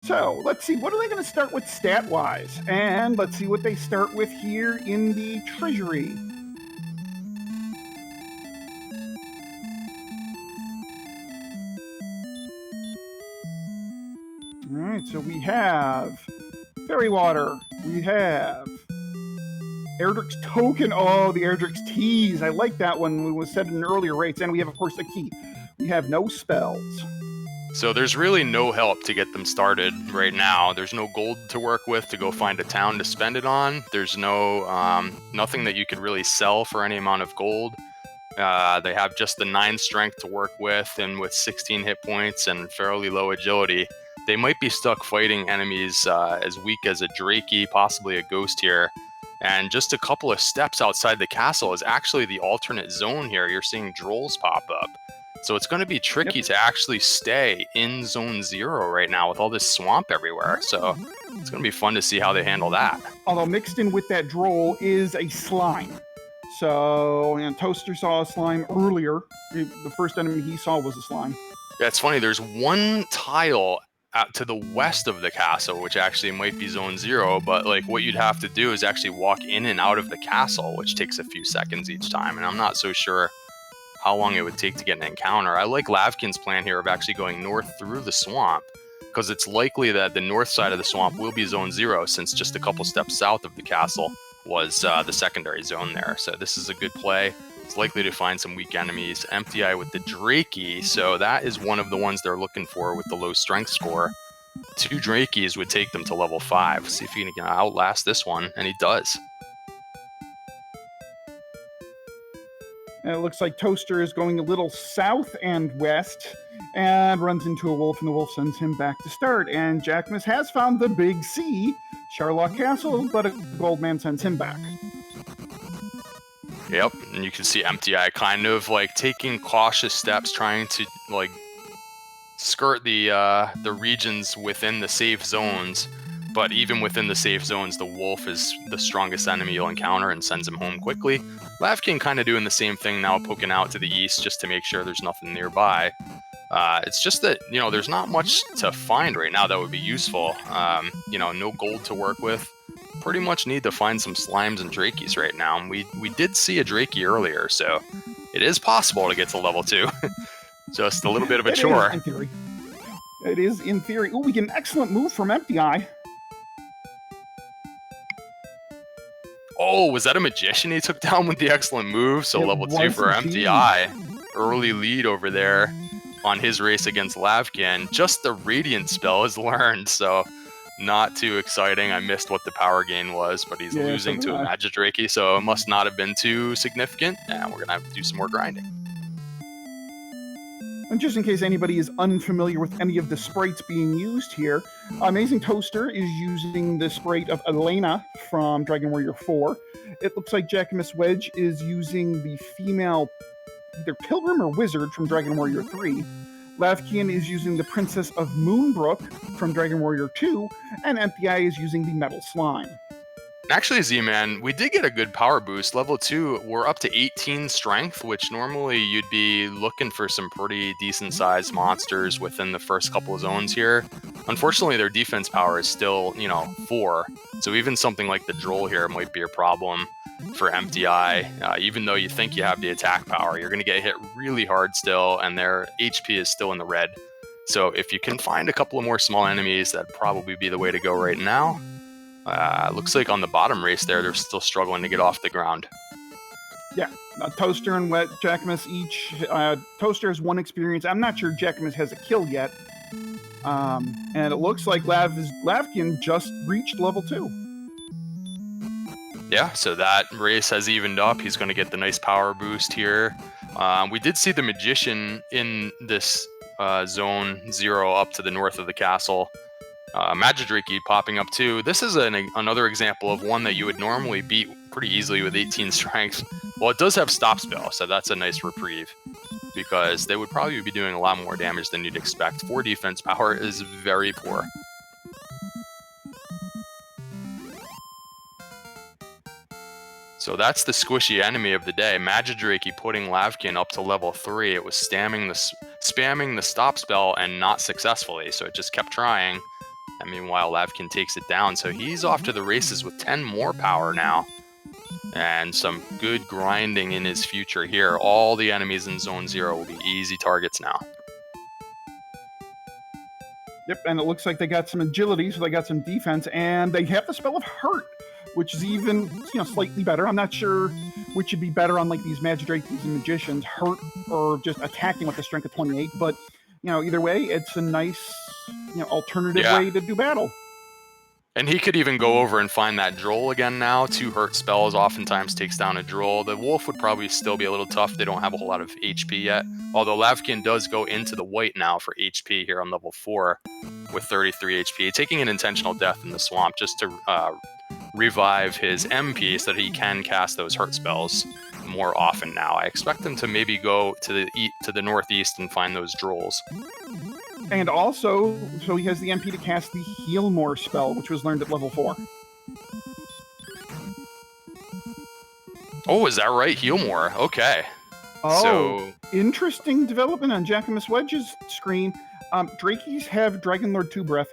So let's see, what are they going to start with stat-wise? And let's see what they start with here in the treasury. All right, so we have Fairy Water. We have Erdrick's Token. Oh, the Erdrick's Tease. I like that one. It was said in earlier rates. And we have, of course, a key. We have no spells. So there's really no help to get them started right now. There's no gold to work with to go find a town to spend it on. There's no nothing that you could really sell for any amount of gold. They have just the 9 strength to work with, and with 16 hit points and fairly low agility, they might be stuck fighting enemies as weak as a Drakey, possibly a ghost here. And just a couple of steps outside the castle is actually the alternate zone here. You're seeing Drolls pop up. So it's going to be tricky to actually stay in Zone 0 right now with all this swamp everywhere. So it's going to be fun to see how they handle that. Although mixed in with that Droll is a slime. So, and Toaster saw a slime earlier. The first enemy he saw was a slime. Yeah, it's funny. There's one tile out to the west of the castle, which actually might be Zone 0, but like what you'd have to do is actually walk in and out of the castle, which takes a few seconds each time. And I'm not so sure how long it would take to get an encounter. I like Lavkian's plan here of actually going north through the swamp, because it's likely that the north side of the swamp will be Zone 0, since just a couple steps south of the castle was the secondary zone there. So this is a good play. It's likely to find some weak enemies. Emptyeye with the Drakey, so that is one of the ones they're looking for with the low strength score. 2 Drakeys would take them to level 5. See if he can outlast this one, and he does. And it looks like Toaster is going a little south and west and runs into a wolf, and the wolf sends him back to start. And Jackimus has found the Big C, Charlotte Castle, but a gold man sends him back. Yep, and you can see Emptyeye kind of like taking cautious steps, trying to like skirt the regions within the safe zones. But even within the safe zones, the wolf is the strongest enemy you'll encounter and sends him home quickly. Lavkian kind of doing the same thing now, poking out to the east just to make sure there's nothing nearby. It's just that, you know, there's not much to find right now that would be useful. You know, no gold to work with. Pretty much need to find some slimes and Drakeys right now. We did see a Drakey earlier, so it is possible to get to level 2. Just a little bit of a chore. In theory. It is in theory. Oh, we get an excellent move from Emptyeye. Oh, was that a magician he took down with the excellent move? So level 2 for Emptyeye. Early lead over there on his race against Lavkian. Just the Radiant spell is learned, so not too exciting. I missed what the power gain was, but he's losing to a Magic Drakey, so it must not have been too significant. And we're going to have to do some more grinding. And just in case anybody is unfamiliar with any of the sprites being used here, AmazingToaster is using the sprite of Elena from Dragon Warrior 4. It looks like JackimusWedge is using the female, either Pilgrim or Wizard from Dragon Warrior 3. Lavkian is using the Princess of Moonbrook from Dragon Warrior 2, and Emptyeye is using the Metal Slime. Actually, Z-Man, we did get a good power boost. Level 2, we're up to 18 strength, which normally you'd be looking for some pretty decent-sized monsters within the first couple of zones here. Unfortunately, their defense power is still, 4. So even something like the Droll here might be a problem for Emptyeye. Even though you think you have the attack power, you're going to get hit really hard still, and their HP is still in the red. So if you can find a couple of more small enemies, that'd probably be the way to go right now. Looks like on the bottom race there, they're still struggling to get off the ground. Yeah, Toaster and Jackimus each. Toaster has 1 experience. I'm not sure Jackimus has a kill yet. And it looks like Lavkian just reached level 2. Yeah, so that race has evened up. He's going to get the nice power boost here. We did see the Magician in this Zone 0 up to the north of the castle. Magic Drakey popping up too. This is another example of one that you would normally beat pretty easily with 18 strength. Well, it does have stop spell, so that's a nice reprieve, because they would probably be doing a lot more damage than you'd expect. 4 defense power is very poor. So that's the squishy enemy of the day. Magic Drakey putting Lavkian up to level 3. It was spamming the stop spell and not successfully, so it just kept trying. Meanwhile, lavkian takes it down, so he's off to the races with 10 more power now. And some good grinding in his future here. All the enemies in Zone 0 will be easy targets now. Yep, and it looks like they got some agility, so they got some defense, and they have the spell of hurt, which is even, slightly better. I'm not sure which would be better on like these Magidrakies and Magicians, hurt or just attacking with the strength of 28. But either way, it's a nice alternative way to do battle. And he could even go over and find that Droll again now. 2 hurt spells oftentimes takes down a Droll. The Wolf would probably still be a little tough. They don't have a whole lot of HP yet. Although lavkian does go into the white now for HP here on level 4 with 33 HP. Taking an intentional death in the swamp just to revive his MP so that he can cast those hurt spells more often now. I expect him to maybe go to the northeast and find those Drolls. And also, so he has the MP to cast the Heal More spell, which was learned at level 4. Oh, is that right? Heal More. Okay. Oh, so interesting development on JackimusWedge's screen. Drakies have Dragonlord 2 Breath.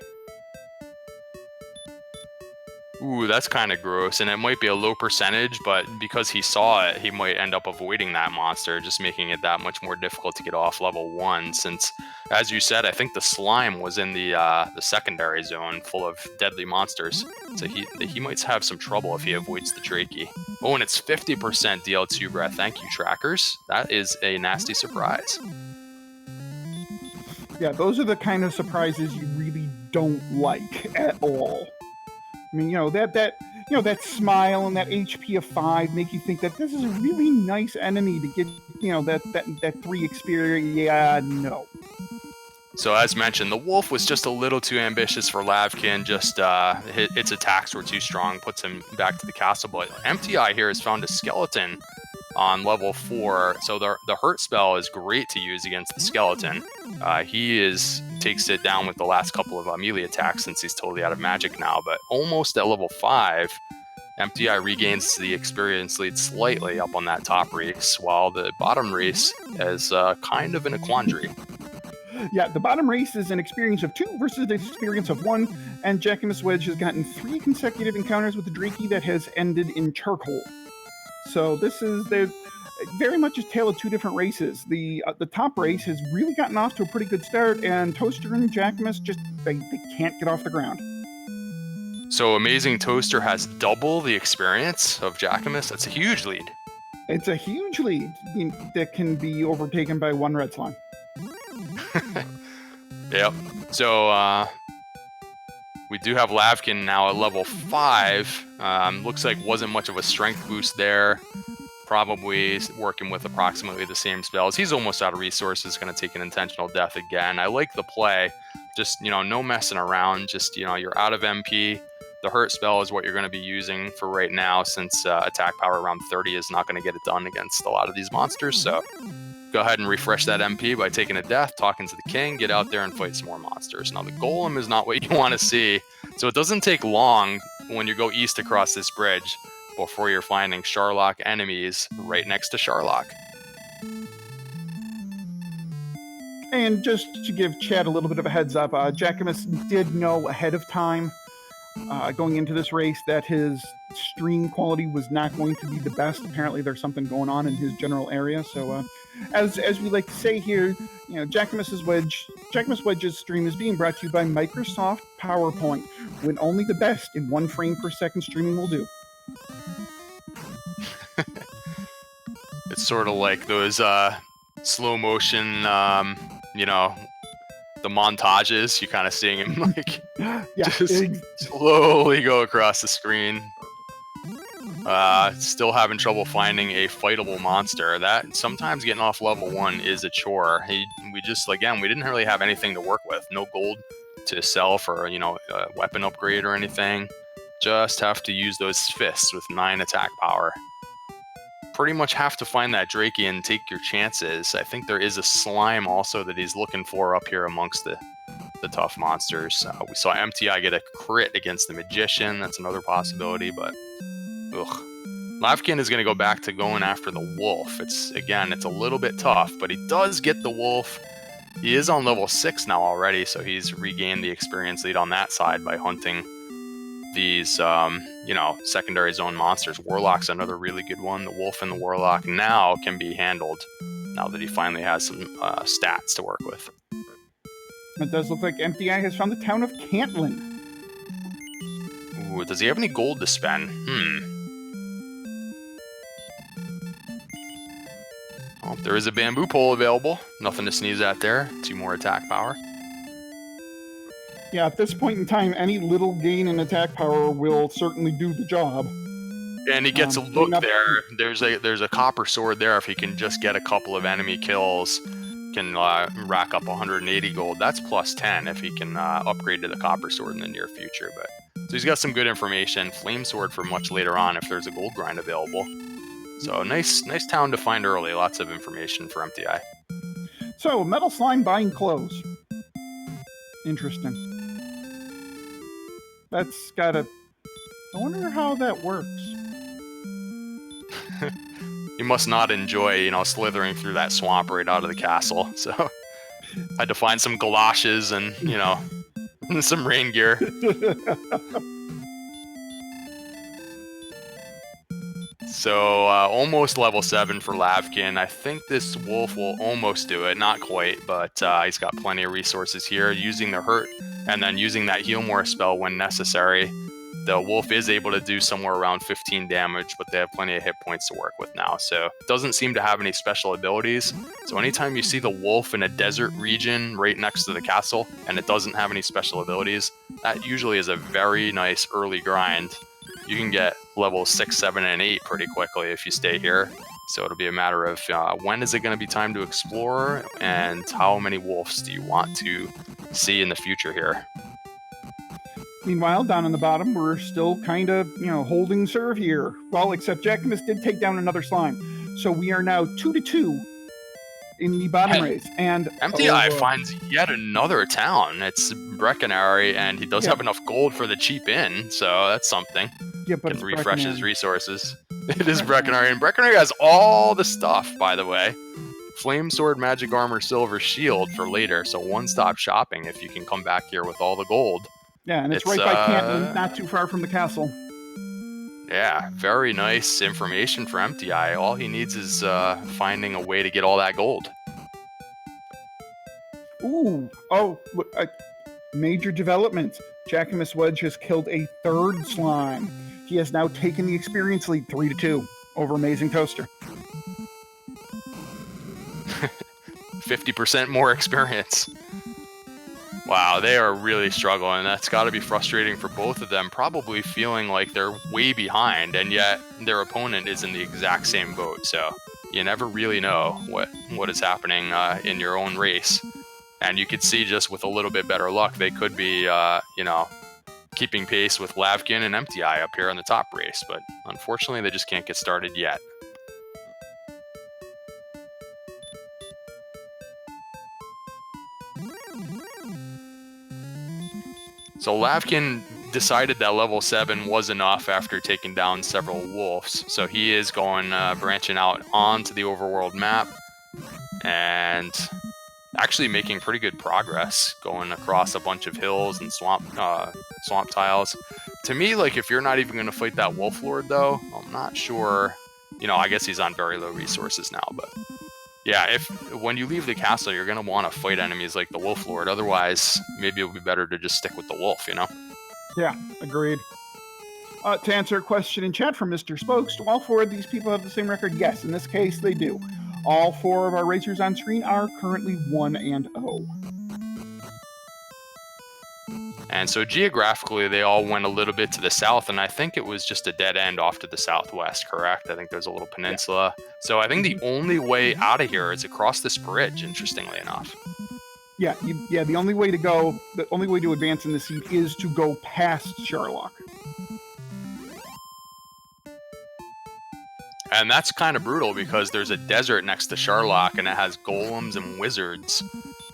Ooh, that's kind of gross, and it might be a low percentage, but because he saw it, he might end up avoiding that monster, just making it that much more difficult to get off level 1, since, as you said, I think the slime was in the secondary zone full of deadly monsters, so he might have some trouble if he avoids the Draki. Oh, and it's 50% DL2 breath. Thank you, trackers. That is a nasty surprise. Yeah, those are the kind of surprises you really don't like at all. I mean, that smile and that HP of 5 make you think that this is a really nice enemy to get, that 3 experience. Yeah, no. So as mentioned, the Wolf was just a little too ambitious for lavkian. Just its attacks were too strong, puts him back to the castle. But Emptyeye here has found a skeleton on level 4, so the hurt spell is great to use against the skeleton. He takes it down with the last couple of melee attacks since he's totally out of magic now, but almost at level 5, Emptyeye regains the experience lead slightly up on that top race, while the bottom race is kind of in a quandary. Yeah, the bottom race is an experience of 2 versus an experience of 1, and JackimusWedge has gotten 3 consecutive encounters with the Draki that has ended in charcoal. So this is very much a tale of 2 different races. The top race has really gotten off to a pretty good start, and Toaster and Jackimus they can't get off the ground. So AmazingToaster has double the experience of Jackimus. That's a huge lead. It's a huge lead that can be overtaken by 1 red slime. Yep. So we do have lavkian now at level 5. Looks like wasn't much of a strength boost there. Probably working with approximately the same spells. He's almost out of resources, going to take an intentional death again. I like the play. Just, no messing around. Just, you're out of MP. The hurt spell is what you're going to be using for right now, since attack power around 30 is not going to get it done against a lot of these monsters. So go ahead and refresh that MP by taking a death, talking to the king, get out there and fight some more monsters. Now, the golem is not what you want to see. So it doesn't take long when you go east across this bridge before you're finding Sharlock enemies right next to Sharlock. And just to give Chad a little bit of a heads up, Jackimus did know ahead of time, going into this race, that his stream quality was not going to be the best. Apparently there's something going on in his general area. So as we like to say here, JackimusWedge's stream is being brought to you by Microsoft PowerPoint, when only the best in 1 frame per second streaming will do. It's sort of like those slow motion, the montages. You kind of seeing him slowly go across the screen. Still having trouble finding a fightable monster. That sometimes getting off level 1 is a chore. We didn't really have anything to work with. No gold to sell for a weapon upgrade or anything. Just have to use those fists with 9 attack power. Pretty much have to find that Draki and take your chances. I think there is a slime also that he's looking for up here amongst the tough monsters. We saw Emptyeye get a crit against the Magician. That's another possibility, but lavkian is going to go back to going after the Wolf. It's a little bit tough, but he does get the Wolf. He is on level 6 now already, so he's regained the experience lead on that side by hunting these, secondary zone monsters. Warlock's another really good one. The Wolf and the Warlock now can be handled now that he finally has some stats to work with. It does look like Emptyeye has found the town of Cantlin. Ooh, does he have any gold to spend? Well, there is a bamboo pole available. Nothing to sneeze at there. 2 more attack power. Yeah, at this point in time, any little gain in attack power will certainly do the job. And he gets a look there. There's a copper sword there. If he can just get a couple of enemy kills, can rack up 180 gold. That's plus 10 if he can upgrade to the copper sword in the near future. But so he's got some good information. Flame sword for much later on if there's a gold grind available. So nice town to find early. Lots of information for Emptyeye. So metal slime buying clothes. Interesting. That's gotta. I wonder how that works. He must not enjoy, slithering through that swamp right out of the castle. So had to find some galoshes and, some rain gear. So almost level 7 for Lavkian. I think this wolf will almost do it. Not quite, but he's got plenty of resources here. Using the hurt and then using that heal more spell when necessary. The wolf is able to do somewhere around 15 damage, but they have plenty of hit points to work with now. So it doesn't seem to have any special abilities. So anytime you see the wolf in a desert region right next to the castle and it doesn't have any special abilities, that usually is a very nice early grind. You can get levels 6, 7, and 8 pretty quickly if you stay here. So it'll be a matter of when is it going to be time to explore and how many wolves do you want to see in the future here. Meanwhile, down on the bottom, we're still kind of, holding serve here. Well, except Jackimus did take down another slime. So we are now 2-2 in the bottom race. And Emptyeye finds yet another town. It's Breckenary, and he does have enough gold for the cheap inn, so that's something. Yeah, but can refresh his resources. It is Breckenary, and Breckenary has all the stuff, by the way. Flame sword, magic armor, silver shield for later, so one-stop shopping if you can come back here with all the gold. Yeah, and it's right by Canton, not too far from the castle. Yeah, very nice information for Emptyeye. All he needs is finding a way to get all that gold. Ooh, look, major development. JackimusWedge has killed a 3rd slime. He has now taken the experience lead 3-2 over AmazingToaster. 50% more experience. Wow, they are really struggling. That's got to be frustrating for both of them, probably feeling like they're way behind, and yet their opponent is in the exact same boat. So you never really know what is happening in your own race. And you could see just with a little bit better luck, they could be, keeping pace with Lavkian and Emptyeye up here in the top race. But unfortunately, they just can't get started yet. So Lavkian decided that level 7 was enough after taking down several wolves. So he is going, branching out onto the overworld map and actually making pretty good progress, going across a bunch of hills and swamp tiles. To me, like, if you're not even going to fight that wolf lord, though, I'm not sure. I guess he's on very low resources now, but yeah, when you leave the castle, you're going to want to fight enemies like the wolf lord. Otherwise, maybe it would be better to just stick with the wolf, Yeah, agreed. To answer a question in chat from Mr. Spokes, do all 4 of these people have the same record? Yes, in this case, they do. All 4 of our racers on screen are currently 1-0. And so geographically, they all went a little bit to the south, and I think it was just a dead end off to the southwest, correct? I think there's a little peninsula. Yeah. So I think the only way out of here is across this bridge, interestingly enough. Yeah, the only way to advance in the seat is to go past Sherlock. And that's kind of brutal because there's a desert next to Sherlock, and it has golems and wizards.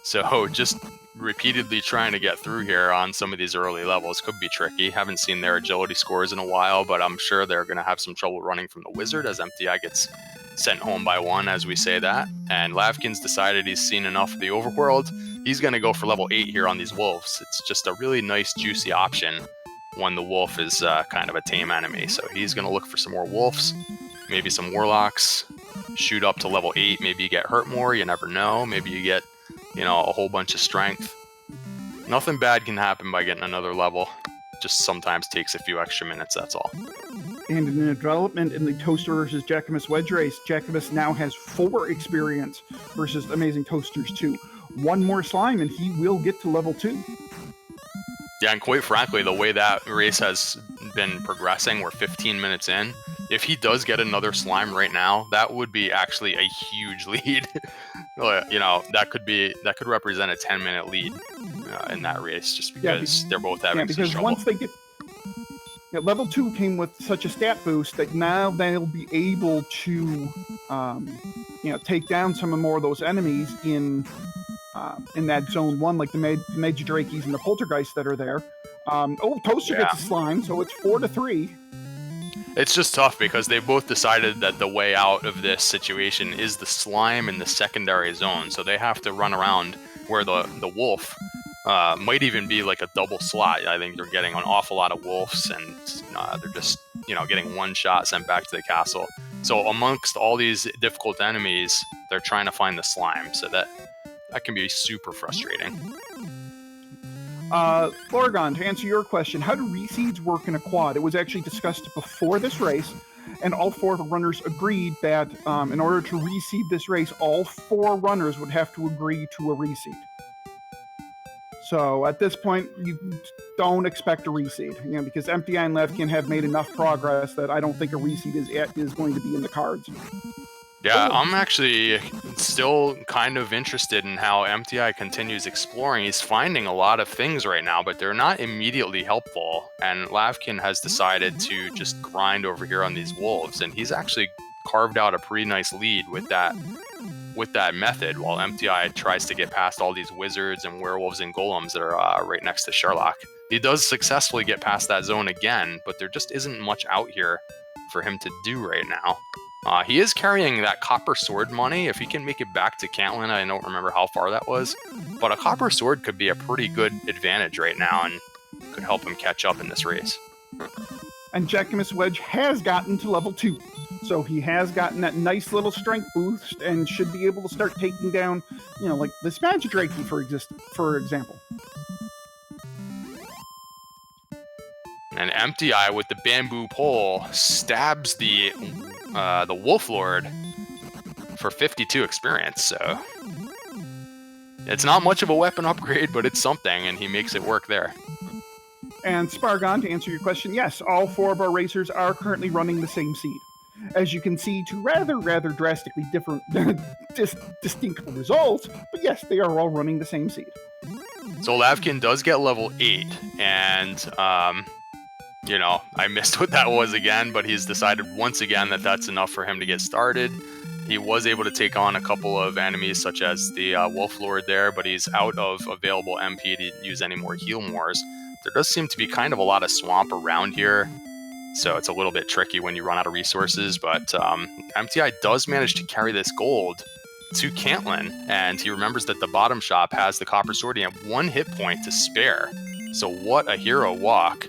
So just repeatedly trying to get through here on some of these early levels could be tricky. Haven't seen their agility scores in a while, but I'm sure they're going to have some trouble running from the wizard as Emptyeye gets sent home by one as we say that. And Lavkian's decided he's seen enough of the overworld. He's going to go for level 8 here on these wolves. It's just a really nice, juicy option when the wolf is kind of a tame enemy. So he's going to look for some more wolves, maybe some warlocks, shoot up to level 8. Maybe you get hurt more. You never know. Maybe you get, you know, a whole bunch of strength. Nothing bad can happen by getting another level. Just sometimes takes a few extra minutes, that's all. And in the development in the Toaster versus JackimusWedge race, Jackimus now has 4 experience versus AmazingToaster's 2. One more slime and he will get to level 2. Yeah, and quite frankly, the way that race has been progressing, we're 15 minutes in. If he does get another slime right now, that would be actually a huge lead. You know, that could represent a 10-minute lead in that race, just because they're both having some trouble. Once they get level 2 came with such a stat boost that now they'll be able to, take down some more of those enemies in that zone 1, like the Magidrakes and the Poltergeists that are there. Toaster gets a slime, so it's 4-3. It's just tough because they both decided that the way out of this situation is the slime in the secondary zone. So they have to run around where the wolf might even be like a double slot. I think they're getting an awful lot of wolves, and they're just getting one shot sent back to the castle. So amongst all these difficult enemies, they're trying to find the slime. So that can be super frustrating. Oregon, to answer your question, how do reseeds work in a quad? It was actually discussed before this race, and all 4 runners agreed that in order to reseed this race, all 4 runners would have to agree to a reseed. So at this point, you don't expect a reseed, because Emptyeye and Lavkian have made enough progress that I don't think a reseed is going to be in the cards. Yeah, I'm actually still kind of interested in how Emptyeye continues exploring. He's finding a lot of things right now, but they're not immediately helpful. And Lavkian has decided to just grind over here on these wolves, and he's actually carved out a pretty nice lead with that method, while Emptyeye tries to get past all these wizards and werewolves and golems that are right next to Sherlock. He does successfully get past that zone again, but there just isn't much out here for him to do right now. He is carrying that copper sword money. If he can make it back to Cantlin, I don't remember how far that was, but a copper sword could be a pretty good advantage right now and could help him catch up in this race. And JackimusWedge has gotten to level 2. So he has gotten that nice little strength boost and should be able to start taking down, like this Magidrake, for example. And Emptyeye with the bamboo pole stabs the Wolf Lord for 52 experience. So it's not much of a weapon upgrade, but it's something, and he makes it work there. And Spargon, to answer your question, yes, all 4 of our racers are currently running the same seed. As you can see, to rather drastically different, distinct results, but yes, they are all running the same seed. So Lavkian does get level 8, and I missed what that was again, but he's decided once again that that's enough for him to get started. He was able to take on a couple of enemies, such as the Wolf Lord there, but he's out of available MP to use any more heal mores. There does seem to be kind of a lot of swamp around here, so it's a little bit tricky when you run out of resources, but Emptyeye does manage to carry this gold to Cantlin, and he remembers that the bottom shop has the copper sword and 1 hit point to spare. So what a hero walk.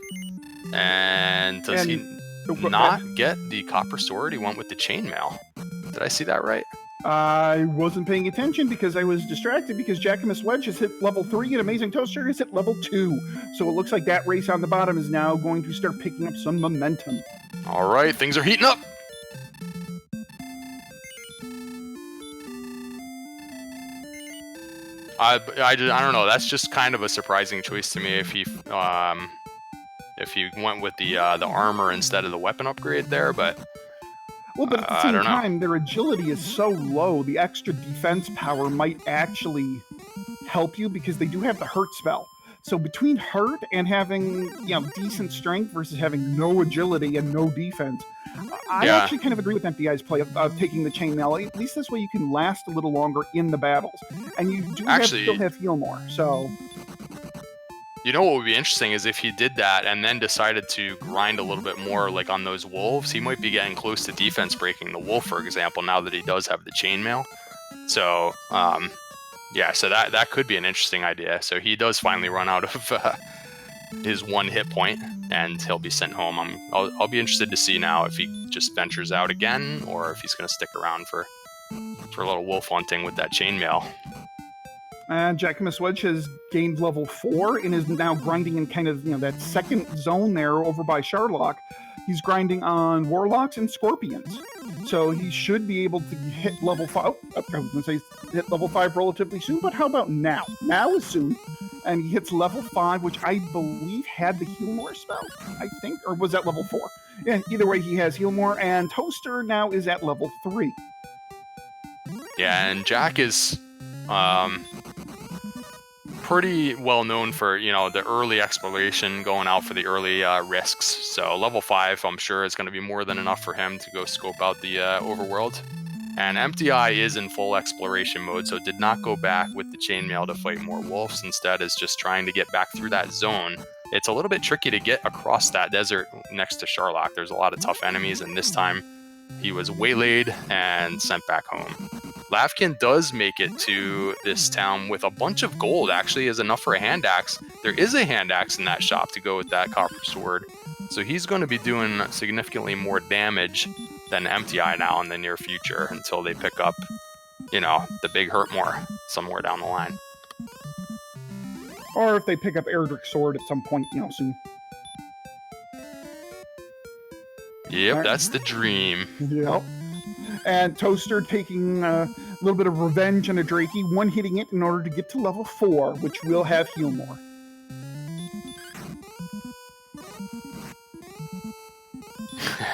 And does he not get the copper sword? He went with the chainmail. Did I see that right? I wasn't paying attention because I was distracted because JackimusWedge has hit level 3 and AmazingToaster has hit level 2. So it looks like that race on the bottom is now going to start picking up some momentum. All right, things are heating up. I don't know. That's just kind of a surprising choice to me if he went with the armor instead of the weapon upgrade there, but... Well, but at the same time, their agility is so low, the extra defense power might actually help you because they do have the hurt spell. So between hurt and having decent strength versus having no agility and no defense, I actually kind of agree with Emptyeye's play of taking the chainmail. At least this way you can last a little longer in the battles, and you do still have heal more. So. You know what would be interesting is if he did that and then decided to grind a little bit more like on those wolves, he might be getting close to defense breaking the wolf, for example, now that he does have the chainmail. So, so that could be an interesting idea. So he does finally run out of his 1 hit point, and he'll be sent home. I'll be interested to see now if he just ventures out again, or if he's going to stick around for a little wolf hunting with that chainmail. JackimusWedge has gained level 4 and is now grinding in kind of that second zone there over by Sharlock. He's grinding on warlocks and scorpions, so he should be able to hit level 5. I was going to say hit level 5 relatively soon, but how about now? Now is soon, and he hits level 5, which I believe had the heal more spell. I think, or was that level 4? Yeah, either way, he has heal more, and Toaster now is at level 3. Yeah, and Jack is pretty well known for the early exploration, going out for the early risks. So level 5, I'm sure, is going to be more than enough for him to go scope out the overworld. And Emptyeye is in full exploration mode, so did not go back with the chainmail to fight more wolves. Instead, is just trying to get back through that zone. It's a little bit tricky to get across that desert next to Sharlock. There's a lot of tough enemies, and this time he was waylaid and sent back home. Lavkian does make it to this town with a bunch of gold. Actually is enough for a hand axe. There is a hand axe in that shop to go with that copper sword. So he's going to be doing significantly more damage than Emptyeye now in the near future until they pick up, the big hurt more somewhere down the line. Or if they pick up Erdrick's sword at some point, soon. Yep, right. That's the dream. Yep. And Toaster taking a little bit of revenge on a Drakey, one-hitting it in order to get to level 4, which will have heal more.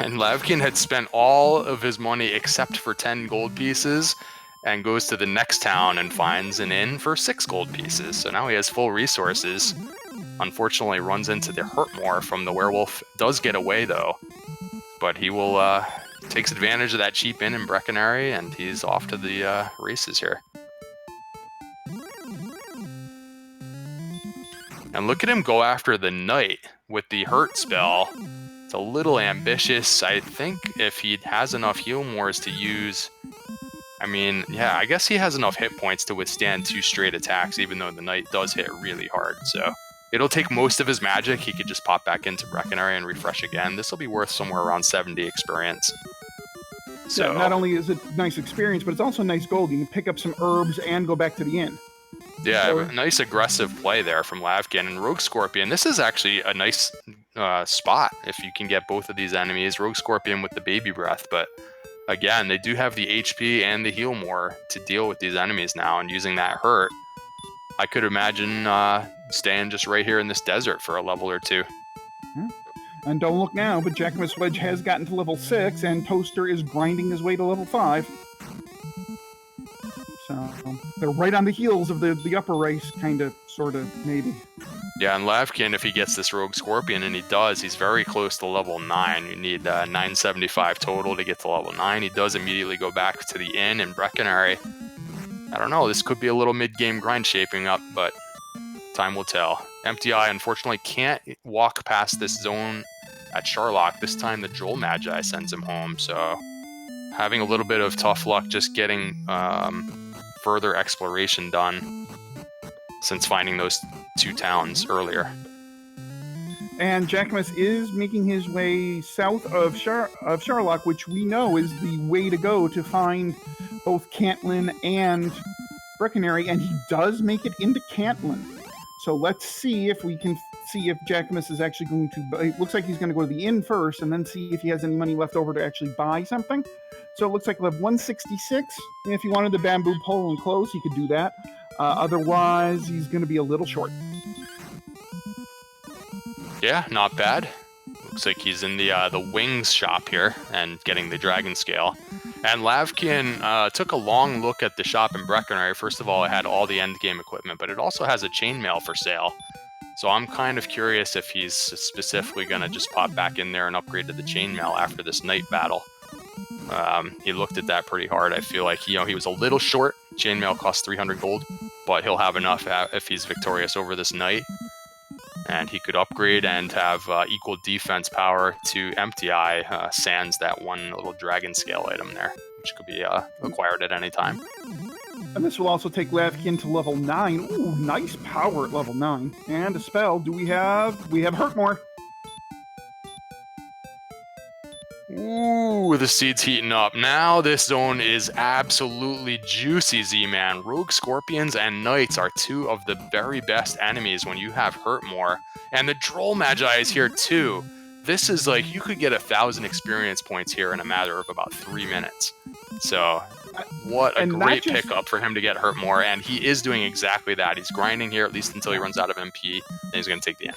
And Lavkian had spent all of his money except for 10 gold pieces, and goes to the next town and finds an inn for 6 gold pieces. So now he has full resources. Unfortunately, runs into the Hurtmore from the werewolf. Does get away, though. But he will... takes advantage of that cheap inn in Breckenary, and he's off to the races here. And look at him go after the knight with the hurt spell. It's a little ambitious. I think if he has enough heal mores to use... I guess he has enough hit points to withstand 2 straight attacks, even though the knight does hit really hard. So it'll take most of his magic. He could just pop back into Breckenary and refresh again. This will be worth somewhere around 70 experience. So not only is it nice experience, but it's also nice gold. You can pick up some herbs and go back to the inn. Yeah, so, nice aggressive play there from Lavkian. And Rogue Scorpion, this is actually a nice spot if you can get both of these enemies. Rogue Scorpion with the baby breath, but again, they do have the HP and the heal more to deal with these enemies now, and using that hurt, I could imagine staying just right here in this desert for a level or 2. And don't look now, but JackimusWedge has gotten to level 6, and Toaster is grinding his way to level 5. So they're right on the heels of the upper race, kind of, sort of, maybe. Yeah, and Lavkian, if he gets this Rogue Scorpion, and he does, he's very close to level 9. You need 975 total to get to level 9. He does immediately go back to the inn in Breckenary. I don't know, this could be a little mid-game grind shaping up, but time will tell. Emptyeye, unfortunately, can't walk past this zone at Sharlock. This time the Droll Magi sends him home, so having a little bit of tough luck just getting further exploration done since finding those 2 towns earlier. And Jackimus is making his way south of Sharlock, which we know is the way to go to find both Cantlin and Breckenary, and he does make it into Cantlin. So let's see if we can see if Jackimus is actually going to... It looks like he's going to go to the inn first and then see if he has any money left over to actually buy something. So it looks like we'll have 166. And if he wanted the bamboo pole and clothes, he could do that. Otherwise, he's going to be a little short. Yeah, not bad. Looks like he's in the wings shop here and getting the dragon scale. And Lavkian took a long look at the shop in Breckenary. First of all, it had all the end game equipment, but it also has a chainmail for sale. So I'm kind of curious if he's specifically going to just pop back in there and upgrade to the chainmail after this night battle. He looked at that pretty hard. I feel like, he was a little short. Chainmail costs 300 gold, but he'll have enough if he's victorious over this night. And he could upgrade and have equal defense power to Emptyeye, sans that one little dragon scale item there, which could be acquired at any time. And this will also take Lavkian to level 9. Ooh, nice power at level 9. And a spell. We have Hurt More. Ooh, the seed's heating up. Now this zone is absolutely juicy, Z-Man. Rogue Scorpions and Knights are two of the very best enemies when you have Hurt More. And the Droll Magi is here too. This is like, you could get 1,000 experience points here in a matter of about 3 minutes. So, what a great pickup for him to get Hurt More. And he is doing exactly that. He's grinding here, at least until he runs out of MP, and he's going to take the end.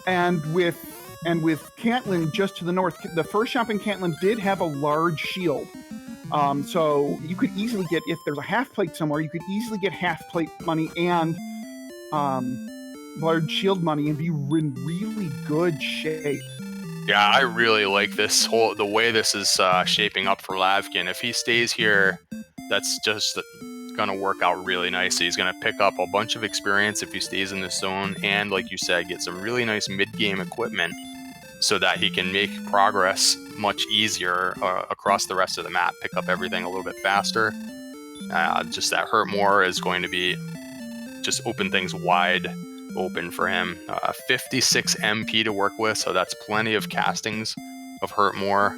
And with Cantlin just to the north, the first shop in Cantlin did have a large shield. So you could easily get, if there's a half plate somewhere, you could easily get half plate money and large shield money and be in really good shape. Yeah, I really like the way this is shaping up for Lavkian. If he stays here, that's just going to work out really nicely. He's going to pick up a bunch of experience if he stays in this zone, and like you said, get some really nice mid-game equipment so that he can make progress much easier across the rest of the map, pick up everything a little bit faster. Just that Hurt More is going to be just open things wide open for him. 56 MP to work with, so that's plenty of castings of Hurt More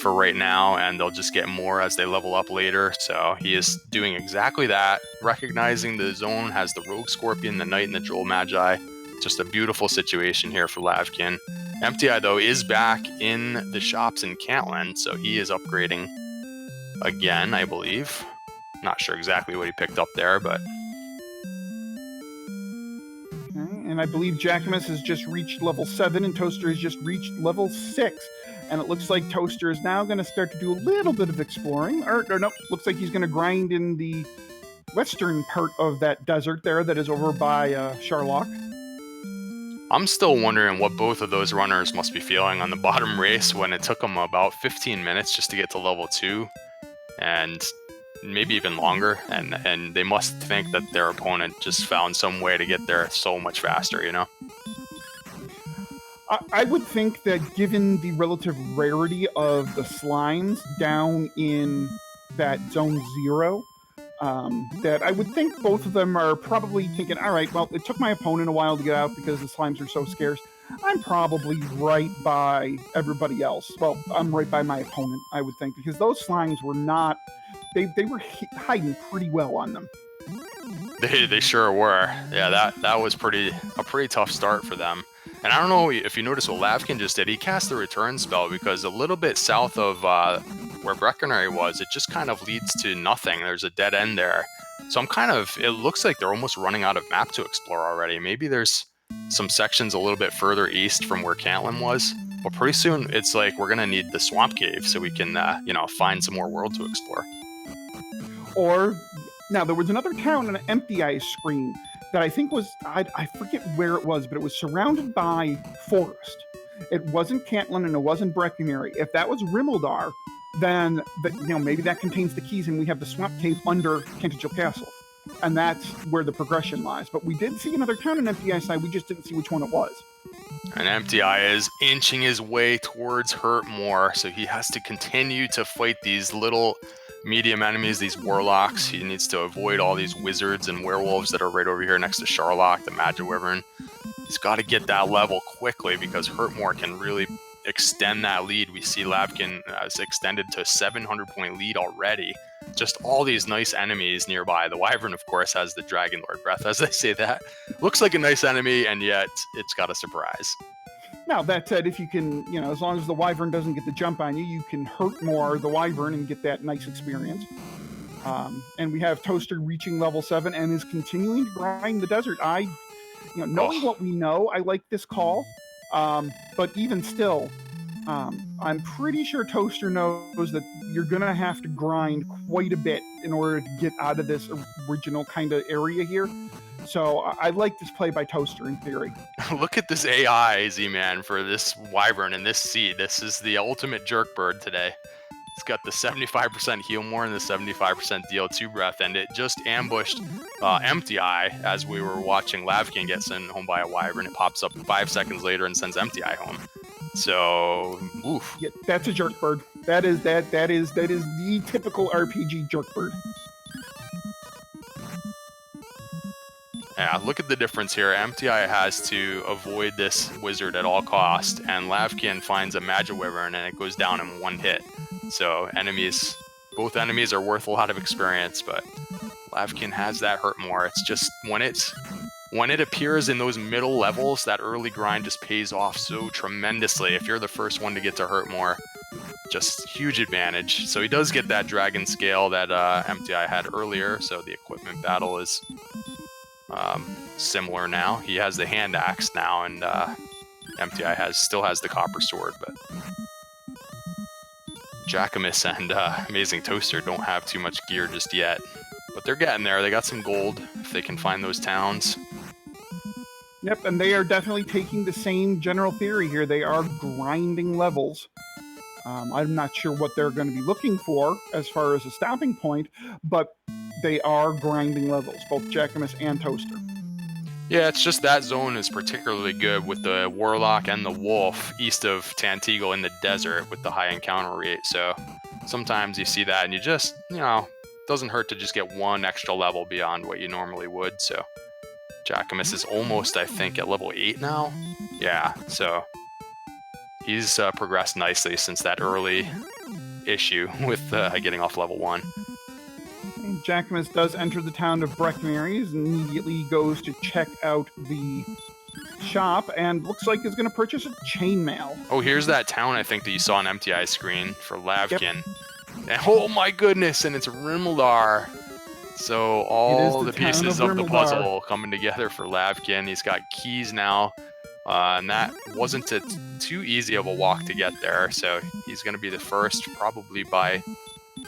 for right now, and they'll just get more as they level up later. So he is doing exactly that, recognizing the zone has the Rogue Scorpion, the Knight, and the Droll Magi. Just a beautiful situation here for Lavkian. Emptyeye, though, is back in the shops in Cantlin, so he is upgrading again, I believe. Not sure exactly what he picked up there, but... Okay, and I believe Jackimus has just reached level 7, and Toaster has just reached level 6. And it looks like Toaster is now going to start to do a little bit of exploring. Or nope, looks like he's going to grind in the western part of that desert there that is over by Sharlock. I'm still wondering what both of those runners must be feeling on the bottom race when it took them about 15 minutes just to get to level 2. And maybe even longer. And they must think that their opponent just found some way to get there so much faster, you know? I would think that given the relative rarity of the slimes down in that zone 0, that I would think both of them are probably thinking, all right, well, it took my opponent a while to get out because the slimes are so scarce. I'm probably right by everybody else. Well, I'm right by my opponent, I would think, because those slimes were not, they were hiding pretty well on them. They sure were. Yeah, that was a pretty tough start for them. And I don't know if you noticed what Lavkian just did. He cast the return spell because a little bit south of where Breckenary was, it just kind of leads to nothing. There's a dead end there. So it looks like they're almost running out of map to explore already. Maybe there's some sections a little bit further east from where Cantlin was. But pretty soon, it's like we're going to need the Swamp Cave so we can, find some more world to explore. Or, now there was another town on an Emptyeye screen that I think was, I forget where it was, but it was surrounded by forest. It wasn't Cantlin and it wasn't Breckenary. If that was Rimmeldar, then maybe that contains the keys and we have the Swamp Cave under Cantigil Castle. And that's where the progression lies. But we did see another town on Emptyeye side, we just didn't see which one it was. And Emptyeye is inching his way towards Hurt More, so he has to continue to fight these little medium enemies, these warlocks. He needs to avoid all these wizards and werewolves that are right over here next to Sharlock, the Magic Wyvern. He's got to get that level quickly because Hurt More can really extend that lead. We see Lavkian has extended to a 700-point lead already. Just all these nice enemies nearby. The Wyvern, of course, has the Dragon Lord Breath, as they say that. Looks like a nice enemy, and yet it's got a surprise. Now, that said, if you can, as long as the Wyvern doesn't get the jump on you, you can Hurt More the Wyvern and get that nice experience. And we have Toaster reaching level 7 and is continuing to grind the desert. Knowing what we know, I like this call. But even still, I'm pretty sure Toaster knows that you're going to have to grind quite a bit in order to get out of this original kind of area here. So I like this play by Toaster in theory. Look at this AI, Z-Man, for this wyvern and this seed. This is the ultimate jerk bird today. It's got the 75% heal more and the 75% deal 2 breath, and it just ambushed Emptyeye as we were watching lavkian get sent home by a wyvern. It pops up 5 seconds later and sends Emptyeye home. So, oof. Yeah, that's a jerk bird. That is the typical RPG jerk bird. Yeah, look at the difference here. Emptyeye has to avoid this wizard at all cost, and lavkian finds a magic wyvern and it goes down in 1 hit. So both enemies are worth a lot of experience, but lavkian has that hurt more. It's just when it appears in those middle levels, that early grind just pays off so tremendously. If you're the first one to get to hurt more, just huge advantage. So he does get that dragon scale that Emptyeye had earlier, so the equipment battle is similar now. He has the hand axe now, and Emptyeye still has the copper sword, but Jackimus and AmazingToaster don't have too much gear just yet. But they're getting there. They got some gold if they can find those towns. Yep, and they are definitely taking the same general theory here. They are grinding levels. I'm not sure what they're going to be looking for as far as a stopping point, but they are grinding levels, both Jackimus and Toaster. Yeah, it's just that zone is particularly good with the Warlock and the Wolf east of Tantegel in the desert with the high encounter rate. So sometimes you see that and you just, doesn't hurt to just get 1 extra level beyond what you normally would. So Jackimus is almost, I think, at level 8 now. Yeah, so he's progressed nicely since that early issue with getting off level 1. Jackimus does enter the town of Breckenridge and immediately goes to check out the shop and looks like he's going to purchase a chainmail. Oh, here's that town I think that you saw on Emptyeye screen for lavkian. Yep. And oh my goodness, and it's Rimildar. So all the pieces of the puzzle coming together for lavkian. He's got keys now, and that wasn't too easy of a walk to get there. So he's going to be the first, probably by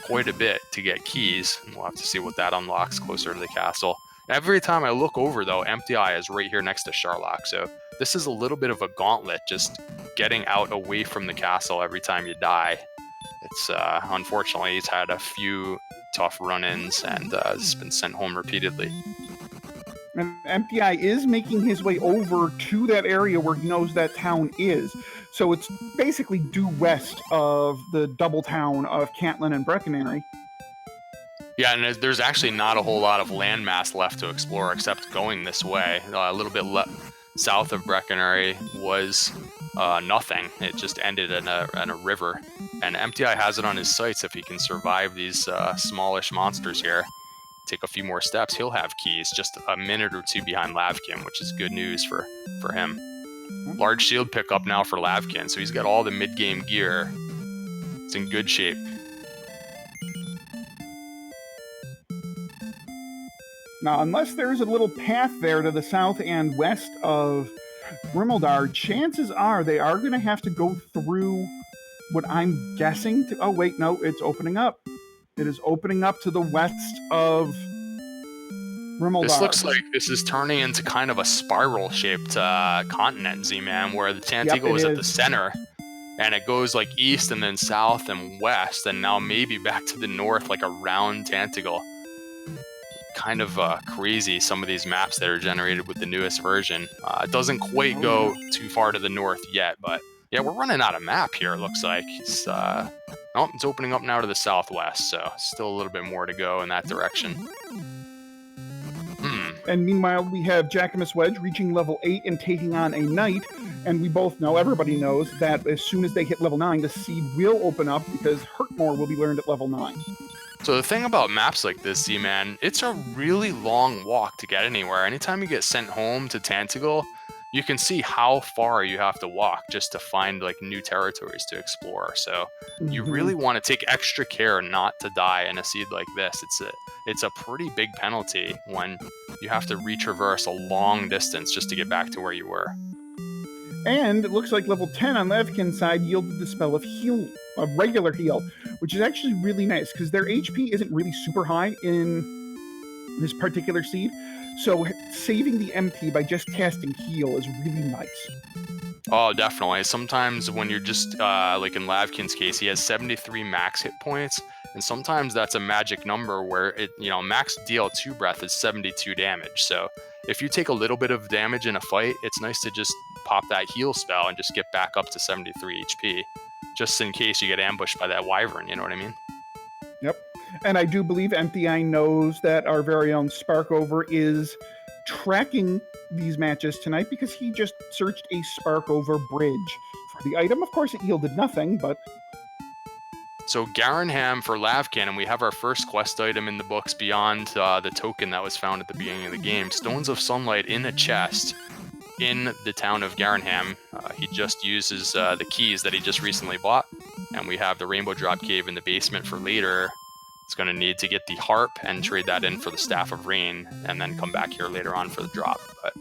quite a bit, to get keys. And we'll have to see what that unlocks closer to the castle. Every time I look over, though, Emptyeye is right here next to Sharlock. So this is a little bit of a gauntlet, just getting out away from the castle every time you die. It's unfortunately, he's had a few tough run-ins and has been sent home repeatedly. And Emptyeye is making his way over to that area where he knows that town is. So it's basically due west of the double town of Cantlin and Breckenridge. Yeah, and there's actually not a whole lot of landmass left to explore except going this way. A little bit south of Breckenridge was nothing. It just ended in a river. And Emptyeye has it on his sights. If he can survive these smallish monsters here, take a few more steps, he'll have keys just a minute or 2 behind lavkian, which is good news for him. Large shield pickup now for lavkian, so he's got all the mid-game gear. It's in good shape. Now, unless there's a little path there to the south and west of Rimildar, chances are they are going to have to go through what I'm guessing to... Oh, wait, no, it's opening up. It is opening up to the west of Rimildar. This looks like this is turning into kind of a spiral-shaped continent, Z-Man, where the Tantegel is at the center, and it goes like east and then south and west, and now maybe back to the north, like a round Tantegel. Kind of crazy, some of these maps that are generated with the newest version. It doesn't quite go too far to the north yet, but yeah, we're running out of map here, it looks like. It's opening up now to the southwest, so still a little bit more to go in that direction. And meanwhile, we have JackimusWedge reaching level 8 and taking on a knight, and we both know, everybody knows, that as soon as they hit level 9, the seed will open up because Hurtmore will be learned at level 9. So the thing about maps like this, Z-Man, it's a really long walk to get anywhere. Anytime you get sent home to Tantegel, you can see how far you have to walk just to find like new territories to explore. So you really want to take extra care not to die in a seed like this. It's a pretty big penalty when you have to retraverse a long distance just to get back to where you were. And it looks like level 10 on lavkian's side yielded the spell of heal, a regular heal, which is actually really nice because their HP isn't really super high in this particular seed. So saving the MP by just casting heal is really nice. Oh, definitely. Sometimes when you're just, like in Lavkin's case, he has 73 max hit points, and sometimes that's a magic number where it, max DL2 breath is 72 damage. So if you take a little bit of damage in a fight, it's nice to just pop that heal spell and just get back up to 73 HP, just in case you get ambushed by that wyvern, you know what I mean? Yep. And I do believe Emptyeye knows that our very own Sparkover is tracking these matches tonight because he just searched a Sparkover bridge for the item. Of course, it yielded nothing, but... So Garenham for Lavcan, and we have our first quest item in the books beyond the token that was found at the beginning of the game. Stones of Sunlight in a chest in the town of Garenham. He just uses the keys that he just recently bought, and we have the Rainbow Drop Cave in the basement for later. It's going to need to get the harp and trade that in for the Staff of Rain, and then come back here later on for the drop. But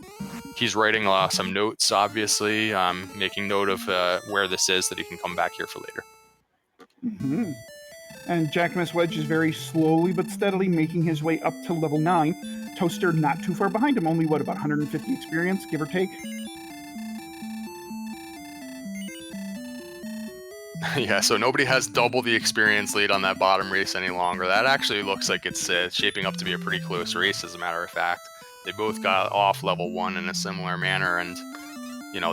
he's writing some notes, obviously, making note of where this is that he can come back here for later. Mm-hmm. And JackimusWedge is very slowly but steadily making his way up to level 9. Toaster not too far behind him, only, about 150 experience, give or take? Yeah, so nobody has double the experience lead on that bottom race any longer. That actually looks like it's shaping up to be a pretty close race, as a matter of fact. They both got off level 1 in a similar manner, and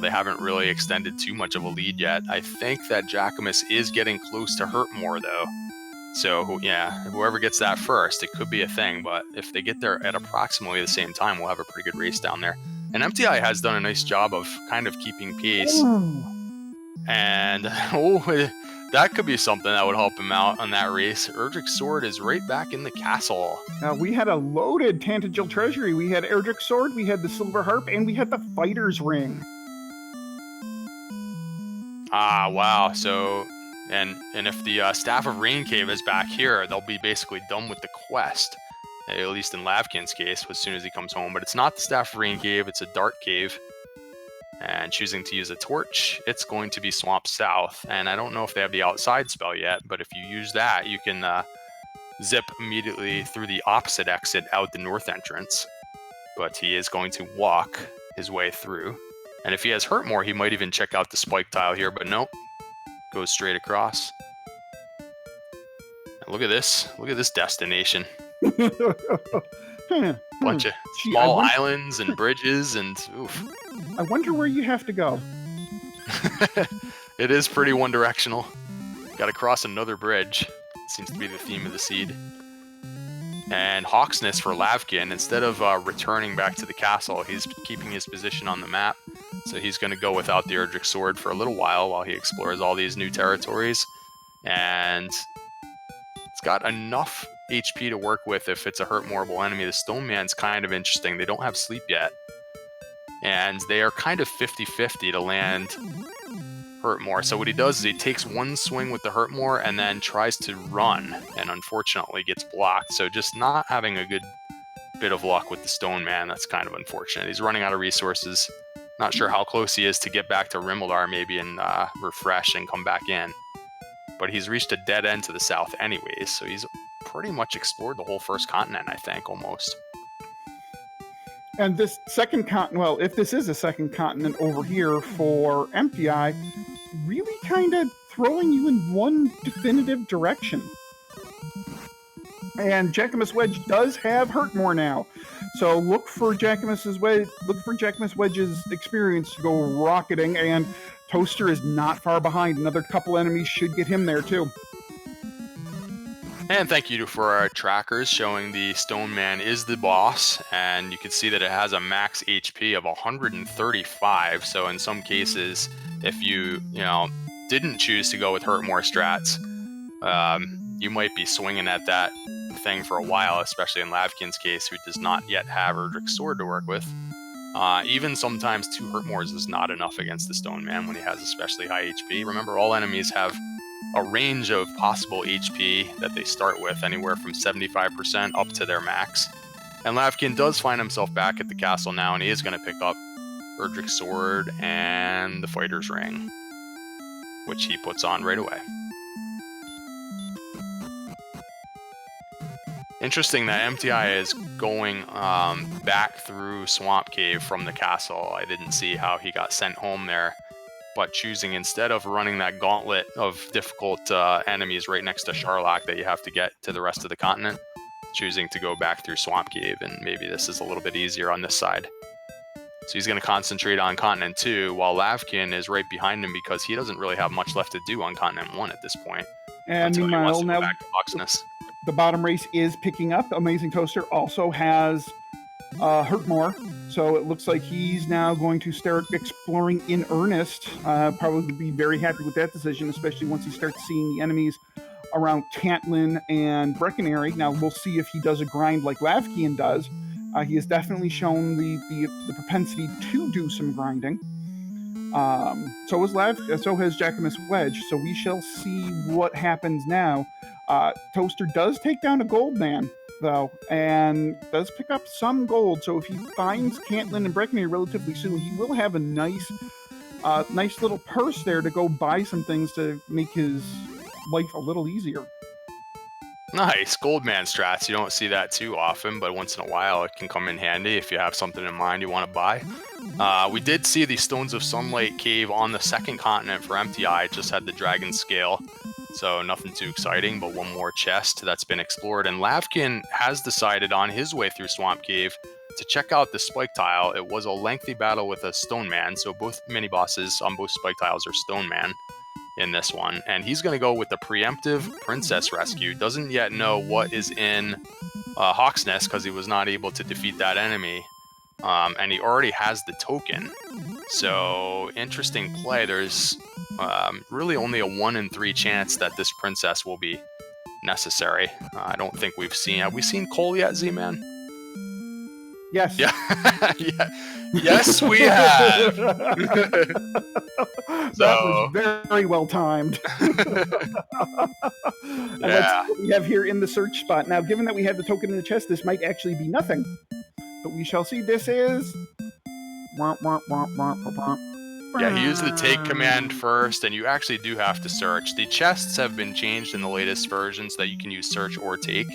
they haven't really extended too much of a lead yet. I think that Jackimus is getting close to Hurtmore, though. So, yeah, whoever gets that first, it could be a thing, but if they get there at approximately the same time, we'll have a pretty good race down there. And Emptyeye has done a nice job of kind of keeping pace. Ooh. And, that could be something that would help him out on that race. Erdrick's Sword is right back in the castle. Now, we had a loaded Tantagel treasury. We had Erdrick's Sword, we had the Silver Harp, and we had the Fighter's Ring. Ah, wow. So, and if the Staff of Rain Cave is back here, they'll be basically done with the quest. At least in Lavkin's case, as soon as he comes home. But it's not the Staff of Rain Cave, it's a Dark Cave. And choosing to use a torch, it's going to be Swamp South. And I don't know if they have the outside spell yet, but if you use that, you can zip immediately through the opposite exit out the north entrance. But he is going to walk his way through. And if he has Hurtmore, he might even check out the spike tile here, but nope. Goes straight across. And look at this. Look at this destination. Bunch of small islands and bridges and oof. I wonder where you have to go. It is pretty one-directional. Got to cross another bridge. Seems to be the theme of the seed. And Hawksness for Lavkin, instead of returning back to the castle, he's keeping his position on the map. So he's going to go without the Erdrick Sword for a little while he explores all these new territories. And it's got enough HP to work with if it's a Hurtmoreable enemy. The Stone Man's kind of interesting. They don't have sleep yet. And they are kind of 50-50 to land Hurtmore. So what he does is he takes one swing with the Hurtmore and then tries to run, and unfortunately gets blocked. So just not having a good bit of luck with the Stone Man. That's kind of unfortunate. He's running out of resources. Not sure how close he is to get back to Rimmildar maybe and refresh and come back in. But he's reached a dead end to the south anyways, so he's pretty much explored the whole first continent, I think, almost. And this second continent, well, if this is a second continent over here for Emptyeye, really kind of throwing you in one definitive direction. And JackimusWedge does have Hurtmore now. So look for JackimusWedge's experience to go rocketing, and Toaster is not far behind. Another couple enemies should get him there too. And thank you for our trackers showing the Stone Man is the boss, and you can see that it has a max HP of 135. So in some cases, if you didn't choose to go with Hurtmore strats, you might be swinging at that thing for a while, especially in Lavkin's case, who does not yet have Erdrick's Sword to work with. Even sometimes 2 Hurtmores is not enough against the Stone Man when he has especially high HP. Remember, all enemies have a range of possible HP that they start with, anywhere from 75% up to their max. And Lavkin does find himself back at the castle now, and he is going to pick up Erdrick's Sword and the Fighter's Ring, which he puts on right away. Interesting that Emptyeye is going back through Swamp Cave from the castle. I didn't see how he got sent home there, but choosing, instead of running that gauntlet of difficult enemies right next to Charlock that you have to get to the rest of the continent, choosing to go back through Swamp Cave, and maybe this is a little bit easier on this side. So he's going to concentrate on Continent 2, while Lavkian is right behind him because he doesn't really have much left to do on Continent 1 at this point. And until he wants meanwhile, to go now back to Hawksness. the bottom race is picking up. AmazingToaster also has hurt more, so it looks like he's now going to start exploring in earnest. Probably be very happy with that decision, especially once he starts seeing the enemies around Cantlin and Breckenary. Now we'll see if he does a grind like Lavkian does. He has definitely shown the propensity to do some grinding. So has JackimusWedge. So we shall see what happens now. Toaster does take down a gold man, though, and does pick up some gold. So if he finds Cantlin and Breckenary relatively soon, he will have a nice little purse there to go buy some things to make his life a little easier. Nice. Goldman strats. You don't see that too often, but once in a while it can come in handy if you have something in mind you want to buy. We did see the Stones of Sunlight cave on the second continent for Emptyeye. It just had the dragon scale, so nothing too exciting, but one more chest that's been explored. And Lavkian has decided on his way through Swamp Cave to check out the spike tile. It was a lengthy battle with a stone man, so both mini-bosses on both spike tiles are stone man in this one, and he's going to go with the preemptive princess rescue. Doesn't yet know what is in Hawksness because he was not able to defeat that enemy, and he already has the token. So interesting play. There's really only a 1 in 3 chance that this princess will be necessary. I don't think have we seen Cole yet, Z-Man? Yes. Yeah. Yeah. Yes, we have. That was very well timed. Yeah. What we have here in the search spot. Now, given that we have the token in the chest, this might actually be nothing. But we shall see. This is... Yeah, he used the take command first, and you actually do have to search. The chests have been changed in the latest versions that you can use search or take,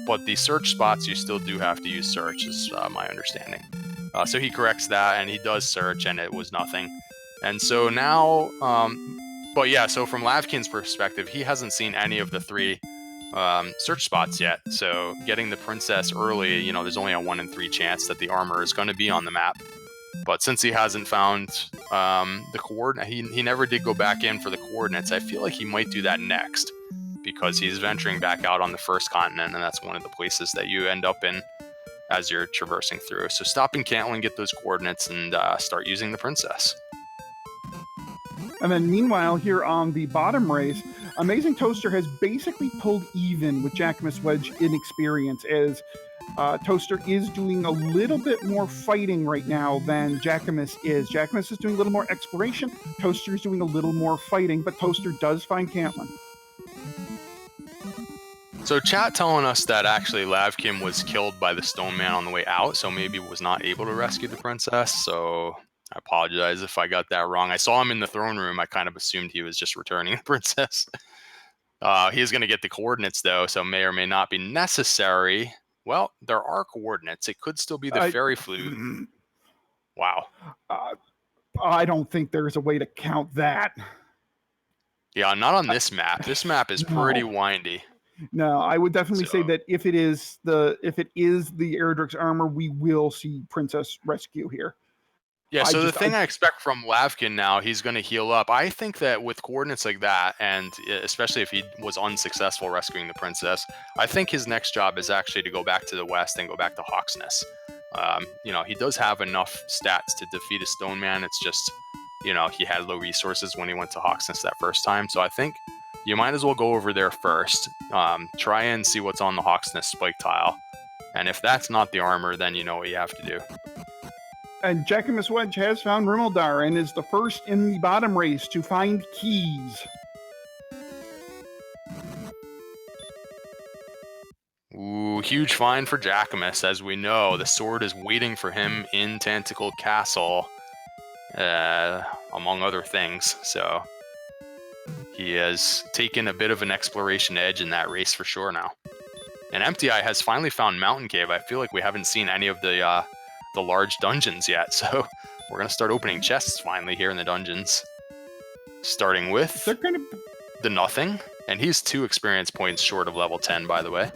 but the search spots you still do have to use search, is my understanding. So he corrects that, and he does search, and it was nothing. And so now, but yeah, so from Lavkian's perspective, he hasn't seen any of the 3 search spots yet. So getting the princess early, there's only a 1 in 3 chance that the armor is going to be on the map. But since he hasn't found the coordinate, he never did go back in for the coordinates. I feel like he might do that next, because he's venturing back out on the first continent, and that's one of the places that you end up in as you're traversing through. So stop in Cantlin, get those coordinates, and start using the princess. And then meanwhile, here on the bottom race, AmazingToaster has basically pulled even with JackimusWedge in experience, as Toaster is doing a little bit more fighting right now than Jackimus is. Jackimus is doing a little more exploration. Toaster is doing a little more fighting, but Toaster does find Cantlin. So chat telling us that actually Lavkian was killed by the stone man on the way out, so maybe was not able to rescue the princess. So I apologize if I got that wrong. I saw him in the throne room. I kind of assumed he was just returning the princess. He is going to get the coordinates, though, so may or may not be necessary. Well, there are coordinates. It could still be the fairy flute. Wow. I don't think there's a way to count that. Yeah, not on this map. This map is pretty windy. No, I would definitely say that if it is the Eredrix armor, we will see Princess Rescue here. Yeah, so the thing I expect from Lavkian now, he's going to heal up. I think that with coordinates like that, and especially if he was unsuccessful rescuing the princess, I think his next job is actually to go back to the west and go back to Hawksness. He does have enough stats to defeat a stone man. It's just, he had low resources when he went to Hawksness that first time. So I think you might as well go over there first. Try and see what's on the Hawksness spike tile. And if that's not the armor, then you know what you have to do. And JackimusWedge has found Rimmeldar and is the first in the bottom race to find keys. Ooh, huge find for Jackimus. As we know, the sword is waiting for him in Tentacle Castle, among other things. So he has taken a bit of an exploration edge in that race for sure now. And Emptyeye has finally found Mountain Cave. I feel like we haven't seen any of the large dungeons yet, so we're gonna start opening chests finally here in the dungeons. Starting with the Nothing, and he's 2 experience points short of level 10, by the way.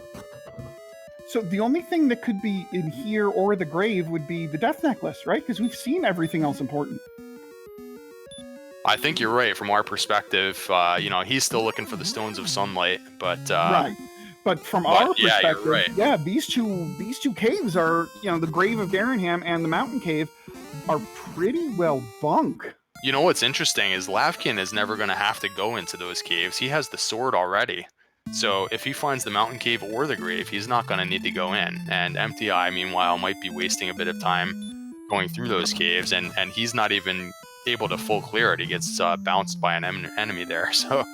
So the only thing that could be in here or the grave would be the Death Necklace, right? Because we've seen everything else important. I think you're right. From our perspective, you know, he's still looking for the Stones of Sunlight, but right. But from our perspective, you're right. Yeah, these two caves are, you know, the Grave of Darenham and the Mountain Cave are pretty well bunk. You know what's interesting is Lavkian is never going to have to go into those caves. He has the sword already. So if he finds the Mountain Cave or the Grave, he's not going to need to go in. And Emptyeye, meanwhile, might be wasting a bit of time going through those caves, and he's not even able to full clear it. He gets bounced by an enemy there. So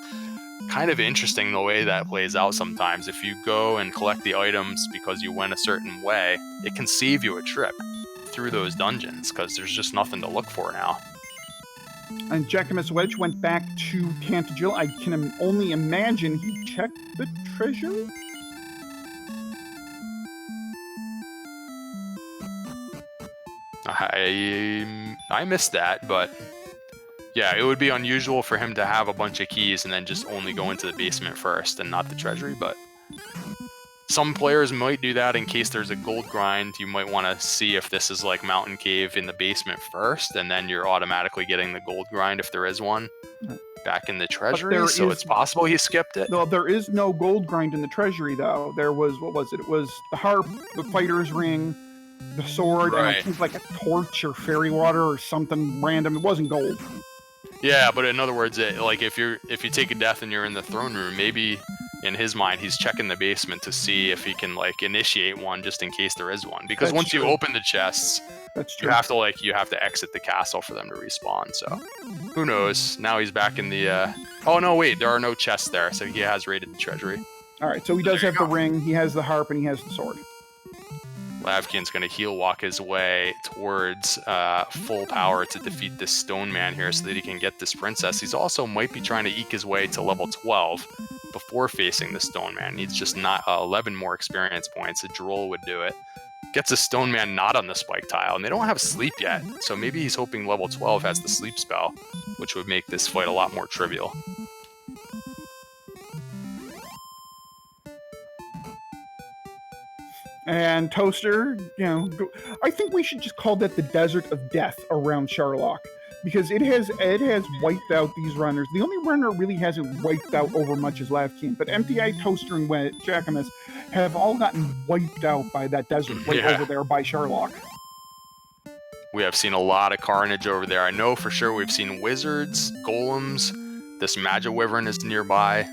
kind of interesting the way that plays out sometimes. If you go and collect the items because you went a certain way, it can save you a trip through those dungeons because there's just nothing to look for now. And JackimusWedge went back to Tantagil. I can only imagine he checked the treasure? I missed that, but yeah, it would be unusual for him to have a bunch of keys and then just only go into the basement first and not the treasury, but some players might do that in case there's a gold grind. You might want to see if this is like Mountain Cave in the basement first, and then you're automatically getting the gold grind if there is one back in the treasury. So it's possible he skipped it. No, there is no gold grind in the treasury, though. There was, what was it? It was the harp, the fighter's ring, the sword, and I think like a torch or fairy water or something random. It wasn't gold. Yeah, but in other words, like if you take a death and you're in the throne room, maybe in his mind he's checking the basement to see if he can like initiate one just in case there is one. Because once you open the chests, you have to exit the castle for them to respawn. So who knows? Now he's back in the. Oh no, wait, there are no chests there, so he has raided the treasury. All right, so he does have the ring, he has the harp, and he has the sword. Lavkian's going to heal walk his way towards full power to defeat this stone man here so that he can get this princess. He's also might be trying to eke his way to level 12 before facing the stone man. Needs just not 11 more experience points. A droll would do it. Gets a stone man not on the spike tile, and they don't have sleep yet. So maybe he's hoping level 12 has the sleep spell, which would make this fight a lot more trivial. And Toaster, you know, I think we should just call that the Desert of Death around Sharlock, because it has wiped out these runners. The only runner really hasn't wiped out over much is Lavkian, but Emptyeye, Toaster, and Jackimus have all gotten wiped out by that desert over there by Sharlock. We have seen a lot of carnage over there. I know for sure we've seen wizards, golems, this Magic Wyvern is nearby.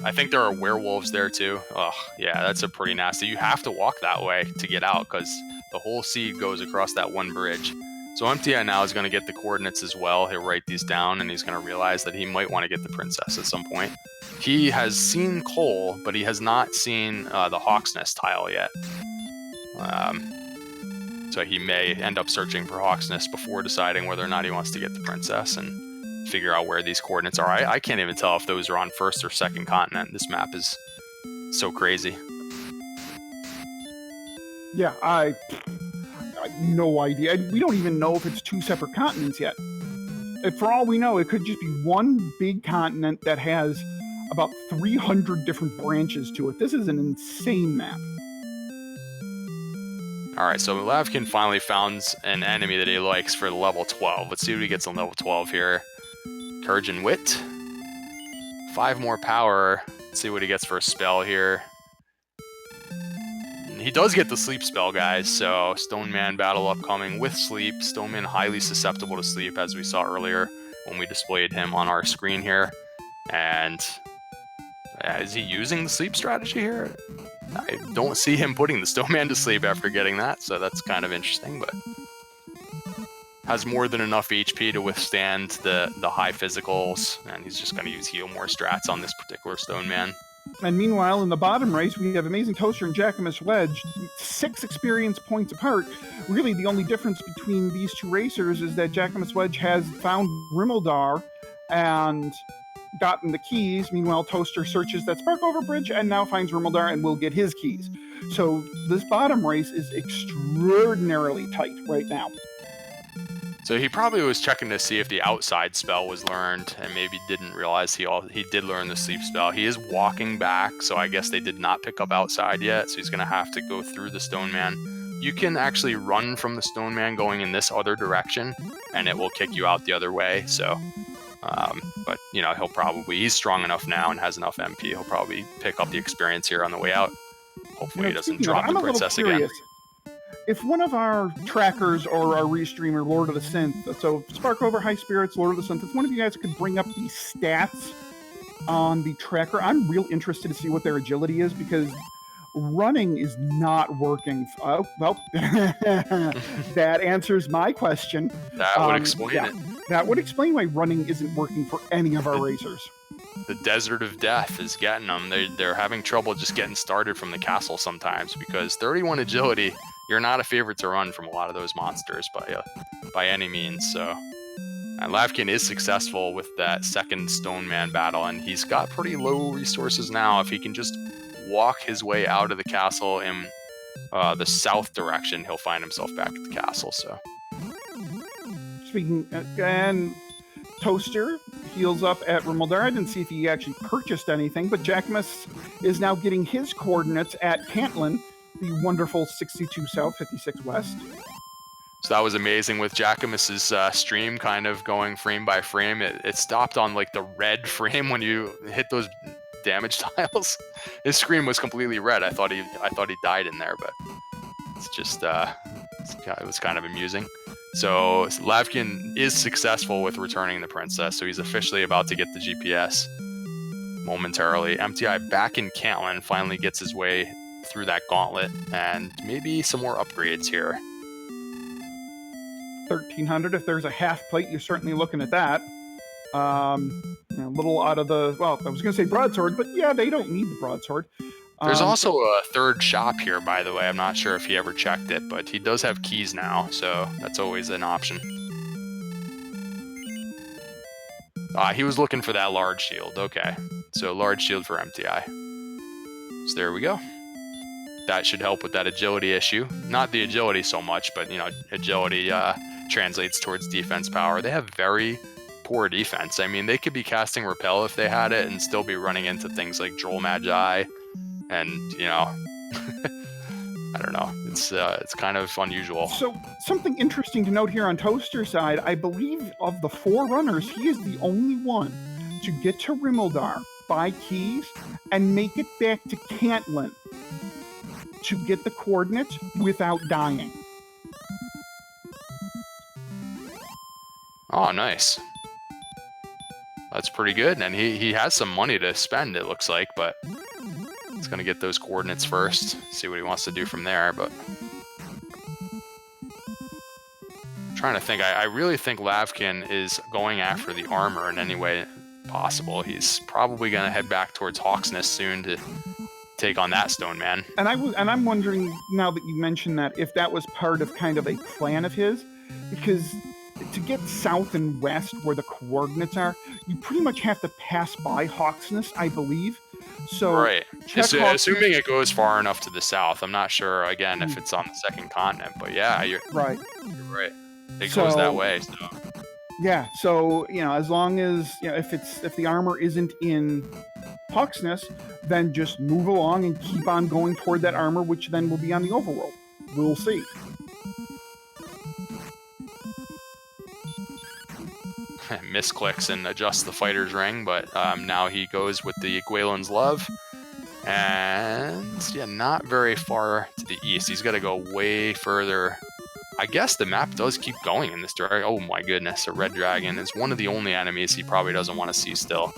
I think there are werewolves there too. Oh, yeah, that's a pretty nasty. You have to walk that way to get out because the whole seed goes across that one bridge. So Emptyeye now is going to get the coordinates as well. He'll write these down and he's going to realize that he might want to get the princess at some point. He has seen coal, but he has not seen the Hawk's Nest tile yet. So he may end up searching for Hawk's Nest before deciding whether or not he wants to get the princess and figure out where these coordinates are. I can't even tell if those are on first or second continent. This map is so crazy. Yeah, I no idea. We don't even know if it's 2 separate continents yet. For all we know, it could just be one big continent that has about 300 different branches to it. This is an insane map. All right, so Lavkian finally found an enemy that he likes for level 12. Let's see what he gets on level 12 here. Courage and Wit. 5 more power. Let's see what he gets for a spell here. He does get the sleep spell, guys, so Stone Man battle upcoming with sleep. Stone Man highly susceptible to sleep, as we saw earlier when we displayed him on our screen here. And is he using the sleep strategy here? I don't see him putting the Stone Man to sleep after getting that, so that's kind of interesting, but has more than enough HP to withstand the high physicals, and he's just going to use heal more strats on this particular Stone Man. And meanwhile, in the bottom race, we have AmazingToaster and JackimusWedge, 6 experience points apart. Really, the only difference between these two racers is that JackimusWedge has found Rimmeldar, and gotten the keys. Meanwhile, Toaster searches that Sparkover bridge and now finds Rimildar and will get his keys. So this bottom race is extraordinarily tight right now. So he probably was checking to see if the outside spell was learned and maybe didn't realize he did learn the sleep spell. He is walking back, so I guess they did not pick up outside yet, so he's going to have to go through the Stone Man. You can actually run from the Stone Man going in this other direction, and it will kick you out the other way, so... but, you know, he's strong enough now and has enough MP, he'll probably pick up the experience here on the way out. Hopefully he doesn't drop the princess again. If one of our trackers or our restreamer, Lord of the Synth, so Sparkover, High Spirits, Lord of the Synth, if one of you guys could bring up the stats on the tracker, I'm real interested to see what their agility is, because running is not working. Oh, well, that answers my question. That would explain it. That would explain why running isn't working for any of our racers. The desert of death is getting them. They're having trouble just getting started from the castle sometimes, because 31 agility, you're not a favorite to run from a lot of those monsters by any means. So, and lavkian is successful with that second Stone Man battle, and he's got pretty low resources now. If he can just walk his way out of the castle in the south direction, he'll find himself back at the castle. So, speaking and Toaster heals up at Rimildar. I didn't see if he actually purchased anything, but Jackimus is now getting his coordinates at Cantlin, the wonderful 62 south, 56 west. So that was amazing with Jackimus's stream kind of going frame by frame. It stopped on like the red frame when you hit those damage tiles. His screen was completely red. I thought he died in there, but it's just it was kind of amusing. So lavkian is successful with returning the princess, so he's officially about to get the GPS momentarily. Emptyeye back in Cantlin finally gets his way through that gauntlet, and maybe some more upgrades here. 1300, if there's a half plate, you're certainly looking at that. A little out of the, well, I was going to say broadsword, but yeah, they don't need the broadsword. There's also a third shop here, by the way. I'm not sure if he ever checked it, but he does have keys now, so that's always an option. He was looking for that large shield. Okay, so large shield for Emptyeye. So there we go. That should help with that agility issue. Not the agility so much, but, you know, agility translates towards defense power. They have very poor defense. I mean, they could be casting Repel if they had it and still be running into things like Droll Magi. And, you know, I don't know. It's kind of unusual. So something interesting to note here on Toaster's side, I believe of the 4 runners, he is the only one to get to Rimildar, buy keys, and make it back to Cantlin to get the coordinates without dying. Oh, nice. That's pretty good. And he has some money to spend, it looks like, but he's going to get those coordinates first, see what he wants to do from there. But I'm trying to think. I really think lavkian is going after the armor in any way possible. He's probably going to head back towards Hawksness soon to take on that Stone Man. And I'm wondering, now that you mentioned that, if that was part of kind of a plan of his, because to get south and west where the coordinates are, you pretty much have to pass by Hawksness, I believe. So right. Assuming it goes far enough to the south. I'm not sure, again, if it's on the second continent, but yeah, you're right. It goes that way. So. Yeah, so, you know, as long as, you know, if the armor isn't in Hawksness, then just move along and keep on going toward that armor, which then will be on the overworld. We'll see. Misclicks and adjusts the fighter's ring, but now he goes with the Gwaelin's Love. And yeah, not very far to the east. He's got to go way further. I guess the map does keep going in this direction. Oh my goodness, a red dragon is one of the only enemies he probably doesn't want to see still.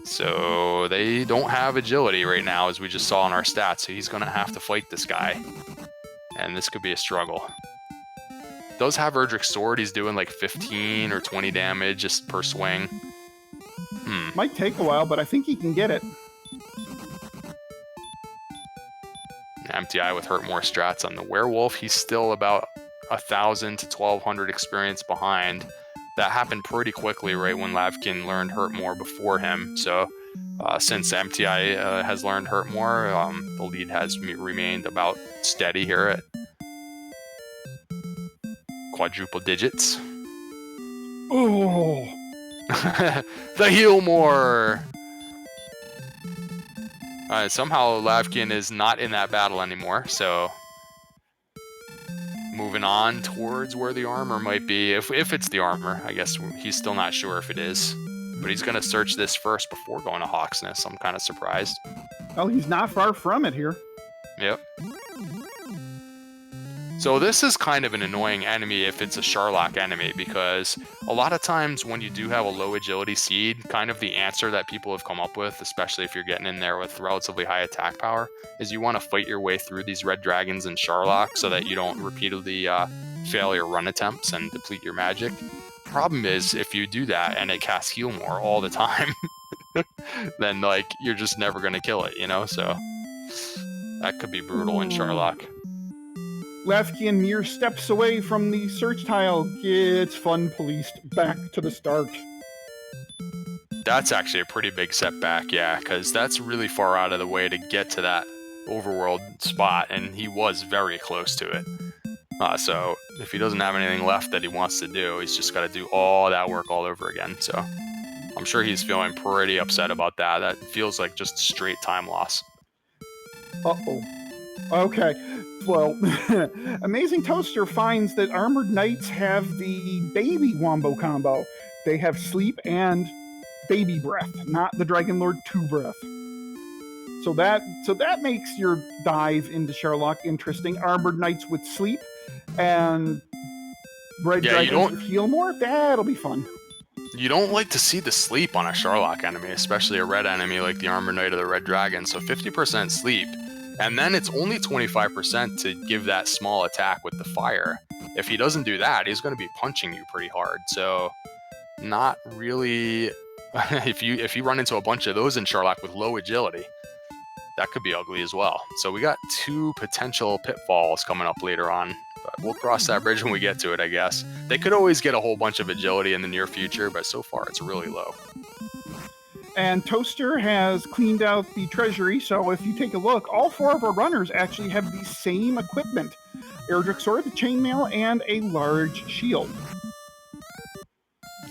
So they don't have agility right now, as we just saw in our stats, so he's going to have to fight this guy. And this could be a struggle. Does have Erdrick's Sword. He's doing like 15 or 20 damage just per swing. Might take a while, but I think he can get it. Emptyeye with hurt more strats on the werewolf. He's still about 1,000 to 1,200 experience behind. that happened pretty quickly right when Lavkian learned Hurt More before him. So since Emptyeye has learned Hurt More, the lead has remained about steady here at quadruple digits. Oh, the Heal More! Somehow Lavkian is not in that battle anymore, so moving on towards where the armor might be. If it's the armor, I guess he's still not sure if it is. But he's going to search this first before going to Hawksness. I'm kind of surprised. well, he's not far from it here. Yep. So this is kind of an annoying enemy if it's a Sharlock enemy, because a lot of times when you do have a low agility seed, kind of the answer that people have come up with, especially if you're getting in there with relatively high attack power, is you want to fight your way through these red dragons and Sharlock so that you don't repeatedly fail your run attempts and deplete your magic. Problem is, if you do that and it casts Heal More all the time, then like you're just never going to kill it, you know? So that could be brutal in Sharlock. Lavkian mere steps away from the search tile, gets fun policed back to the start. That's actually a pretty big setback, yeah, because that's really far out of the way to get to that overworld spot, and he was very close to it. So if he doesn't have anything left that he wants to do, he's just got to do all that work all over again. So I'm sure he's feeling pretty upset about that. That feels like just straight time loss. Uh-oh. Okay. Well, AmazingToaster finds that Armored Knights have the baby wombo combo. They have Sleep and Baby Breath, not the Dragon Lord 2 Breath. So that makes your dive into Sharlock interesting. Armored Knights with Sleep and Red Dragons with Heal More. That'll be fun. You don't like to see the sleep on a Sharlock enemy, especially a red enemy like the Armored Knight or the Red Dragon. So 50% sleep. And then it's only 25% to give that small attack with the fire. If he doesn't do that, he's going to be punching you pretty hard. So not really... if you run into a bunch of those in Sharlock with low agility, that could be ugly as well. So we got 2 potential pitfalls coming up later on. But we'll cross that bridge when we get to it, I guess. They could always get a whole bunch of agility in the near future, but so far it's really low. And Toaster has cleaned out the treasury, so if you take a look, all 4 of our runners actually have the same equipment. Erdrick Sword, the chainmail, and a large shield.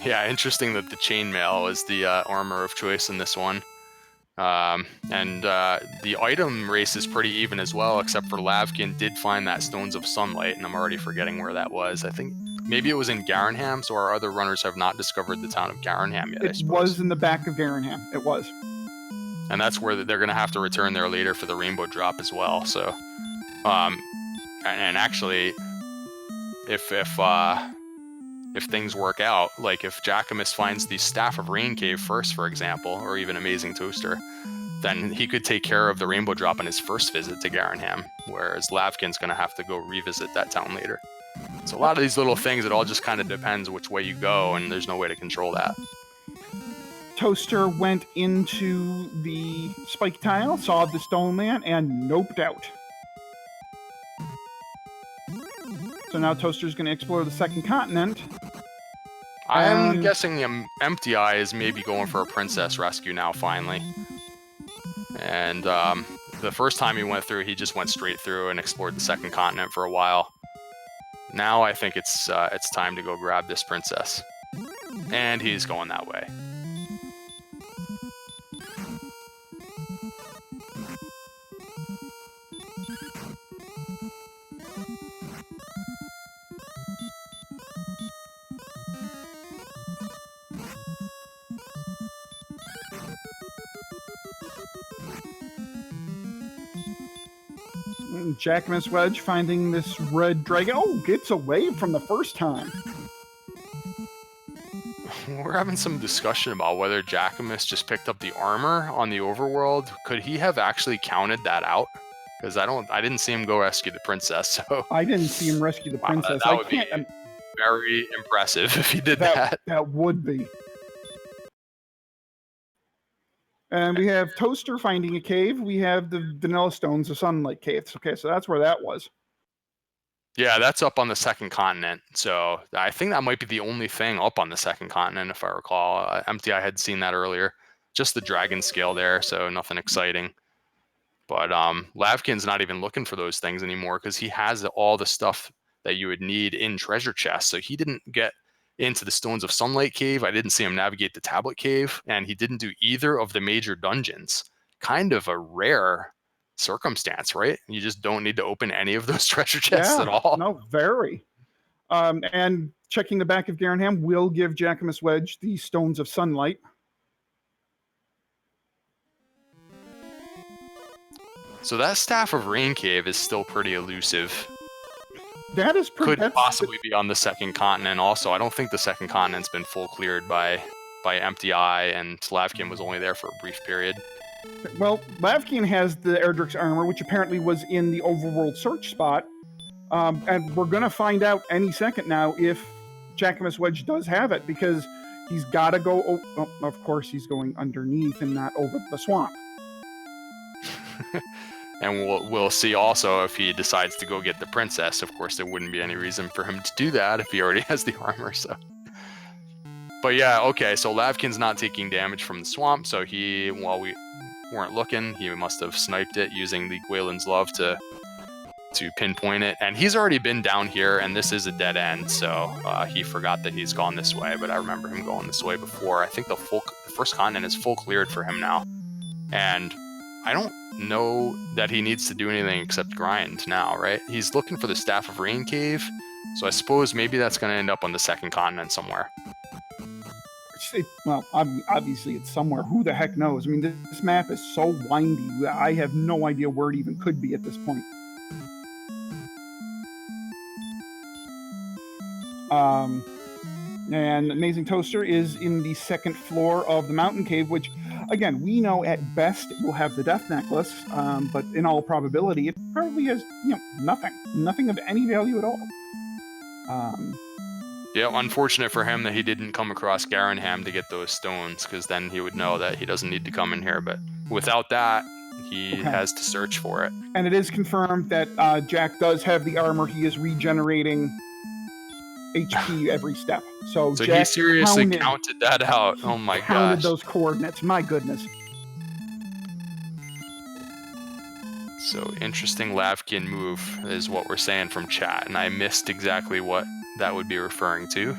Yeah, interesting that the chainmail is the armor of choice in this one. The item race is pretty even as well, except for Lavkian did find that Stones of Sunlight, and I'm already forgetting where that was. I think maybe it was in Garenham, so our other runners have not discovered the town of Garenham yet, I suppose. It was in the back of Garenham. It was. And that's where they're going to have to return there later for the rainbow drop as well. So, and actually, if things work out, like if Jackimus finds the Staff of Rain Cave first, for example, or even AmazingToaster, then he could take care of the rainbow drop on his first visit to Garenham, whereas Lavkian's going to have to go revisit that town later. So a lot of these little things, it all just kind of depends which way you go, and there's no way to control that. Toaster went into the spike tile, saw the stone man, and noped out. So now Toaster's going to explore the second continent. I'm guessing Emptyeye is maybe going for a princess rescue now, finally. And the first time he went through, he just went straight through and explored the second continent for a while. Now I think it's time to go grab this princess. And he's going that way. JackimusWedge finding this red dragon. Oh, gets away from the first time. We're having some discussion about whether Jackimus just picked up the armor on the overworld. Could he have actually counted that out? Because I didn't see him go rescue the princess. So I didn't see him rescue the princess. That would be very impressive if he did that. That would be. And we have Toaster finding a cave. We have the Vanilla Stones, the Sunlight Caves. Okay, so that's where that was. Yeah, that's up on the second continent. So I think that might be the only thing up on the second continent, if I recall. Emptyeye had seen that earlier. Just the dragon scale there, so nothing exciting. But Lavkian's not even looking for those things anymore because he has all the stuff that you would need in treasure chests. So he didn't get into the Stones of Sunlight Cave. I didn't see him navigate the Tablet Cave, and he didn't do either of the major dungeons. Kind of a rare circumstance, right? You just don't need to open any of those treasure chests at all. No, very. And checking the back of Garanham will give JackimusWedge the Stones of Sunlight. So that Staff of Rain Cave is still pretty elusive. That is pretty... Could possibly be on the second continent also. I don't think the second continent's been full cleared by Emptyeye, and Lavkian was only there for a brief period. Well, Lavkian has the Erdrick's armor, which apparently was in the overworld search spot. And we're going to find out any second now if JackimusWedge does have it, because he's got to go... Oh, of course, he's going underneath and not over the swamp. And we'll see also if he decides to go get the princess. Of course, there wouldn't be any reason for him to do that if he already has the armor. So, but yeah, okay. So Lavkin's not taking damage from the swamp. So while we weren't looking, he must have sniped it using the Gwaelin's Love to pinpoint it. And he's already been down here, and this is a dead end. So he forgot that he's gone this way. But I remember him going this way before. I think the first continent is full cleared for him now, and I don't know that he needs to do anything except grind now, right? He's looking for the Staff of Rain Cave, so I suppose maybe that's going to end up on the second continent somewhere. Well, obviously it's somewhere. Who the heck knows? I mean, this map is so windy. I have no idea where it even could be at this point. And AmazingToaster is in the second floor of the mountain cave, which, again, we know at best it will have the death necklace, but in all probability, it probably has, nothing of any value at all. Yeah, unfortunate for him that he didn't come across Garanham to get those stones, because then he would know that he doesn't need to come in here. But without that, he has to search for it. And it is confirmed that Jack does have the armor. He is regenerating HP every step. So Jack he seriously counted that out. Oh my gosh. Counted those coordinates. My goodness. So interesting Lavkian move is what we're saying from chat, and I missed exactly what that would be referring to.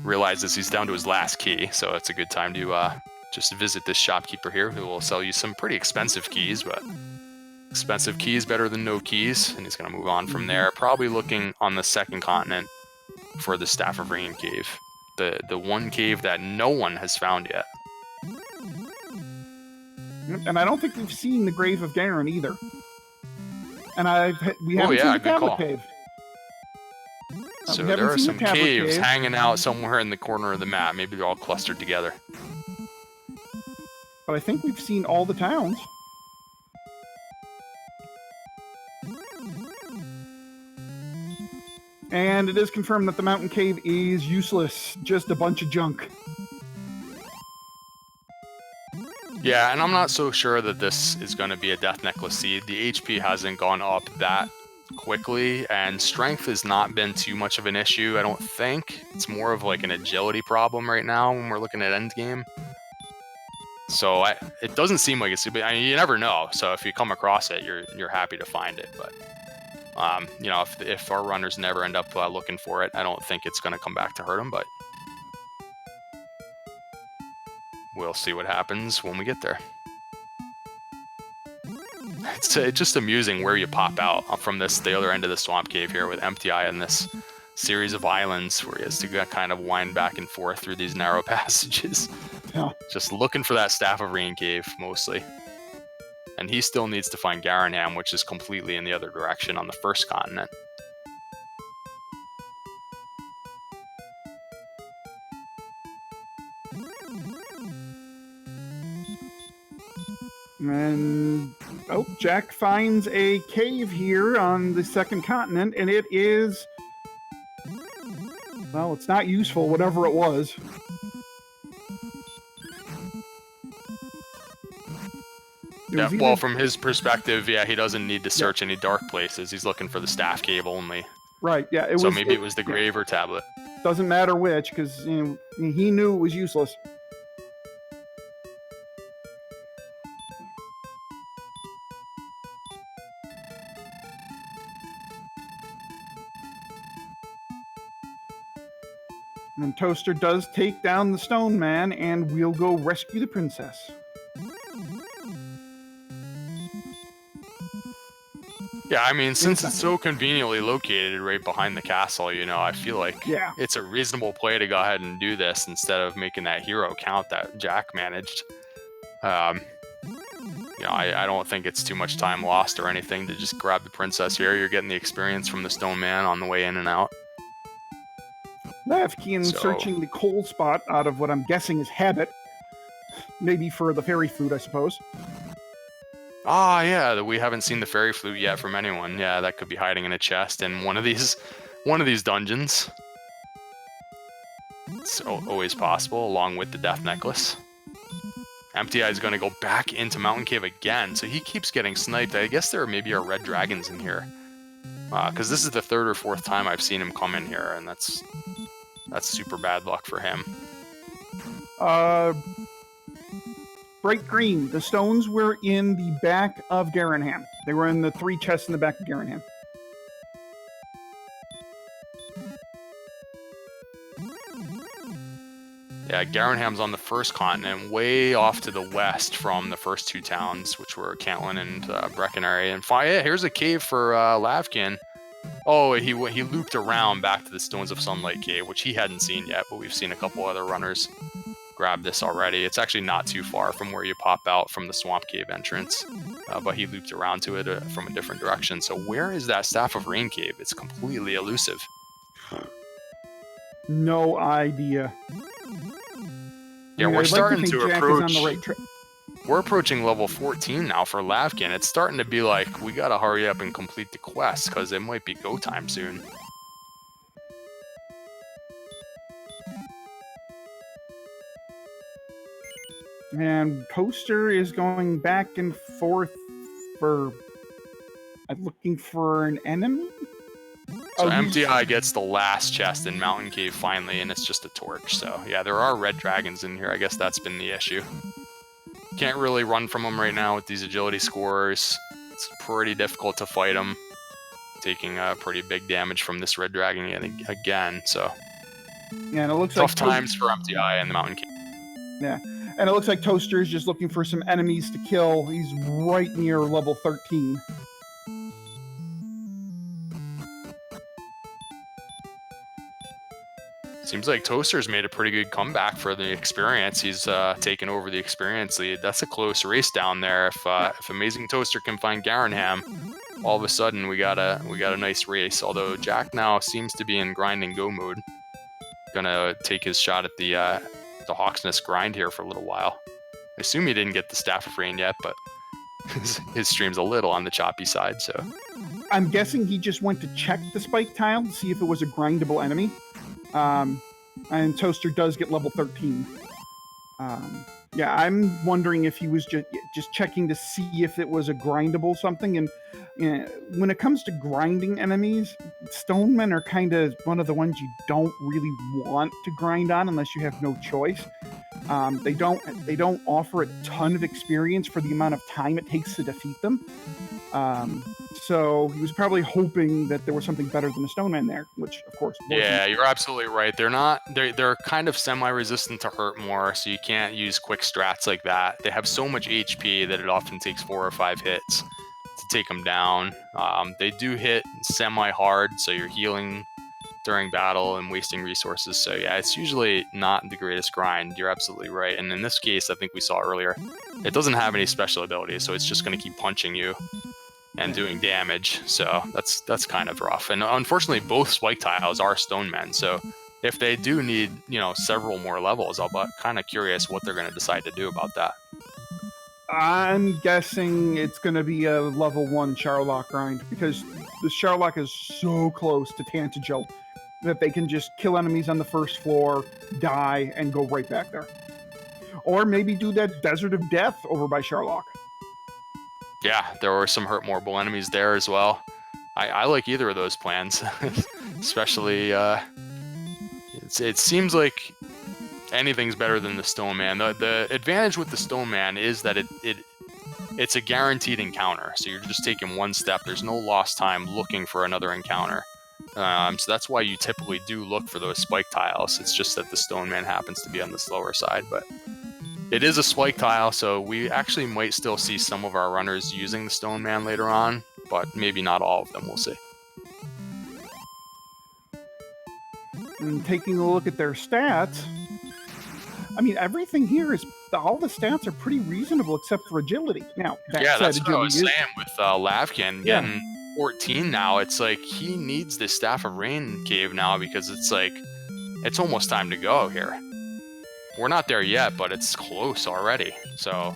Realizes he's down to his last key, so it's a good time to just visit this shopkeeper here, who will sell you some pretty expensive keys, but expensive keys better than no keys, and he's going to move on from there, probably looking on the second continent for the Staff of Rain Cave, the one cave that no one has found yet. And I don't think we've seen the Grave of Garen either. And we haven't seen the Tablet Cave. So there are some caves hanging out somewhere in the corner of the map. Maybe they're all clustered together. But I think we've seen all the towns. And it is confirmed that the mountain cave is useless. Just a bunch of junk. Yeah, and I'm not so sure that this is going to be a Death Necklace seed. The HP hasn't gone up that quickly, and strength has not been too much of an issue, I don't think. It's more of like an agility problem right now when we're looking at endgame. So it doesn't seem like it's... I mean, you never know. So if you come across it, you're happy to find it. But if our runners never end up looking for it, I don't think it's going to come back to hurt them. But we'll see what happens when we get there. It's just amusing where you pop out from the other end of the swamp cave here with Emptyeye in this series of islands where he has to kind of wind back and forth through these narrow passages. Yeah. Just looking for that Staff of Rain Cave, mostly. And he still needs to find Garanham, which is completely in the other direction on the first continent. And Jack finds a cave here on the second continent, and it is, well, it's not useful, whatever it was. It Yeah, was well, either, from his perspective, yeah, he doesn't need to search any dark places. He's looking for the staff cave only. right. Yeah, So maybe it was the grave or tablet. Doesn't matter which, because he knew it was useless. And Toaster does take down the stone man, and we'll go rescue the princess. Yeah, I mean, since it's so conveniently located right behind the castle, I feel like it's a reasonable play to go ahead and do this instead of making that hero count that Jack managed. I don't think it's too much time lost or anything to just grab the princess here. You're getting the experience from the stone man on the way in and out. Lavkian searching the coal spot out of what I'm guessing is habit. Maybe for the fairy flute, I suppose. Ah, yeah, we haven't seen the fairy flute yet from anyone. Yeah, that could be hiding in a chest in one of these dungeons. It's always possible, along with the death necklace. Emptyeye is going to go back into Mountain Cave again, so he keeps getting sniped. I guess there maybe are red dragons in here. Because this is the third or fourth time I've seen him come in here, and that's super bad luck for him. Bright green. The stones were in the back of Garanham. They were in the 3 chests in the back of Garanham. Yeah, Garanham's on the first continent, way off to the west from the first 2 towns, which were Cantlin and Breckenary. And here's a cave for Lavkian. Oh, he looped around back to the Stones of Sunlight cave, which he hadn't seen yet, but we've seen a couple other runners grab this already. It's actually not too far from where you pop out from the Swamp Cave entrance, but he looped around to it from a different direction. So where is that Staff of Rain cave? It's completely elusive. No idea. Yeah, we're starting to approach. We're approaching level 14 now for Lavkian. It's starting to be like, we gotta hurry up and complete the quest, because it might be go time soon. And Toaster is going back and forth for looking for an enemy? So Emptyeye gets the last chest in Mountain Cave finally, and it's just a torch. So yeah, there are red dragons in here. I guess that's been the issue. Can't really run from them right now with these agility scores. It's pretty difficult to fight them. Taking pretty big damage from this red dragon again. So yeah, and it looks tough times for Emptyeye in the Mountain Cave. Yeah, and it looks like Toaster is just looking for some enemies to kill. He's right near level 13. Seems like Toaster's made a pretty good comeback for the experience. He's taken over the experience lead. That's a close race down there. If AmazingToaster can find Garanham, all of a sudden we got a nice race. Although Jack now seems to be in grind and go mode. Gonna take his shot at the Hawksnest grind here for a little while. I assume he didn't get the Staff of Rain yet, but his stream's a little on the choppy side. So I'm guessing he just went to check the spike tile to see if it was a grindable enemy. And Toaster does get level 13. Yeah, I'm wondering if he was just checking to see if it was a grindable something. And when it comes to grinding enemies, Stonemen are kind of one of the ones you don't really want to grind on unless you have no choice. They don't offer a ton of experience for the amount of time it takes to defeat them. So he was probably hoping that there was something better than a Stoneman there, which of course wasn't. Yeah, you're absolutely right. They're kind of semi-resistant to hurt more, so you can't use quick strats like that. They have so much HP that it often takes 4 or 5 hits to take them down. They do hit semi-hard, so you're healing during battle and wasting resources. So yeah, it's usually not the greatest grind. You're absolutely right. And in this case, I think we saw earlier, it doesn't have any special abilities, so it's just going to keep punching you and doing damage. So that's kind of rough. And unfortunately, both spike tiles are Stonemen. So if they do need, several more levels, I'll be kind of curious what they're going to decide to do about that. I'm guessing it's going to be a level 1 Charlock grind, because the Charlock is so close to Tantagel that they can just kill enemies on the first floor, die, and go right back there. Or maybe do that Desert of Death over by Charlock. Yeah, there were some hurt moreable enemies there as well. I like either of those plans, especially. It seems like anything's better than the Stone Man. The advantage with the Stone Man is that it's a guaranteed encounter. So you're just taking one step. There's no lost time looking for another encounter. So that's why you typically do look for those spike tiles. It's just that the Stone Man happens to be on the slower side, but it is a spike tile, so we actually might still see some of our runners using the Stone Man later on, but maybe not all of them. We'll see. And taking a look at their stats, I mean, everything here is, all the stats are pretty reasonable except for agility. Now, yeah, that's what I was saying with lavkian getting 14 now. It's like he needs this Staff of Rain cave now because it's like, it's almost time to go here. We're not there yet, but it's close already. So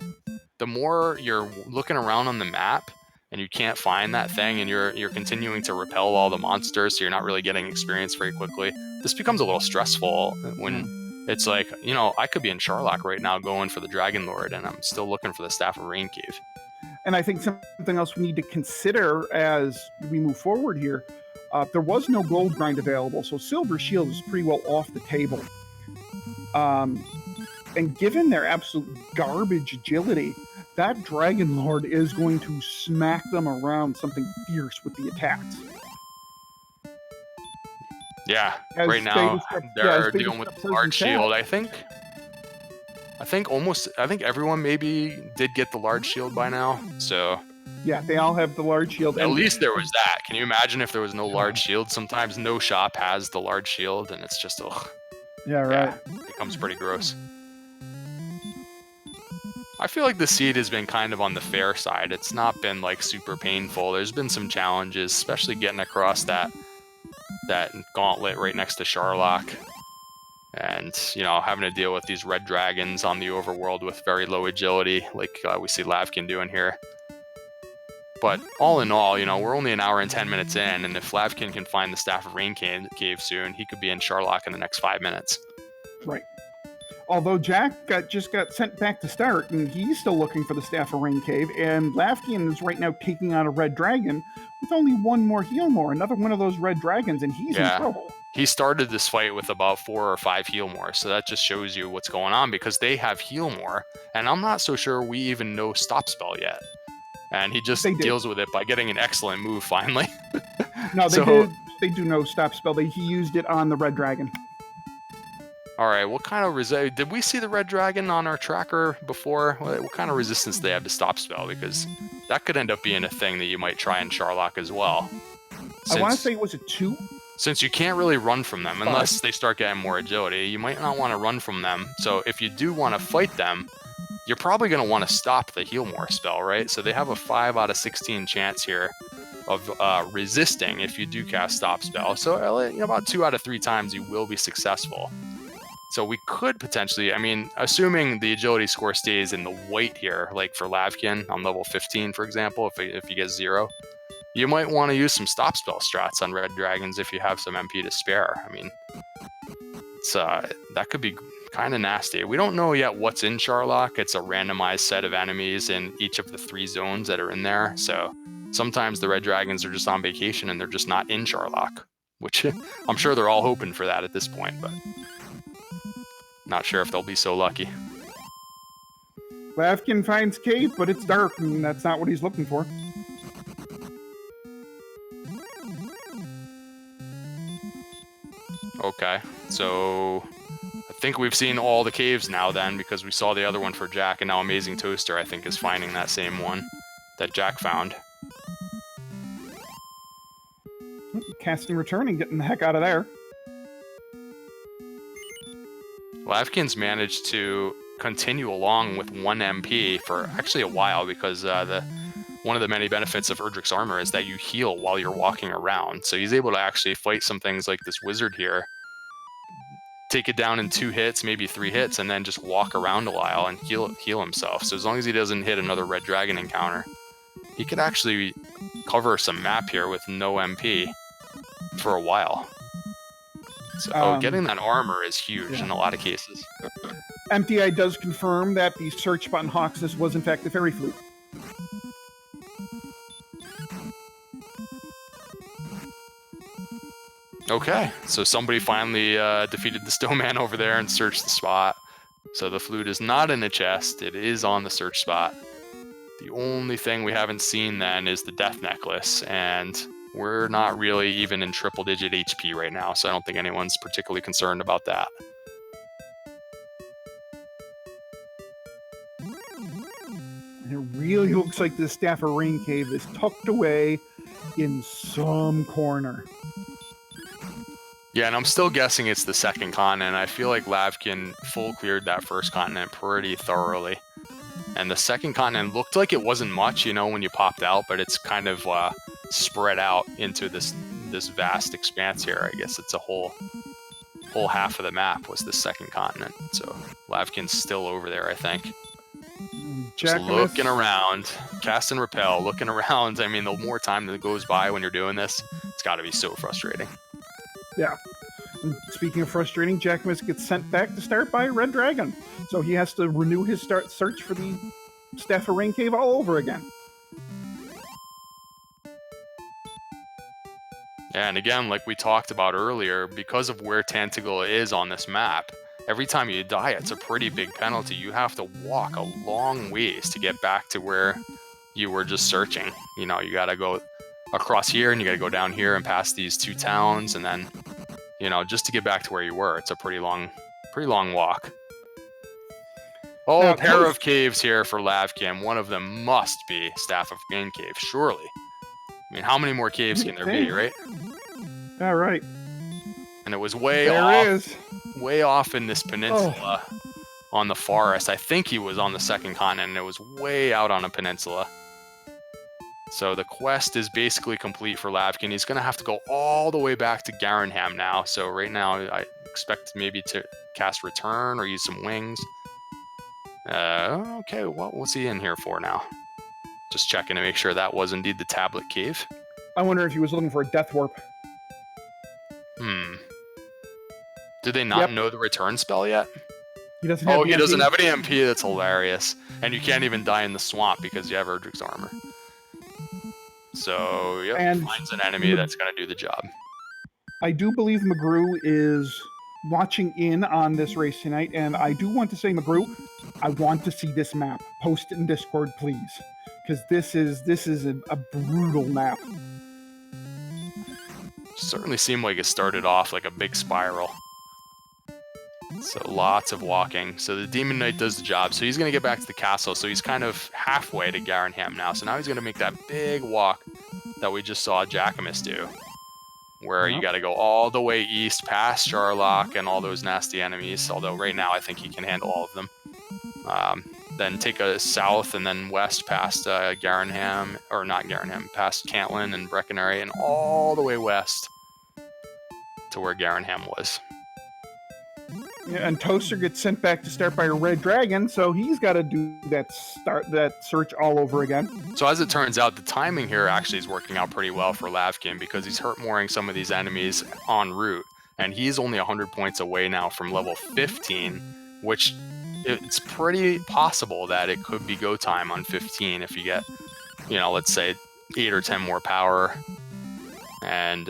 the more you're looking around on the map and you can't find that thing and you're continuing to repel all the monsters, so you're not really getting experience very quickly, this becomes a little stressful when it's like, you know, I could be in Charlock right now going for the Dragon Lord and I'm still looking for the Staff of Rain cave. And I think something else we need to consider as we move forward here, there was no gold grind available, so Silver Shield is pretty well off the table. And given their absolute garbage agility, that Dragon Lord is going to smack them around something fierce with the attacks. Yeah, right now they're dealing with the large shield. I think everyone maybe did get the large shield by now. So yeah, they all have the large shield. At least there was that. Can you imagine if there was no large shield? Sometimes no shop has the large shield, and it's just yeah, right. It becomes pretty gross. I feel like the seed has been kind of on the fair side. It's not been like super painful. There's been some challenges, especially getting across that gauntlet right next to Charlock. And, you know, having to deal with these red dragons on the overworld with very low agility, like we see Lavkian doing here. But all in all, you know, we're only an hour and 10 minutes in, and if Lavkian can find the Staff of Rain cave soon, he could be in Charlock in the next 5 minutes. Right. Although Jack just got sent back to start, and he's still looking for the Staff of Rain cave, and Lavkian is right now taking on a red dragon with only one more heal more, another one of those red dragons, and he's in trouble. He started this fight with about 4 or 5 heal more, so that just shows you what's going on, because they have heal more, and I'm not so sure we even know stop spell yet. And he just deals with it by getting an excellent move finally. No, they do know stop spell. He used it on the red dragon. All right, what kind of did we see the red dragon on our tracker before? What kind of resistance do they have to stop spell? Because that could end up being a thing that you might try in Charlock as well. I want to say, was it 2? Since you can't really run from them unless they start getting more agility, you might not want to run from them. So if you do want to fight them, you're probably going to want to stop the heal more spell, right? So they have a 5 out of 16 chance here of resisting if you do cast stop spell. So about 2 out of 3 times you will be successful. So we could potentially, I mean, assuming the agility score stays in the white here, like for Lavkian on level 15, for example, if you get 0, you might want to use some stop spell strats on red dragons if you have some MP to spare. I mean, it's that could be kind of nasty. We don't know yet what's in Charlock. It's a randomized set of enemies in each of the 3 zones that are in there. So sometimes the red dragons are just on vacation and they're just not in Charlock, which I'm sure they're all hoping for that at this point, but not sure if they'll be so lucky. Lavkian finds cave, but it's dark, and that's not what he's looking for. Okay, so I think we've seen all the caves now then, because we saw the other one for Jack, and now AmazingToaster, I think, is finding that same one that Jack found. Casting return and getting the heck out of there. Lavkian's managed to continue along with 1 MP for actually a while, because one of the many benefits of Erdrick's armor is that you heal while you're walking around. So he's able to actually fight some things like this wizard here, take it down in 2 hits, maybe 3 hits, and then just walk around a while and heal himself. So as long as he doesn't hit another red dragon encounter, he could actually cover some map here with no MP for a while. So getting that armor is huge in a lot of cases. Emptyeye does confirm that the search button Hawks was in fact the fairy flute. Okay, so somebody finally defeated the snowman over there and searched the spot. So the flute is not in the chest, it is on the search spot. The only thing we haven't seen then is the death necklace, and we're not really even in triple-digit HP right now, so I don't think anyone's particularly concerned about that. And it really looks like the Staff of Rain Cave is tucked away in some corner. Yeah, and I'm still guessing it's the second continent. I feel like Lavkian full cleared that first continent pretty thoroughly. And the second continent looked like it wasn't much, you know, when you popped out, but it's kind of spread out into this vast expanse here. I guess it's a whole half of the map was the second continent. So Lavkian's still over there, I think. Just looking around, cast and repel, looking around. I mean, the more time that goes by when you're doing this, it's got to be so frustrating. Yeah. And speaking of frustrating, Jackimus gets sent back to start by Red Dragon. So he has to renew his search for the Staff of Rain Cave all over again. Yeah, and again, like we talked about earlier, because of where Tantigua is on this map, every time you die, it's a pretty big penalty. You have to walk a long ways to get back to where you were just searching. You know, you got to go across here, and you got to go down here and past these two towns, and then, you know, just to get back to where you were. It's a pretty long walk. Oh, now, a pair of caves here for Lavkian. One of them must be Staff of Rain Cave, surely. I mean, how many more caves can there be, right? All right. And it was way off in this peninsula on the forest. I think he was on the second continent, and it was way out on a peninsula. So the quest is basically complete for Lavkian. He's going to have to go all the way back to Garanham now. So right now, I expect maybe to cast Return or use some wings. Okay, what's he in here for now? Just checking to make sure that was indeed the tablet cave. I wonder if he was looking for a death warp. Did they not know the return spell yet? He doesn't have he doesn't have an EMP. That's hilarious. And you can't even die in the swamp because you have Erdrick's armor. So, yep, and finds an enemy that's going to do the job. I do believe McGrew is watching in on this race tonight, and I do want to say, McGrew, I want to see this map. Post it in Discord, please, because this is a brutal map. Certainly seemed like it started off like a big spiral. So lots of walking. So the Demon Knight does the job. So he's going to get back to the castle. So he's kind of halfway to Garanham now. So now he's going to make that big walk that we just saw Jackimus do, where you got to go all the way east past Charlock and all those nasty enemies. Although right now I think he can handle all of them. Then take a south and then west past Garanham, or not Garanham, past Cantlin and Breckenary, and all the way west to where Garanham was. Yeah, and Toaster gets sent back to start by a Red Dragon, so he's got to do that search all over again. So as it turns out, the timing here actually is working out pretty well for Lavkian because he's hurt mooring some of these enemies en route, and he's only 100 points away now from level 15, which it's pretty possible that it could be go time on 15 if you get, you know, let's say 8 or 10 more power and,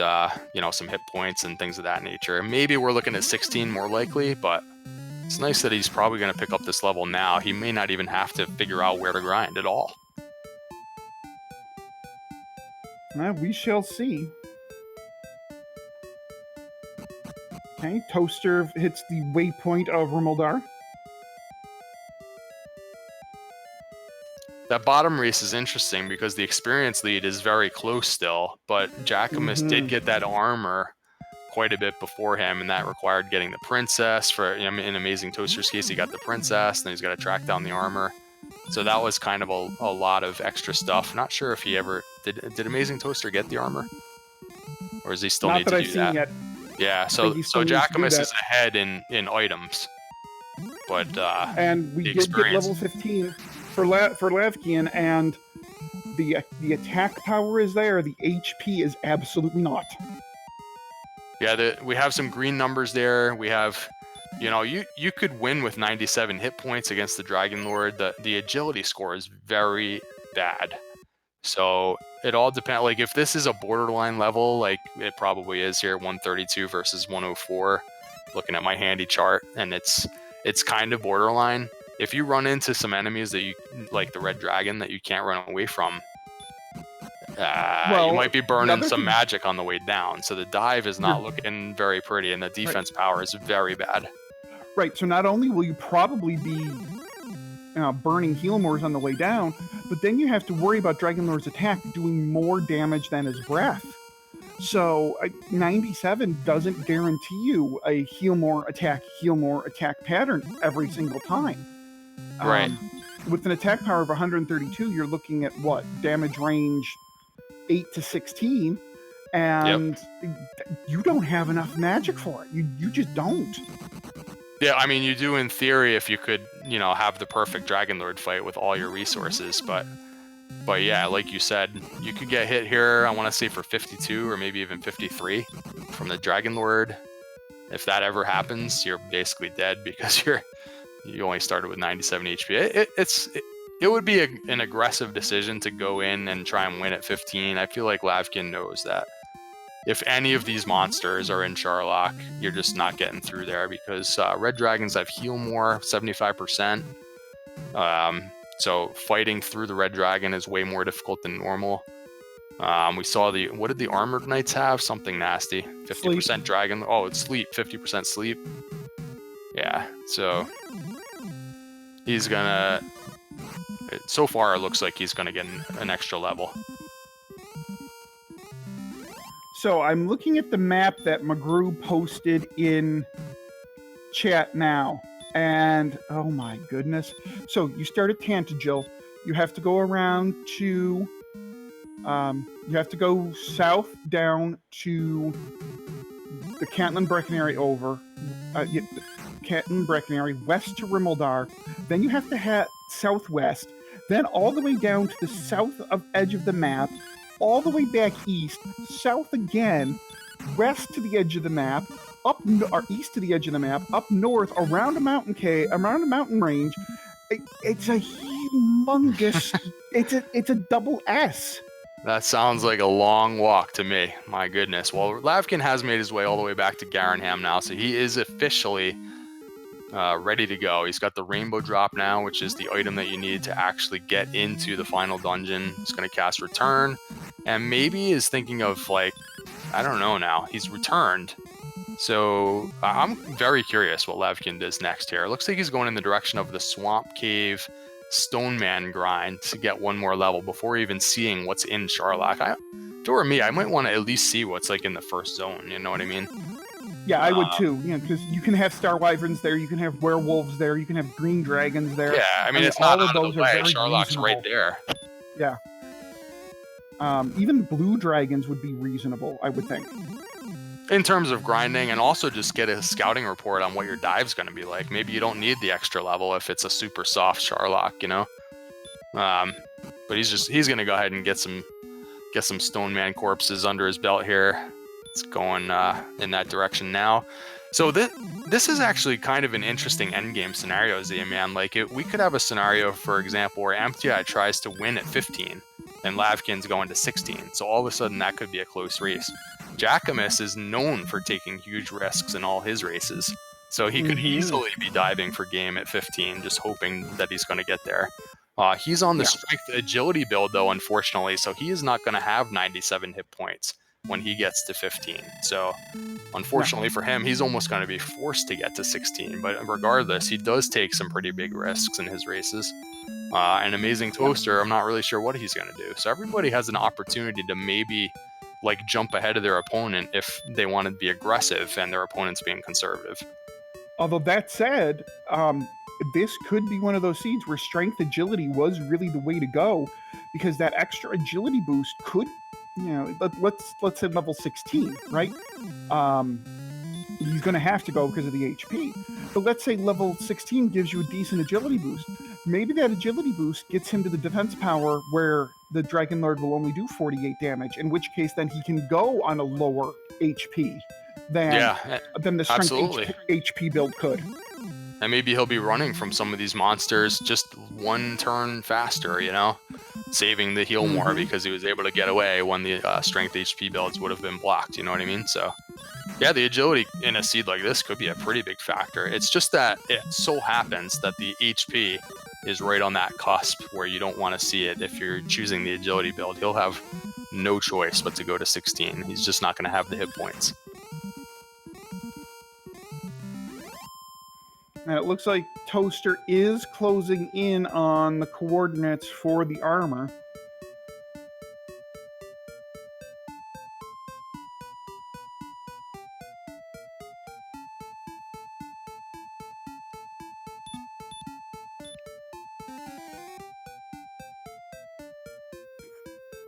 you know, some hit points and things of that nature. Maybe we're looking at 16 more likely, but it's nice that he's probably going to pick up this level now. He may not even have to figure out where to grind at all. We shall see. Okay, Toaster hits the waypoint of Rimuldar. That bottom race is interesting because the experience lead is very close still, but Jackimus did get that armor quite a bit before him, and that required getting the princess. For in AmazingToaster's case, he got the princess, then he's got to track down the armor. So that was kind of a lot of extra stuff. Not sure if he ever did AmazingToaster get the armor, or does he still need to do that? Yet. Yeah, so Jackimus is ahead in items, but and we did get level 15. For Lavkian, and the attack power is there. The HP is absolutely not. Yeah, we have some green numbers there. We have, you know, you could win with 97 hit points against the Dragon Lord. The agility score is very bad. So it all depends. Like if this is a borderline level, like it probably is here, 132 versus 104, looking at my handy chart, and it's kind of borderline. If you run into some enemies that you like, the red dragon that you can't run away from, you might be burning some magic on the way down. So the dive is not looking very pretty, and the defense power is very bad. Right. So not only will you probably be burning heal mores on the way down, but then you have to worry about Dragonlord's attack doing more damage than his breath. So 97 doesn't guarantee you a heal more attack pattern every single time. Right. With an attack power of 132, you're looking at what? Damage range 8 to 16, and you don't have enough magic for it. You just don't. Yeah, I mean, you do in theory if you could, have the perfect Dragonlord fight with all your resources, but yeah, like you said, you could get hit here, I want to say for 52 or maybe even 53 from the Dragonlord. If that ever happens, you're basically dead because you only started with 97 HP. It would be an aggressive decision to go in and try and win at 15. I feel like Lavkian knows that if any of these monsters are in Charlock, you're just not getting through there because red dragons have heal more, 75%. So fighting through the red dragon is way more difficult than normal. We saw what did the armored knights have? Something nasty. 50% sleep. Dragon. Oh, it's sleep. 50% sleep. Yeah. So he's gonna. So far, it looks like he's gonna get an extra level. So I'm looking at the map that McGrew posted in chat now, and oh my goodness. So you start at Tantagel, you have to go around to, you have to go south down to the Cantland Brecconary over, Cantland Brecconary, west to Rimmeldar, then you have to head southwest, then all the way down to the south of edge of the map, all the way back east, south again, west to the edge of the map, or east to the edge of the map, up north, around a mountain range. It's a humongous. it's a double S. That sounds like a long walk to me. My goodness. Well, Lavkian has made his way all the way back to Garenham now, so he is officially ready to go. He's got the rainbow drop now, which is the item that you need to actually get into the final dungeon. He's going to cast return, and maybe is thinking of, like, I don't know now. He's returned. So I'm very curious what Lavkian does next here. It looks like he's going in the direction of the Swamp Cave Stone Man grind to get one more level before even seeing what's in Charlock. If it were me, I might want to at least see what's like in the first zone. You know what I mean? Yeah, I would too. Because you can have Star Wyverns there, you can have werewolves there, you can have green dragons there. Yeah, I mean it's not out of the way. Charlock's reasonable. Right there. Yeah. Even blue dragons would be reasonable, I would think. In terms of grinding, and also just get a scouting report on what your dive's going to be like. Maybe you don't need the extra level if it's a super soft Charlock, But he's going to go ahead and get some Stone Man corpses under his belt here. It's going in that direction now. So this is actually kind of an interesting endgame scenario, Z-Man. Like, we could have a scenario, for example, where Emptyeye tries to win at 15, and Lavkian's going to 16. So all of a sudden, that could be a close race. Jackimus is known for taking huge risks in all his races. So he could easily be diving for game at 15, just hoping that he's going to get there. He's on the strength agility build, though, unfortunately, so he is not going to have 97 hit points when he gets to 15. So unfortunately for him, he's almost going to be forced to get to 16. But regardless, he does take some pretty big risks in his races. And AmazingToaster, I'm not really sure what he's going to do. So everybody has an opportunity to maybe jump ahead of their opponent if they want to be aggressive and their opponent's being conservative. Although that said, this could be one of those seeds where strength agility was really the way to go, because that extra agility boost could, let's say level 16, right? He's going to have to go because of the HP. But let's say level 16 gives you a decent agility boost. Maybe that agility boost gets him to the defense power where the Dragonlord will only do 48 damage, in which case then he can go on a lower HP than the strength HP build could. And maybe he'll be running from some of these monsters just one turn faster, saving the heal more because he was able to get away when the strength HP builds would have been blocked. You know what I mean? So, yeah, the agility in a seed like this could be a pretty big factor. It's just that it so happens that the HP is right on that cusp where you don't want to see it. If you're choosing the agility build, he'll have no choice but to go to 16. He's just not going to have the hit points. And it looks like Toaster is closing in on the coordinates for the armor.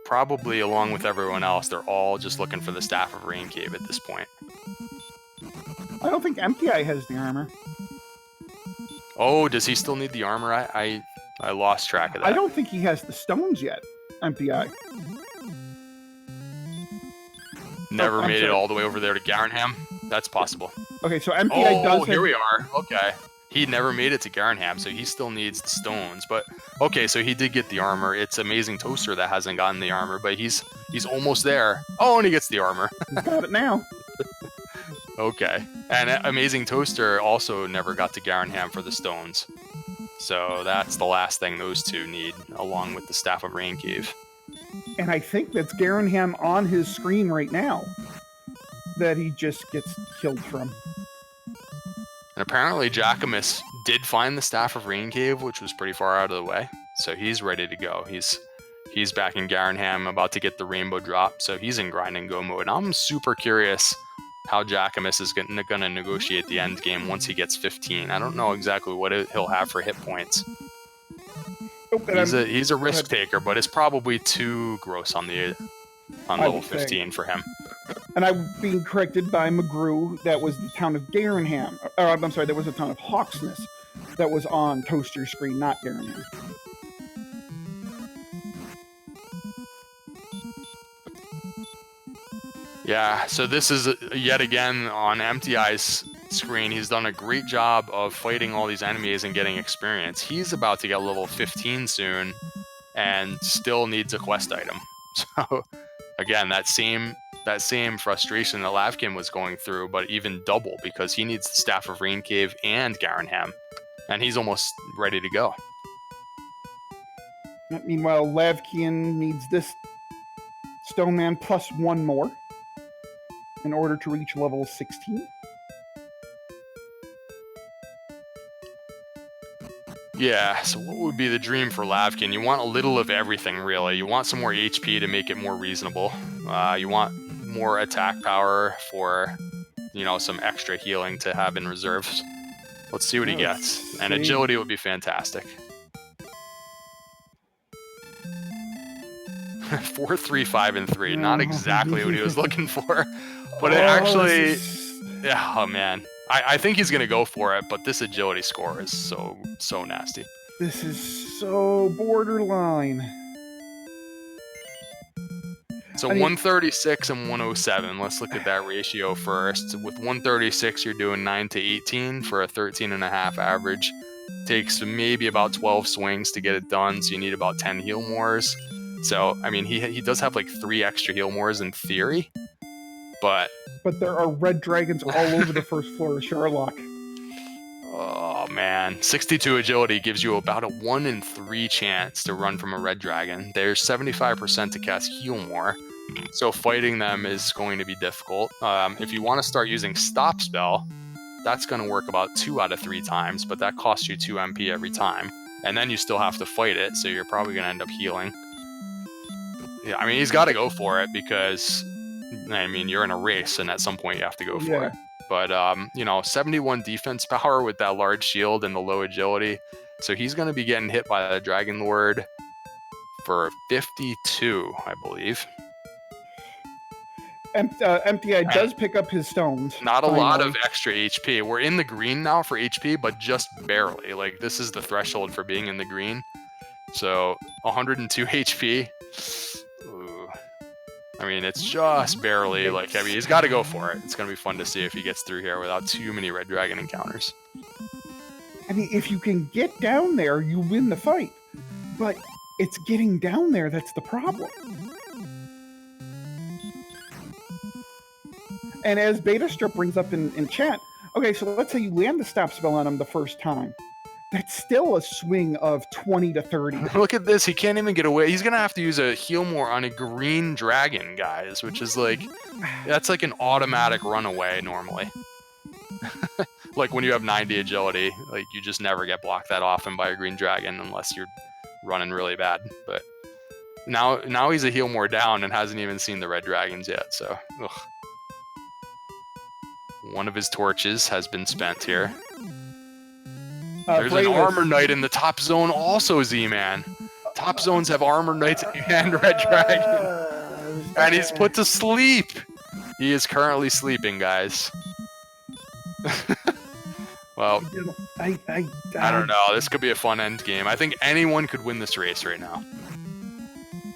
Probably along with everyone else, they're all just looking for the Staff of Rain Cave at this point. I don't think Emptyeye has the armor. Oh, does he still need the armor? I lost track of that. I don't think he has the stones yet, Emptyeye. Never made it all the way over there to Garenham? That's possible. Okay, so Emptyeye does. Oh, here we are. Okay. He never made it to Garenham, so he still needs the stones. But okay, so he did get the armor. It's AmazingToaster that hasn't gotten the armor, but he's almost there. Oh, and he gets the armor. He's got it now. Okay. And AmazingToaster also never got to Garenham for the stones. So that's the last thing those two need, along with the Staff of Rain Cave. And I think that's Garenham on his screen right now that he just gets killed from. And apparently Jackimus did find the Staff of Rain Cave, which was pretty far out of the way. So he's ready to go. He's back in Garenham, about to get the rainbow drop. So he's in grind and go mode. I'm super curious how Jackimus is going to negotiate the end game once he gets 15. I don't know exactly what he'll have for hit points. He's a risk taker, but it's probably too gross on level 15 for him. And I'm being corrected by McGrew. That was the town of Garenham. I'm sorry, that was the town of Hawksness that was on Toaster's screen, not Garenham. Yeah, so this is yet again on Emptyeye's screen. He's done a great job of fighting all these enemies and getting experience. He's about to get level 15 soon and still needs a quest item. So again, that same frustration that Lavkian was going through, but even double, because he needs the Staff of Rain Cave and Garenham, and he's almost ready to go. Meanwhile, Lavkian needs this Stone Man plus one more in order to reach level 16. Yeah, so what would be the dream for Lavkian? You want a little of everything, really. You want some more HP to make it more reasonable. You want more attack power for, some extra healing to have in reserves. Let's see what he gets. And agility would be fantastic. 4, 3, 5, and 3. Not exactly what he was looking for. But it actually... Yeah, oh man. I think he's going to go for it, but this agility score is so nasty. This is so borderline. So 136 and 107. Let's look at that ratio first. With 136, you're doing 9 to 18 for a 13.5 average. Takes maybe about 12 swings to get it done, so you need about 10 heal mores. So, I mean, he does have like 3 extra heal mores in theory, but there are red dragons all over the first floor of Sherlock. Oh man, 62 agility gives you about a 1 in 3 chance to run from a red dragon. There's 75% to cast heal more, so fighting them is going to be difficult. If you want to start using stop spell, that's going to work about 2 out of 3 times, but that costs you 2 MP every time, and then you still have to fight it, so you're probably going to end up healing. Yeah, I mean, he's got to go for it because, I mean, you're in a race, and at some point you have to go for it. But, 71 defense power with that large shield and the low agility. So he's going to be getting hit by the Dragon Lord for 52, I believe. Emptyeye does pick up his stones. Not a lot of extra HP. We're in the green now for HP, but just barely. Like, this is the threshold for being in the green. So 102 HP. Ooh. I mean, it's just barely, he's got to go for it. It's going to be fun to see if he gets through here without too many red dragon encounters. I mean, if you can get down there, you win the fight. But It's getting down there that's the problem. And as Beta Strip brings up in chat, okay, so let's say you land the stop spell on him the first time. That's still a swing of 20 to 30. Look at this. He can't even get away. He's going to have to use a heal more on a green dragon, guys, which is like, that's like an automatic runaway normally. Like when you have 90 agility, like you just never get blocked that often by a green dragon unless you're running really bad. But now he's a heal more down and hasn't even seen the red dragons yet. So, ugh. One of his torches has been spent here. There's an armor knight in the top zone also, Z-Man. Top zones have armor knights and red dragon. And he's put to sleep. He is currently sleeping, guys. Well, I don't know. This could be a fun end game. I think anyone could win this race right now.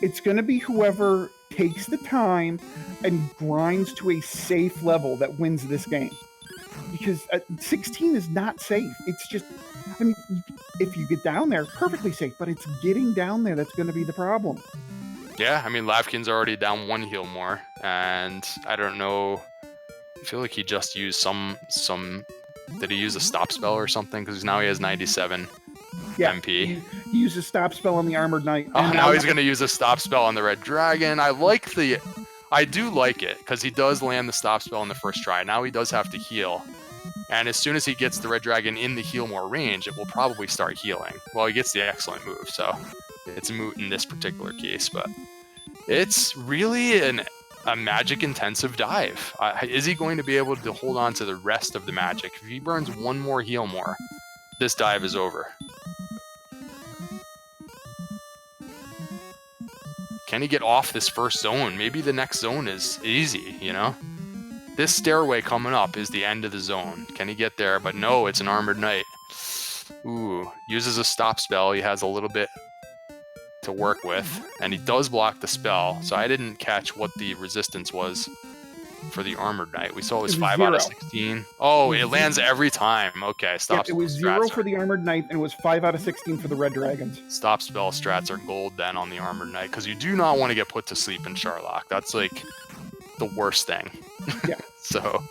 It's going to be whoever takes the time and grinds to a safe level that wins this game. Because 16 is not safe. It's just, I mean, if you get down there, perfectly safe, but it's getting down there that's going to be the problem. Yeah, I mean, Lavkian's already down one heal more, and I don't know. I feel like he just used some. Did he use a stop spell or something? Because now he has 97 MP. He used a stop spell on the armored knight. Oh, now he's going to use a stop spell on the red dragon. I do like it because he does land the stop spell in the first try. Now he does have to heal. And as soon as he gets the red dragon in the heal more range, it will probably start healing. Well, he gets the excellent move, so it's moot in this particular case. But it's really a magic-intensive dive. Is he going to be able to hold on to the rest of the magic? If he burns one more heal more, this dive is over. Can he get off this first zone? Maybe the next zone is easy, you know? This stairway coming up is the end of the zone. Can he get there? But no, it's an armored knight. Ooh, uses a stop spell. He has a little bit to work with, and he does block the spell. So I didn't catch what the resistance was for the armored knight. We saw it was 5 out of 16. Oh, it lands every time. Okay, stop. Yeah, it was 0 for the armored knight, and it was 5 out of 16 for the red dragons. Stop spell strats are gold then on the armored knight, because you do not want to get put to sleep in Charlock. That's like the worst thing. Yeah. So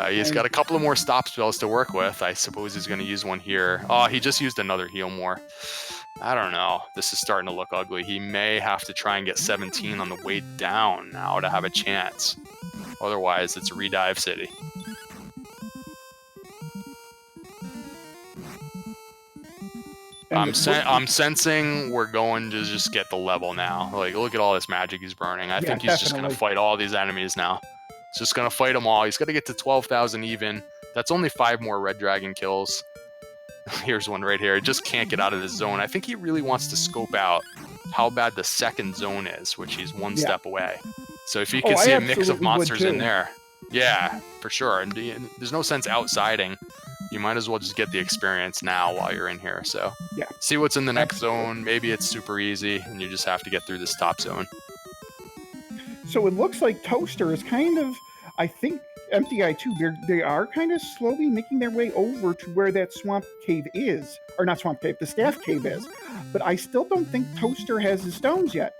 he's got a couple of more stop spells to work with. I suppose he's going to use one here. Oh, he just used another heal more. I don't know. This is starting to look ugly. He may have to try and get 17 on the way down now to have a chance. Otherwise, it's Redive City. I'm sensing we're going to just get the level now. Like, look at all this magic he's burning. I think he's just going to fight all these enemies now. He's just going to fight them all. He's got to get to 12,000 even. That's only 5 more red dragon kills. Here's one right here. He just can't get out of this zone. I think he really wants to scope out how bad the second zone is, which he's one step away. So if you can see a mix of monsters in there, yeah, for sure. And there's no sense outsiding. You might as well just get the experience now while you're in here. So yeah, see what's in the next zone. Maybe it's super easy, and you just have to get through this top zone. So it looks like Toaster is kind of, I think, Emptyeye too. They are kind of slowly making their way over to where that swamp cave is, or not swamp cave, the staff cave is. But I still don't think Toaster has his stones yet.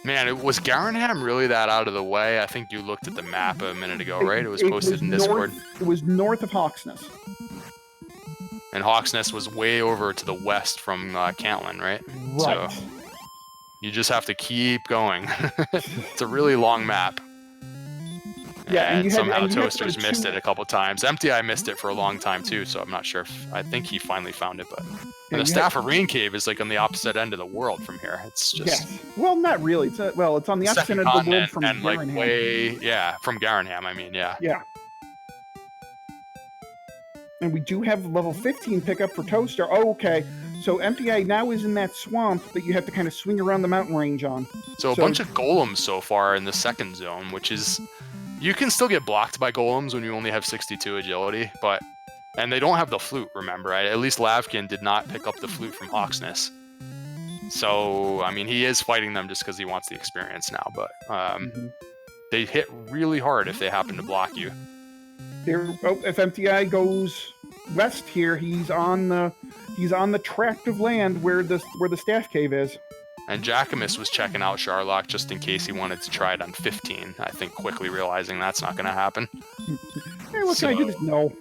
Man, was Garenham really that out of the way? I think you looked at the map a minute ago, right? It was posted in Discord. It was north of Hawksness. And Hawksness was way over to the west from Cantlin, right? Right. So you just have to keep going. It's a really long map. Yeah, and somehow Toaster's missed it a couple times. Emptyeye missed it for a long time too, so I'm not sure if I think he finally found it. But and the Staff of Rain Cave is like on the opposite end of the world from here. It's just well, not really. It's it's on the opposite end of the world from and Garenham. Like from Garenham. I mean, yeah. And we do have level 15 pickup for Toaster. Oh, okay. So Emptyeye now is in that swamp that you have to kind of swing around the mountain range on. So a bunch of golems so far in the second zone, which is, you can still get blocked by golems when you only have 62 agility, and they don't have the flute, remember, right? At least Lavkian did not pick up the flute from Hawksness. So, I mean, he is fighting them just because he wants the experience now, but they hit really hard if they happen to block you. If Emptyeye goes west here, he's He's on the tract of land where the staff cave is. And Jackimus was checking out Sharlock just in case he wanted to try it on 15. I think quickly realizing that's not going to happen. Hey, what can I do this? No.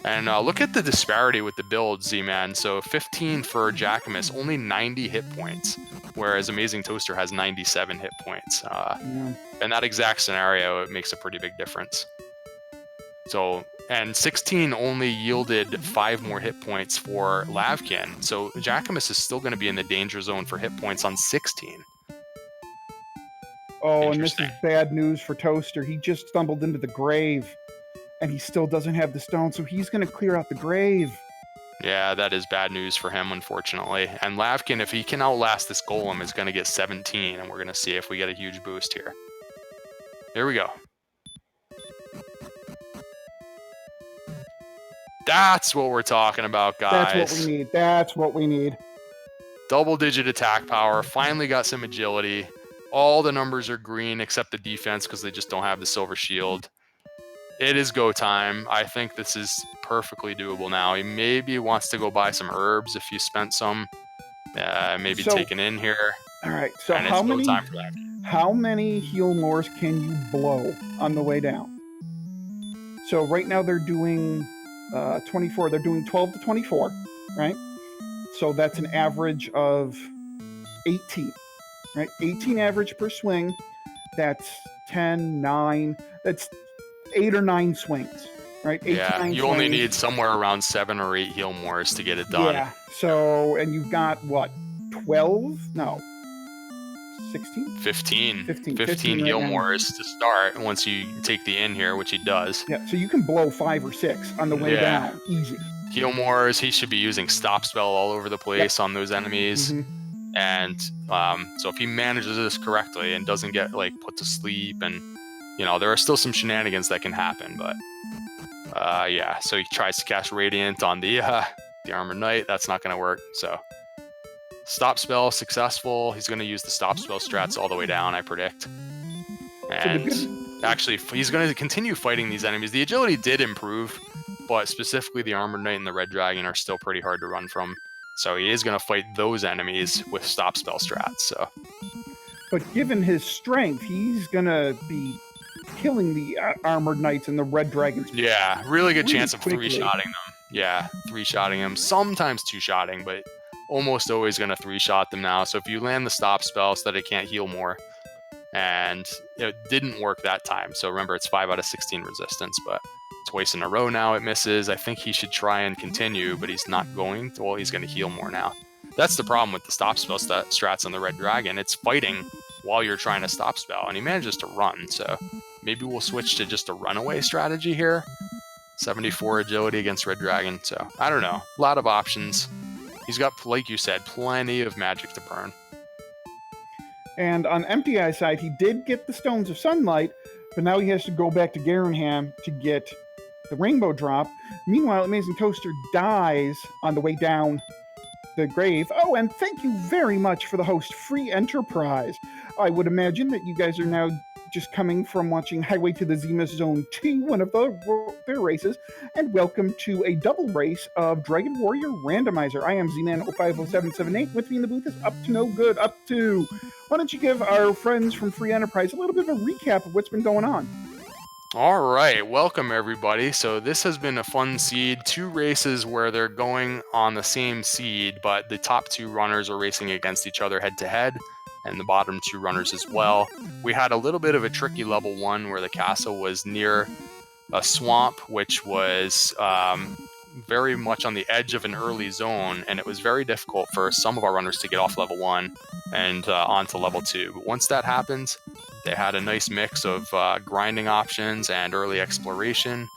And look at the disparity with the builds, Z-Man. So 15 for Jackimus, only 90 hit points, whereas AmazingToaster has 97 hit points. In that exact scenario, it makes a pretty big difference. So, and 16 only yielded 5 more hit points for lavkian. So Jackimus is still going to be in the danger zone for hit points on 16. Oh, and this is bad news for Toaster. He just stumbled into the grave, and he still doesn't have the stone, so he's going to clear out the grave. Yeah, that is bad news for him, unfortunately. And lavkian, if he can outlast this golem, is going to get 17, and we're going to see if we get a huge boost here. Here we go. That's what we're talking about, guys. That's what we need. That's what we need. Double-digit attack power. Finally got some agility. All the numbers are green except the defense because they just don't have the silver shield. It is go time. I think this is perfectly doable now. He maybe wants to go buy some herbs if he spent some. Maybe take an in here. All right. So and how many heal mores can you blow on the way down? So right now they're doing 24. They're doing 12 to 24, right? So that's an average of 18, right? 18 average per swing. That's 10, 9. That's 8 or 9 swings, right? 8 yeah, to 9 you swings. only need somewhere around 7 or 8 heal mores to get it done. Yeah. So, and you've got what? 12? No. 16? 15 heal mores to start once you take the in here, which he does. Yeah, so you can blow 5 or 6 on the way down. Easy. Heal mores, he should be using stop spell all over the place on those enemies. Mm-hmm. And so if he manages this correctly and doesn't get like put to sleep, and there are still some shenanigans that can happen, but yeah, so he tries to cast Radiant on the Armored Knight. That's not going to work. So stop spell successful. He's going to use the stop spell strats all the way down, I predict. And actually, he's going to continue fighting these enemies. The agility did improve, but specifically the Armored Knight and the Red Dragon are still pretty hard to run from. So he is going to fight those enemies with stop spell strats. So, but given his strength, he's going to be killing the Armored Knights and the Red Dragons. Yeah, really good chance of 3-shotting them. Yeah, 3-shotting them. Sometimes 2-shotting, but almost always going to 3-shot them now. So if you land the stop spell so that it can't heal more, and it didn't work that time. So remember, it's 5 out of 16 resistance, but twice in a row now it misses. I think he should try and continue, but he's not going to. Well, he's going to heal more now. That's the problem with the stop spell strats on the Red Dragon. It's fighting while you're trying to stop spell, and he manages to run. So maybe we'll switch to just a runaway strategy here. 74 agility against Red Dragon. So I don't know. A lot of options. He's got, like you said, plenty of magic to burn. And on Emptyeye's side, he did get the Stones of Sunlight, but now he has to go back to Garenham to get the Rainbow Drop. Meanwhile, AmazingToaster dies on the way down the grave. Oh, and thank you very much for the host, Free Enterprise. I would imagine that you guys are now just coming from watching Highway to the Zenith Zone 2, one of their races, and welcome to a double race of Dragon Warrior Randomizer. I am Z-Man050778. With me in the booth is Up to No Good, Up to. Why don't you give our friends from Free Enterprise a little bit of a recap of what's been going on? All right, welcome everybody. So this has been a fun seed. 2 races where they're going on the same seed, but the top 2 runners are racing against each other head to head, and the bottom 2 runners as well. We had a little bit of a tricky level 1 where the castle was near a swamp, which was very much on the edge of an early zone, and it was very difficult for some of our runners to get off level 1 and onto level 2. But once that happens, they had a nice mix of grinding options and early exploration,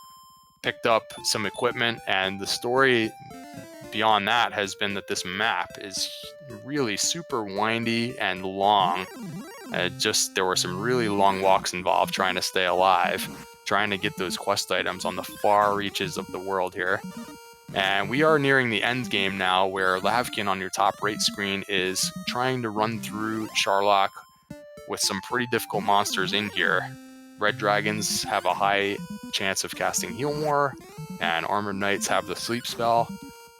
picked up some equipment, and the story beyond that has been that this map is really super windy and long. There were some really long walks involved trying to stay alive, trying to get those quest items on the far reaches of the world here. And we are nearing the end game now, where Lavkian on your top right screen is trying to run through Sharlock with some pretty difficult monsters in here. Red Dragons have a high chance of casting Heal More, and Armored Knights have the Sleep spell.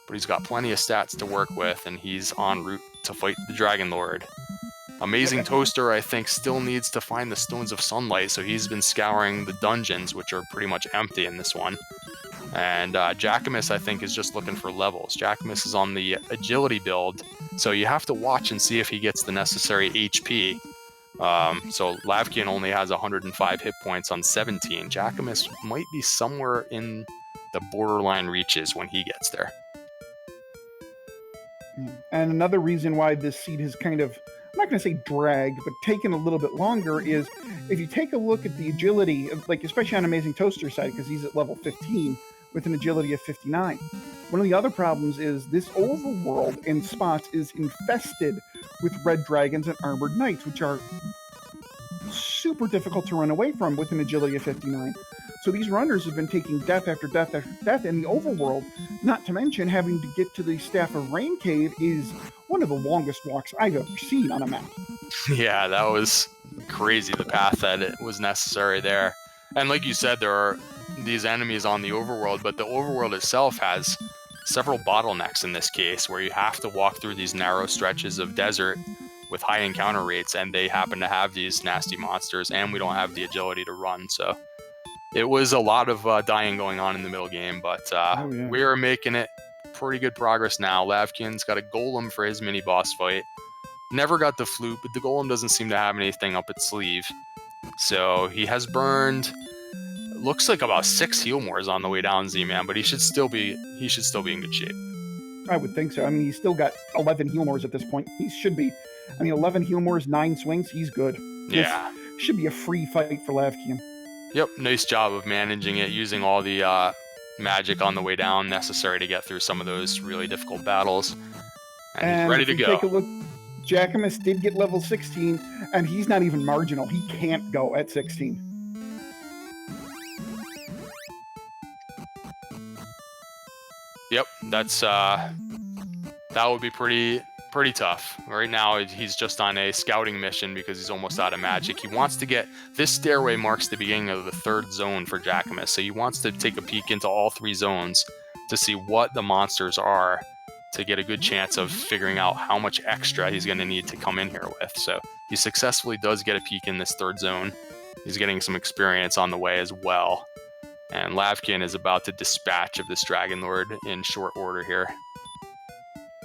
but he's got plenty of stats to work with, and he's en route to fight the Dragon Lord. AmazingToaster, I think, still needs to find the Stones of Sunlight, so he's been scouring the dungeons, which are pretty much empty in this one. And Jackimus, I think, is just looking for levels. Jackimus is on the agility build, so you have to watch and see if he gets the necessary HP. So lavkian only has 105 hit points on 17. Jackimus might be somewhere in the borderline reaches when he gets there. And another reason why this seed has kind of, I'm not going to say dragged, but taken a little bit longer is if you take a look at the agility, like especially on AmazingToaster side, because he's at level 15 with an agility of 59. One of the other problems is this overworld in spots is infested with red dragons and armored knights, which are super difficult to run away from with an agility of 59. So these runners have been taking death after death after death in the overworld, not to mention having to get to the Staff of Rain Cave is one of the longest walks I've ever seen on a map. Yeah, that was crazy, the path that it was necessary there. And like you said, there are these enemies on the overworld, but the overworld itself has several bottlenecks in this case, where you have to walk through these narrow stretches of desert with high encounter rates, and they happen to have these nasty monsters, and we don't have the agility to run, so it was a lot of dying going on in the middle game, but we are making it pretty good progress now. Lavkian's got a golem for his mini boss fight. Never got the flute, but the golem doesn't seem to have anything up its sleeve. So he has burned, looks like about 6 heal mores on the way down, Z-Man, but he should still be in good shape. I would think so. I mean, he's still got 11 heal mores at this point. He should be. I mean, 11 heal mores, 9 swings, he's good. Yeah. This should be a free fight for Lavkian. Yep, nice job of managing it, using all the magic on the way down necessary to get through some of those really difficult battles. And he's ready to go. Take a look, Jackimus did get level 16, and he's not even marginal. He can't go at 16. Yep, that's that would be pretty tough. Right now, he's just on a scouting mission because he's almost out of magic. He wants to get, this stairway marks the beginning of the 3rd zone for Jackimus, so he wants to take a peek into all 3 zones to see what the monsters are, to get a good chance of figuring out how much extra he's going to need to come in here with. So he successfully does get a peek in this 3rd zone. He's getting some experience on the way as well. And Lavkian is about to dispatch of this Dragon Lord in short order here.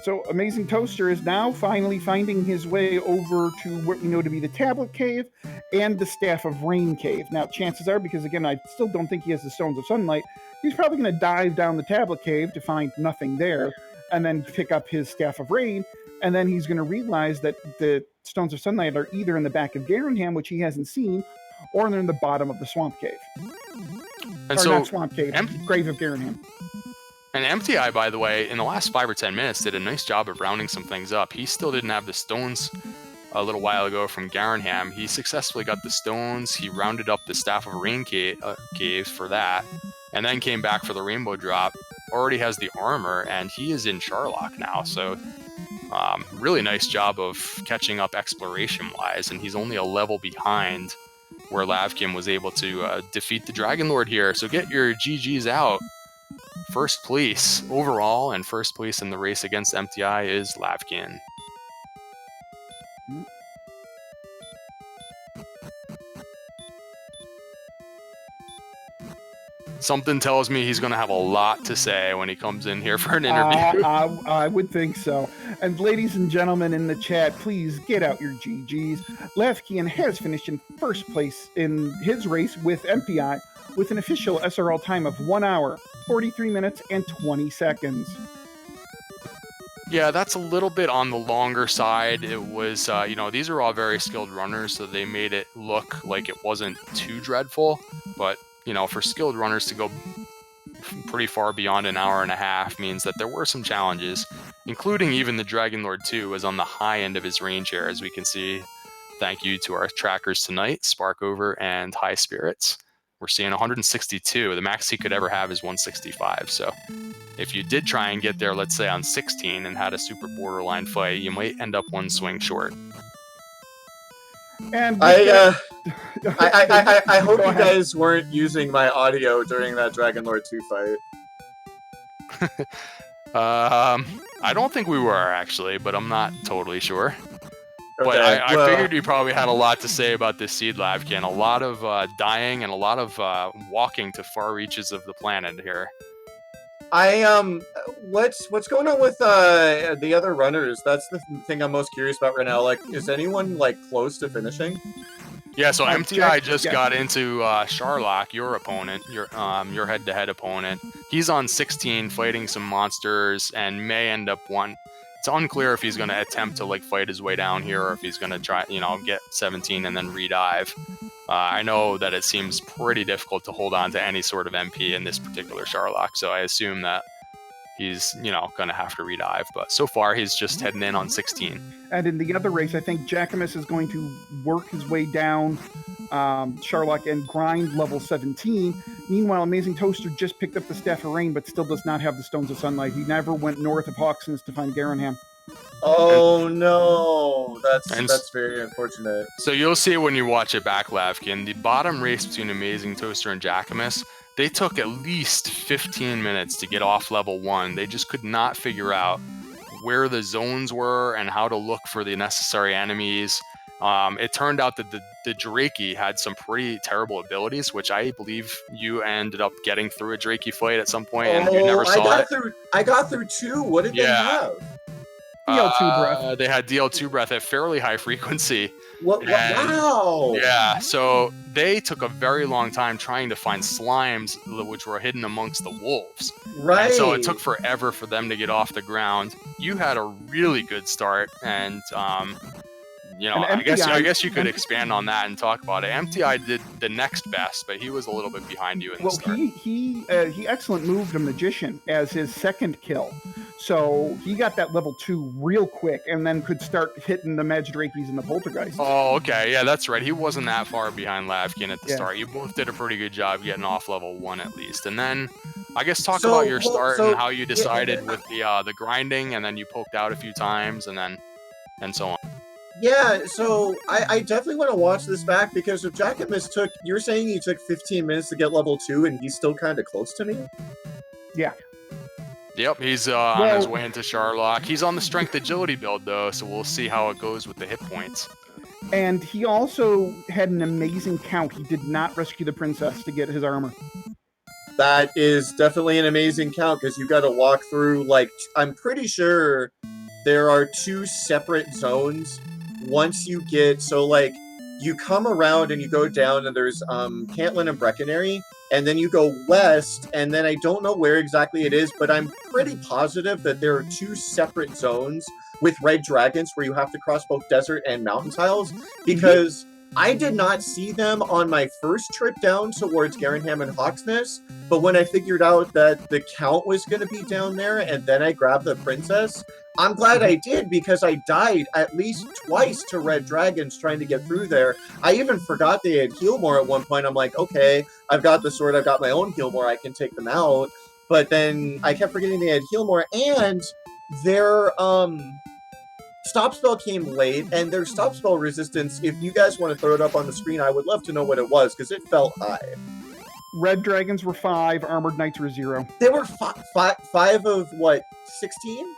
So AmazingToaster is now finally finding his way over to what we know to be the Tablet Cave and the Staff of Rain Cave. Now, chances are, because again, I still don't think he has the Stones of Sunlight, he's probably going to dive down the Tablet Cave to find nothing there, and then pick up his Staff of Rain, and then he's going to realize that the Stones of Sunlight are either in the back of Garenham, which he hasn't seen, or they're in the bottom of the Swamp Cave. And or so, not Swamp Cave, Grave of Garenham. And Emptyeye, by the way, in the last 5 or 10 minutes, did a nice job of rounding some things up. He still didn't have the stones a little while ago from Garenham. He successfully got the stones. He rounded up the Staff of Rain cave for that, and then came back for the Rainbow Drop. Already has the armor, and he is in Charlock now. So really nice job of catching up exploration-wise, and he's only a level behind where Lavkian was able to defeat the Dragon Lord here. So get your GGs out. First place overall, and first place in the race against Emptyeye is Lavkian. Something tells me he's going to have a lot to say when he comes in here for an interview. I would think so. And ladies and gentlemen in the chat, please get out your GGs. Lavkian has finished in first place in his race with Emptyeye with an official SRL time of 1 hour, 43 minutes, and 20 seconds. Yeah, that's a little bit on the longer side. It was, these are all very skilled runners, so they made it look like it wasn't too dreadful. But, for skilled runners to go pretty far beyond an hour and a half means that there were some challenges, including even the Dragon Lord 2 was on the high end of his range here, as we can see. Thank you to our trackers tonight, Sparkover and High Spirits. We're seeing 162. The max he could ever have is 165. So if you did try and get there, let's say on 16 and had a super borderline fight, you might end up 1 swing short. And I hope you guys weren't using my audio during that Dragon Lord 2 fight. I don't think we were actually, but I'm not totally sure. But Okay, I well, figured you probably had a lot to say about this seed lavkian. A lot of dying and a lot of walking to far reaches of the planet here. What's going on with the other runners? That's the thing I'm most curious about right now. Like, is anyone like close to finishing? Yeah, so Emptyeye Jack- just yeah. got into Sharlock, your opponent, your head-to-head opponent. He's on 16, fighting some monsters, and may end up one. It's unclear if he's going to attempt to like fight his way down here, or if he's going to try, get 17 and then redive. I know that it seems pretty difficult to hold on to any sort of MP in this particular Sharlock, so I assume that he's, going to have to redive. But so far, he's just heading in on 16. And in the other race, I think Jackimus is going to work his way down Sharlock and grind level 17. Meanwhile, AmazingToaster just picked up the Staff of Rain, but still does not have the Stones of Sunlight. He never went north of Hawkson's to find Garanham. Oh no, that's very unfortunate. So you'll see when you watch it back, Lavkian, the bottom race between AmazingToaster and Jackimus, they took at least 15 minutes to get off level 1. They just could not figure out where the zones were and how to look for the necessary enemies. It turned out that the Drakey had some pretty terrible abilities, which I believe you ended up getting through a Drakey fight at some point, and you never saw it. I got through 2. What did they have? DL2 breath. They had DL2 breath at fairly high frequency. Wow! Yeah, so they took a very long time trying to find slimes which were hidden amongst the wolves. Right. And so it took forever for them to get off the ground. You had a really good start, and I guess you could expand on that and talk about it. Emptyeye did the next best, but he was a little bit behind you in the start. He excellent moved a magician as his second kill, so he got that level 2 real quick, and then could start hitting the Magidrakies and the Poltergeists. Oh, okay, yeah, that's right. He wasn't that far behind Lavkian at the start. You both did a pretty good job getting off level 1 at least, and then I guess talk about your start and how you decided with the grinding, and then you poked out a few times, and so on. Yeah, so I definitely want to watch this back, because if Jackimus you're saying he took 15 minutes to get level 2 and he's still kind of close to me? Yeah. Yep, he's on his way into Sharlock. He's on the strength agility build though, so we'll see how it goes with the hit points. And he also had an amazing count. He did not rescue the princess to get his armor. That is definitely an amazing count, because you got to walk through, like, I'm pretty sure there are 2 separate zones. Once you get, so like, you come around and you go down and there's Cantlin and Breckenary, and then you go west, and then I don't know where exactly it is, but I'm pretty positive that there are 2 separate zones with red dragons where you have to cross both desert and mountain tiles, because I did not see them on my first trip down towards Garanham and Hawksness, but when I figured out that the count was going to be down there, and then I grabbed the princess, I'm glad I did, because I died at least twice to red dragons trying to get through there. I even forgot they had Healmore at one point. I'm like, okay, I've got the sword, I've got my own Healmore, I can take them out. But then I kept forgetting they had Healmore, and their stop spell came late, and their stop spell resistance, if you guys want to throw it up on the screen, I would love to know what it was, because it felt high. Red dragons were 5, armored knights were 0. They were 5 of what, 16?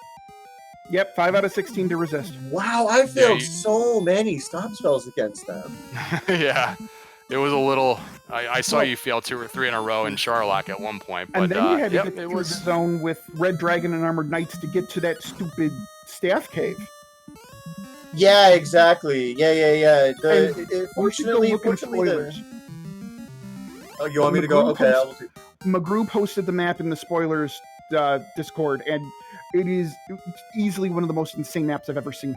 Yep, 5 out of 16 to resist. Wow, I failed so many stop spells against them. Yeah, it was a little. I saw you fail 2 or 3 in a row in Sharlock at one point, but and then you had to get through the zone with red dragon and armored knights to get to that stupid staff cave. Yeah, exactly. Yeah. Fortunately, spoilers. Oh, you want me to go? Okay, I will do. Magru posted the map in the spoilers Discord, and it is easily one of the most insane maps I've ever seen.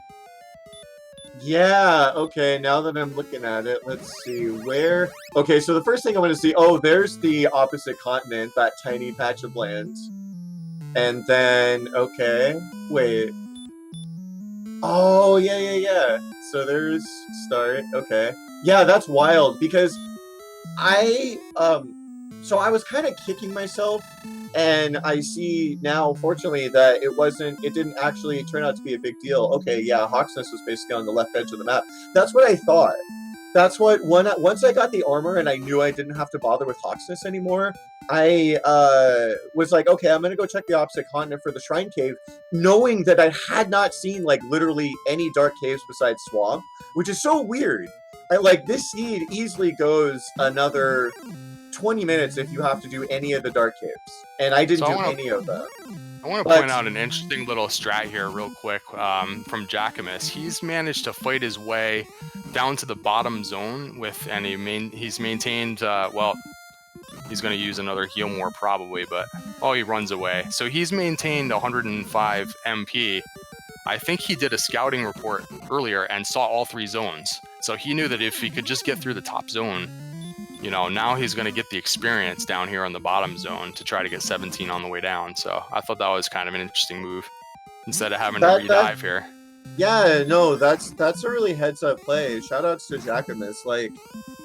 Yeah, okay, now that I'm looking at it, let's see, where... Okay, so the first thing I want to see... Oh, there's the opposite continent, that tiny patch of lands. And then, okay, wait. Oh, yeah. So there's start, okay. Yeah, that's wild, because so I was kind of kicking myself, and I see now, fortunately, that it didn't actually turn out to be a big deal. Okay, yeah, Hawksness was basically on the left edge of the map. That's what I thought. That's what, once I got the armor and I knew I didn't have to bother with Hawksness anymore, was like, okay, I'm gonna go check the opposite continent for the shrine cave, knowing that I had not seen like literally any dark caves besides swamp, which is so weird. Like this seed easily goes another 20 minutes if you have to do any of the dark caves, and I didn't do any of them. I want to point out an interesting little strat here real quick from Jackimus. He's managed to fight his way down to the bottom zone and he's maintained, well, he's going to use another heal more probably, but he runs away. So he's maintained 105 MP. I think he did a scouting report earlier and saw all 3 zones. So he knew that if he could just get through the top zone, you know, now he's going to get the experience down here on the bottom zone to try to get 17 on the way down. So I thought that was kind of an interesting move instead of having to redive here. Yeah, no, that's a really heads up play. Shout outs to Jackimus. Like,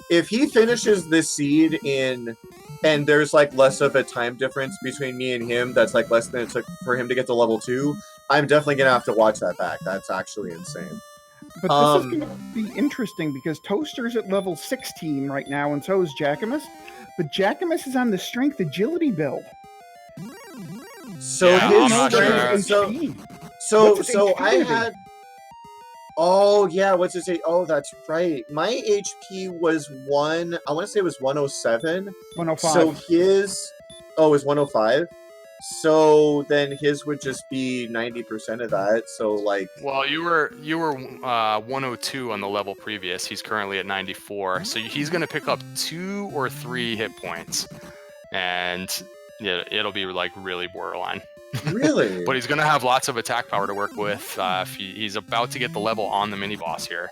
if he finishes this seed and there's like less of a time difference between me and him, that's like less than it took for him to get to level 2, I'm definitely gonna have to watch that back. That's actually insane. But this is going to be interesting because Toaster's at level 16 right now, and so is Jackimus. But Jackimus is on the strength agility build. So yeah, his strength. So I had. Oh yeah, what's his? Oh, that's right. My HP was one. I want to say it was 107. 105. So his. Oh, it was 105. So then his would just be 90% of that. So like, well, you were 102 on the level previous. He's currently at 94. So he's going to pick up 2 or 3 hit points, and yeah, it'll be like really borderline. Really? But he's going to have lots of attack power to work with. He's about to get the level on the mini boss here.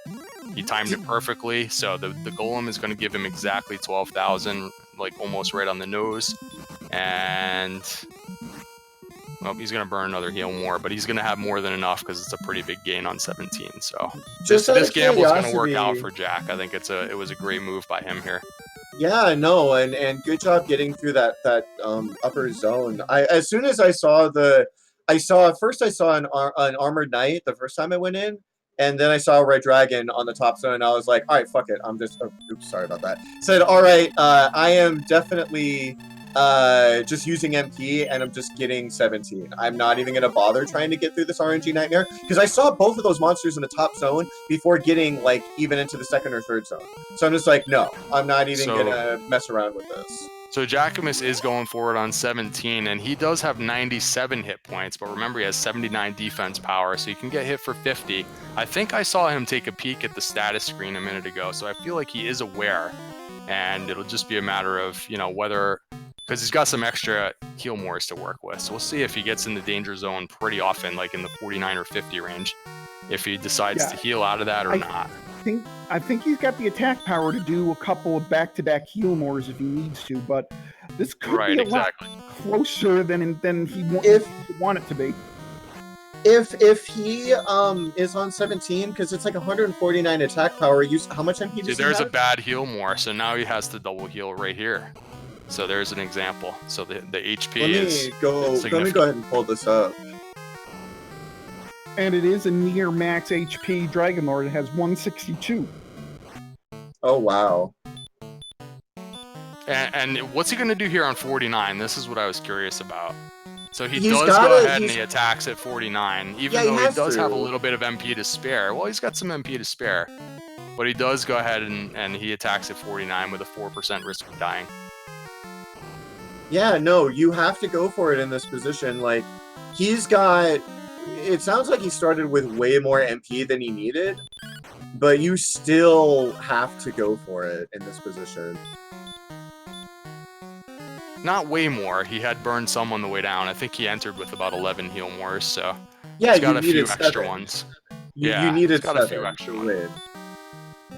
He timed it perfectly, so the golem is going to give him exactly 12,000, like almost right on the nose, and. Well, he's going to burn another heal more, but he's going to have more than enough because it's a pretty big gain on 17. So this gamble is going to work out for Jack. I think it was a great move by him here. Yeah, no, and good job getting through that upper zone. As soon as I saw I saw an armored knight the first time I went in, and then I saw a red dragon on the top zone. And I was like, all right, fuck it. I'm just oops, sorry about that. Said, all right, I am definitely. Just using MP, and I'm just getting 17. I'm not even going to bother trying to get through this RNG nightmare, because I saw both of those monsters in the top zone before getting, like, even into the second or third zone. So I'm just like, no, I'm not even going to mess around with this. So Jackimus is going forward on 17, and he does have 97 hit points, but remember he has 79 defense power, so he can get hit for 50. I think I saw him take a peek at the status screen a minute ago, so I feel like he is aware, and it'll just be a matter of, you know, whether... because he's got some extra heal mores to work with. So we'll see if he gets in the danger zone pretty often, like in the 49 or 50 range, if he decides to heal out of that or not. I think he's got the attack power to do a couple of back-to-back heal mores if he needs to, but this could be a lot closer than he want it to be. If he is on 17, because it's like 149 attack power, how much MP does he there's have? a bad heal more, so now he has to double heal right here. So there's an example. So the HP let me go ahead and pull this up. And it is a near max HP Dragon Lord. It has 162. Oh, wow. And what's he going to do here on 49? This is what I was curious about. So he does go ahead and he attacks at 49, even though he does have a little bit of MP to spare. Well, he's got some MP to spare. But he does go ahead and he attacks at 49 with a 4% risk of dying. Yeah, no, you have to go for it in this position. Like, it sounds like he started with way more MP than he needed, but you still have to go for it in this position. Not way more. He had burned some on the way down. I think he entered with about 11 heal mores, so yeah, he's got a few extra ones. You needed got a few extra ones.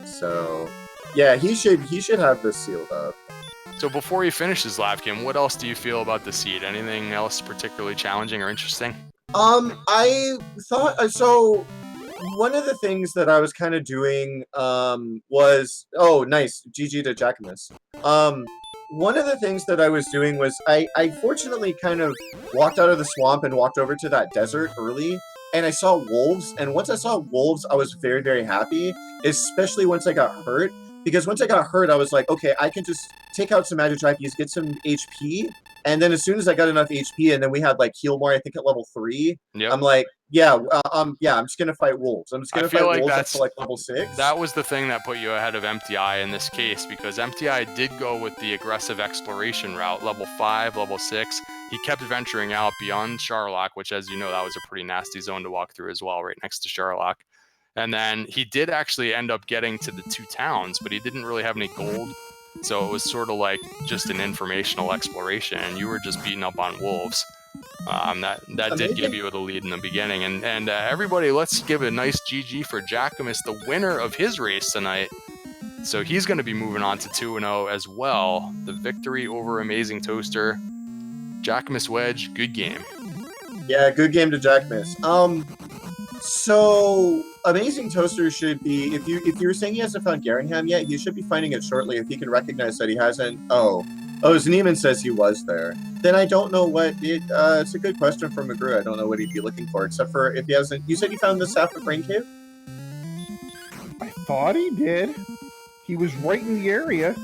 So, yeah, he should have this sealed up. So before he finishes Lavkian, what else do you feel about the seed? Anything else particularly challenging or interesting? I thought so. One of the things that I was kind of doing was nice GG to Jackimus. One of the things that I was doing was I fortunately kind of walked out of the swamp and walked over to that desert early, and I saw wolves. And once I saw wolves, I was very, very happy, especially once I got hurt. because once I got hurt, I was like, okay, I can just take out some magic jackies, get some HP, and then as soon as I got enough HP, and then we had like heal more, I think at level 3. Yep. I'm like, I'm just gonna fight wolves. I'm just gonna fight wolves up to like level 6. That was the thing that put you ahead of Emptyeye in this case, because Emptyeye did go with the aggressive exploration route, level 5, level 6. He kept venturing out beyond Charlock, which, as you know, that was a pretty nasty zone to walk through as well, right next to Charlock. And then he did actually end up getting to the 2 towns, but he didn't really have any gold. So it was sort of like just an informational exploration, and you were just beating up on wolves. That did give you the lead in the beginning. And everybody, let's give a nice GG for Jackimus, the winner of his race tonight. So he's going to be moving on to 2-0 as well. The victory over AmazingToaster. JackimusWedge, good game. Yeah, good game to Jackimus. So AmazingToaster should be, if you were saying he hasn't found Garingham yet, he should be finding it shortly if he can recognize that he hasn't. Oh, Zneeman says he was there. Then I don't know what it's a good question from McGrew. I don't know what he'd be looking for, except for if he hasn't. You said you found the Staff of Rain Cave? I thought he did. He was right in the area.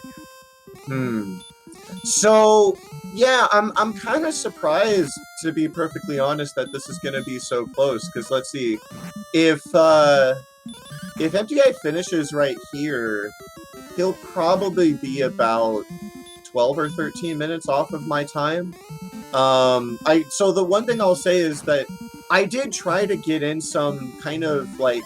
So yeah, I'm kind of surprised, to be perfectly honest, that this is going to be so close. Because let's see, if Emptyeye finishes right here, he'll probably be about 12 or 13 minutes off of my time. So the one thing I'll say is that I did try to get in some kind of like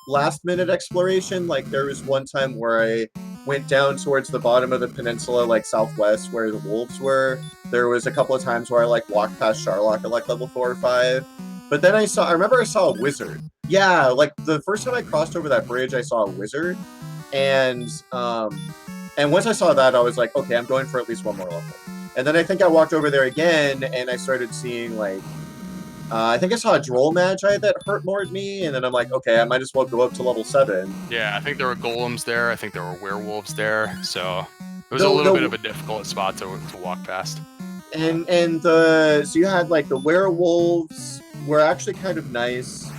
last minute exploration. Like there was one time where I went down towards the bottom of the peninsula, like southwest, where the wolves were. There was a couple of times where I like walked past Charlock at like level 4 or 5. But then I remember I saw a wizard. Yeah, like the first time I crossed over that bridge, I saw a wizard. And once I saw that, I was like, okay, I'm going for at least one more level. And then I think I walked over there again, and I started seeing like, I think I saw a Droll Magi that hurt more at me, and then I'm like, okay, I might as well go up to level 7. Yeah, I think there were golems there. I think there were werewolves there. So it was a little bit of a difficult spot to walk past. And so you had like the werewolves were actually kind of nice.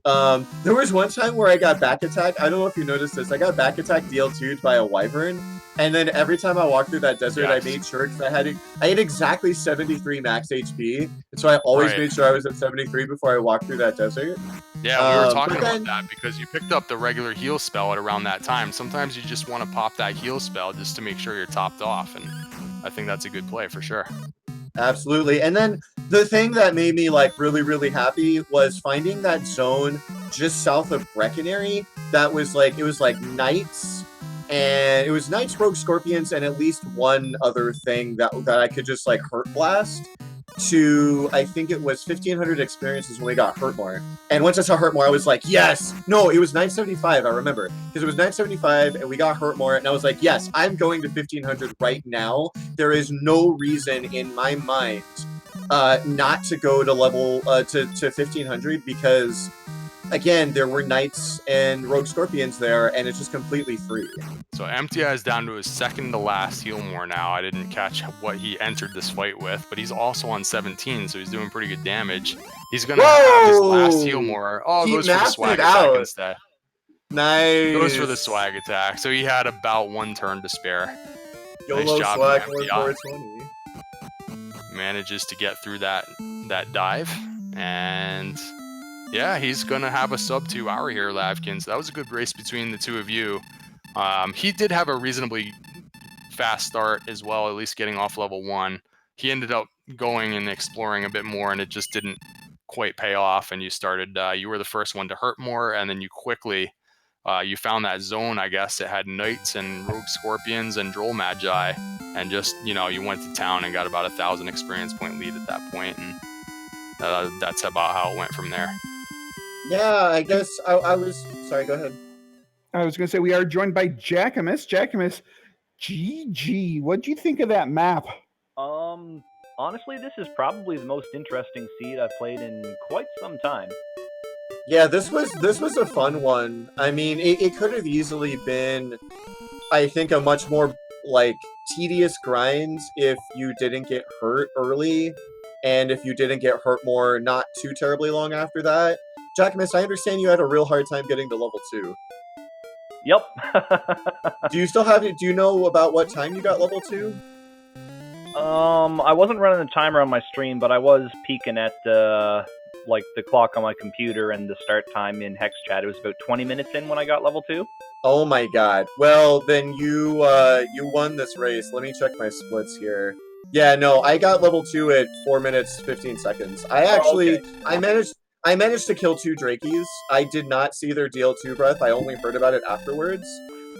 There was one time where I got back attacked. I don't know if you noticed this. I got back attacked DL2'd by a wyvern. And then every time I walked through that desert, I made sure, because I had exactly 73 max HP. And so I always made sure I was at 73 before I walked through that desert. Yeah, we were talking about that because you picked up the regular heal spell at around that time. Sometimes you just want to pop that heal spell just to make sure you're topped off. And I think that's a good play for sure. Absolutely. And then the thing that made me like really, really happy was finding that zone just south of Breckenary that was like, it was like knights, and it was knights, rogue scorpions, and at least one other thing that I could just like hurt blast to, I think it was 1500 experiences when we got hurt more. And once I saw hurt more, I was like, yes. No, it was 975, I remember, because it was 975 and we got hurt more, and I was like, yes, I'm going to 1500 right now. There is no reason in my mind not to go to level to 1500, because again, there were knights and rogue scorpions there, and it's just completely free. So Emptyeye is down to his second to last heal more now. I didn't catch what he entered this fight with, but he's also on 17, so he's doing pretty good damage. He's going to have his last heal more. Oh, goes for the swag attack instead. Nice. Goes for the swag attack. So he had about one turn to spare. YOLO nice job, swag Emptyeye. Manages to get through that dive, and yeah, he's gonna have a sub 2 hour here, Lavkian. So that was a good race between the two of you. He did have a reasonably fast start as well, at least getting off level 1. He ended up going and exploring a bit more, and it just didn't quite pay off. And you started, you were the first one to hurt more, and then you quickly, you found that zone, I guess. It had knights and rogue scorpions and droll magi, and just, you went to town and got about 1,000 experience point lead at that point, and that's about how it went from there. Yeah, I guess I was... Sorry, go ahead. I was going to say we are joined by Jackimus. Jackimus, GG. What do you think of that map? Honestly, this is probably the most interesting seed I've played in quite some time. Yeah, this was a fun one. I mean, it could have easily been, I think, a much more like tedious grind if you didn't get hurt early, and if you didn't get hurt more not too terribly long after that. Jackimus, I understand you had a real hard time getting to level 2. Yep. Do you still have it? Do you know about what time you got level 2? I wasn't running the timer on my stream, but I was peeking at like the clock on my computer and the start time in Hex Chat. It was about 20 minutes in when I got level 2. Oh my god. Well, then you won this race. Let me check my splits here. Yeah, no, I got level 2 at 4 minutes 15 seconds. I actually I managed to kill 2 Drakies. I did not see their DL2 breath. I only heard about it afterwards.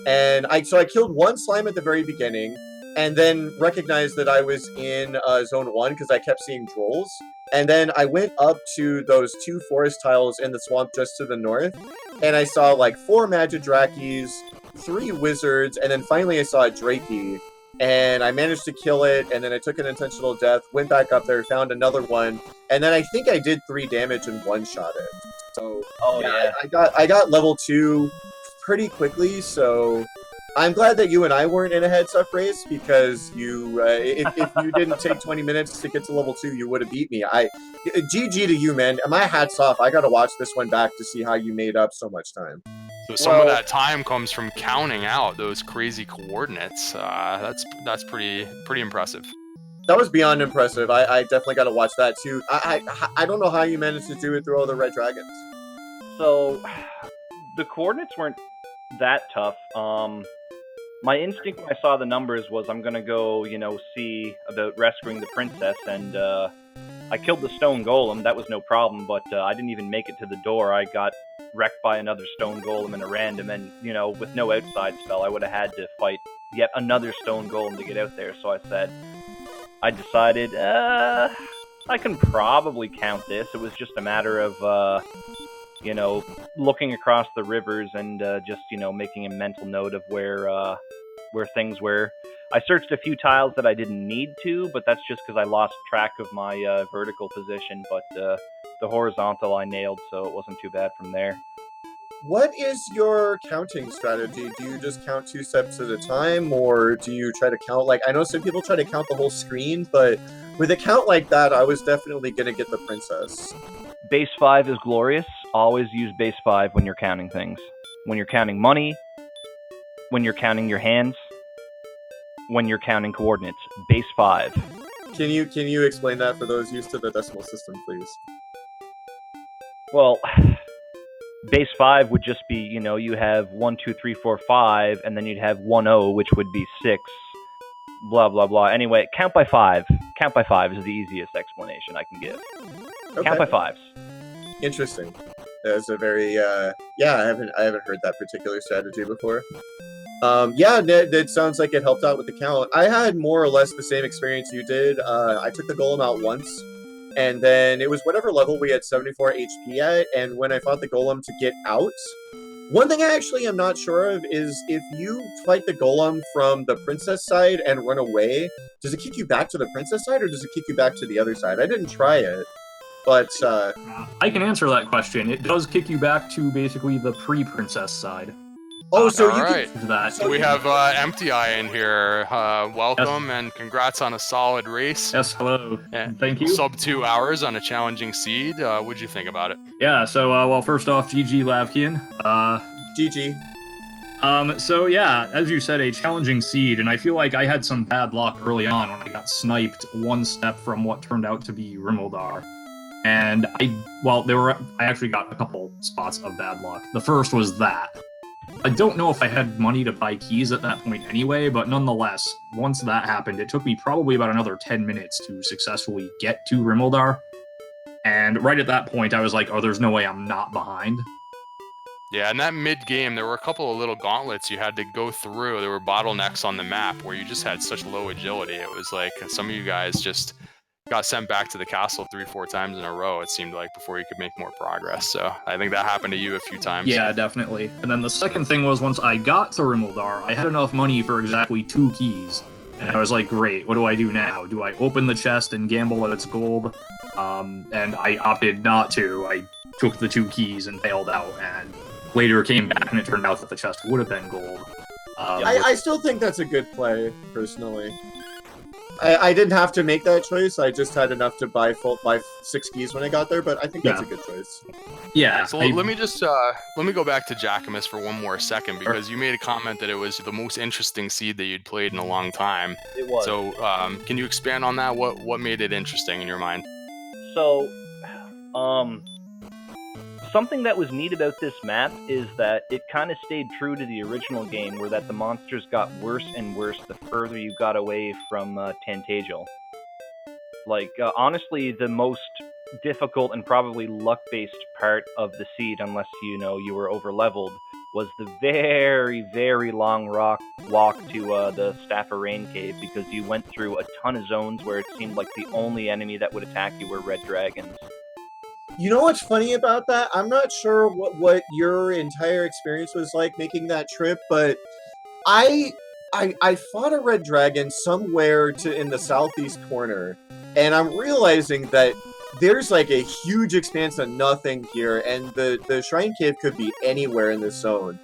And I killed 1 slime at the very beginning, and then recognized that I was in zone 1 because I kept seeing trolls. And then I went up to those 2 forest tiles in the swamp just to the north, and I saw like 4 Magidrakis, 3 wizards, and then finally I saw a Drakey. And I managed to kill it, and then I took an intentional death, went back up there, found another one, and then I think I did 3 damage and one-shot it. So, yeah. I got level 2 pretty quickly, so I'm glad that you and I weren't in a heads-up race, because you, if you didn't take 20 minutes to get to level 2, you would have beat me. GG to you, man. My hat's off. I gotta watch this one back to see how you made up so much time. So some of that time comes from counting out those crazy coordinates. That's pretty impressive. That was beyond impressive. I definitely got to watch that too. I don't know how you managed to do it through all the red dragons. So the coordinates weren't that tough. My instinct when I saw the numbers was I'm gonna go, see about rescuing the princess, and I killed the stone golem. That was no problem, but I didn't even make it to the door. I got wrecked by another stone golem in a random, and with no outside spell, I would have had to fight yet another stone golem to get out there. So I decided I can probably count this. It was just a matter of looking across the rivers and just making a mental note of where things were. I searched a few tiles that I didn't need to, but that's just because I lost track of my vertical position. But the horizontal I nailed, so it wasn't too bad from there. What is your counting strategy? Do you just count 2 steps at a time, or do you try to count, I know some people try to count the whole screen, but with a count like that, I was definitely going to get the princess. Base 5 is glorious. Always use base 5 when you're counting things. When you're counting money, when you're counting your hands, when you're counting coordinates. Base 5. Can you explain that for those used to the decimal system, please? Well, base 5 would just be, you have 1, 2, 3, 4, 5, and then you'd have 1, 0, which would be 6, blah, blah, blah. Anyway, count by 5. Count by 5 is the easiest explanation I can give. Okay. Count by 5s. Interesting. That's a very, I haven't heard that particular strategy before. That sounds like it helped out with the count. I had more or less the same experience you did. I took the golem out once, and then it was whatever level we had 74 HP at, and when I fought the golem to get out, one thing I actually am not sure of is if you fight the golem from the princess side and run away, does it kick you back to the princess side, or does it kick you back to the other side? I didn't try it, but... I can answer that question. It does kick you back to basically the pre-princess side. Oh, so all you right. can... That. So we have Emptyeye in here. Welcome, and congrats on a solid race. Yes, hello. Thank you. Sub 2 hours on a challenging seed. What'd you think about it? Yeah, so, well, first off, GG lavkian. GG. So yeah, as you said, a challenging seed, and I feel like I had some bad luck early on when I got sniped one step from what turned out to be Rimildar. And I actually got a couple spots of bad luck. The first was that. I don't know if I had money to buy keys at that point anyway, but nonetheless, once that happened, it took me probably about another 10 minutes to successfully get to Rimildar. And right at that point, I was like, oh, there's no way I'm not behind. Yeah, in that mid-game, there were a couple of little gauntlets you had to go through. There were bottlenecks on the map where you just had such low agility. It was like some of you guys just got sent back to the castle 3-4 times in a row, it seemed like, before you could make more progress. So I think that happened to you a few times. Yeah, definitely. And then the second thing was, once I got to Rimildar, I had enough money for exactly 2 keys. And I was like, great, what do I do now? Do I open the chest and gamble at its gold? And I opted not to. I took the 2 keys and bailed out, and later came back and it turned out that the chest would have been gold. I still think that's a good play, personally. I didn't have to make that choice. I just had enough to buy 6 keys when I got there, but I think that's a good choice. Yeah. So let me just let me go back to Jackimus for one more second, because you made a comment that it was the most interesting seed that you'd played in a long time. It was. So can you expand on that? What made it interesting in your mind? So, something that was neat about this map is that it kind of stayed true to the original game, where that the monsters got worse and worse the further you got away from Tantagel. Like, honestly, the most difficult and probably luck-based part of the seed, unless, you were over-leveled, was the very, very long walk to the Staff of Rain Cave, because you went through a ton of zones where it seemed like the only enemy that would attack you were red dragons. You know what's funny about that? I'm not sure what your entire experience was like making that trip, but I fought a red dragon somewhere in the southeast corner, and I'm realizing that there's like a huge expanse of nothing here, and the Shrine Cave could be anywhere in this zone.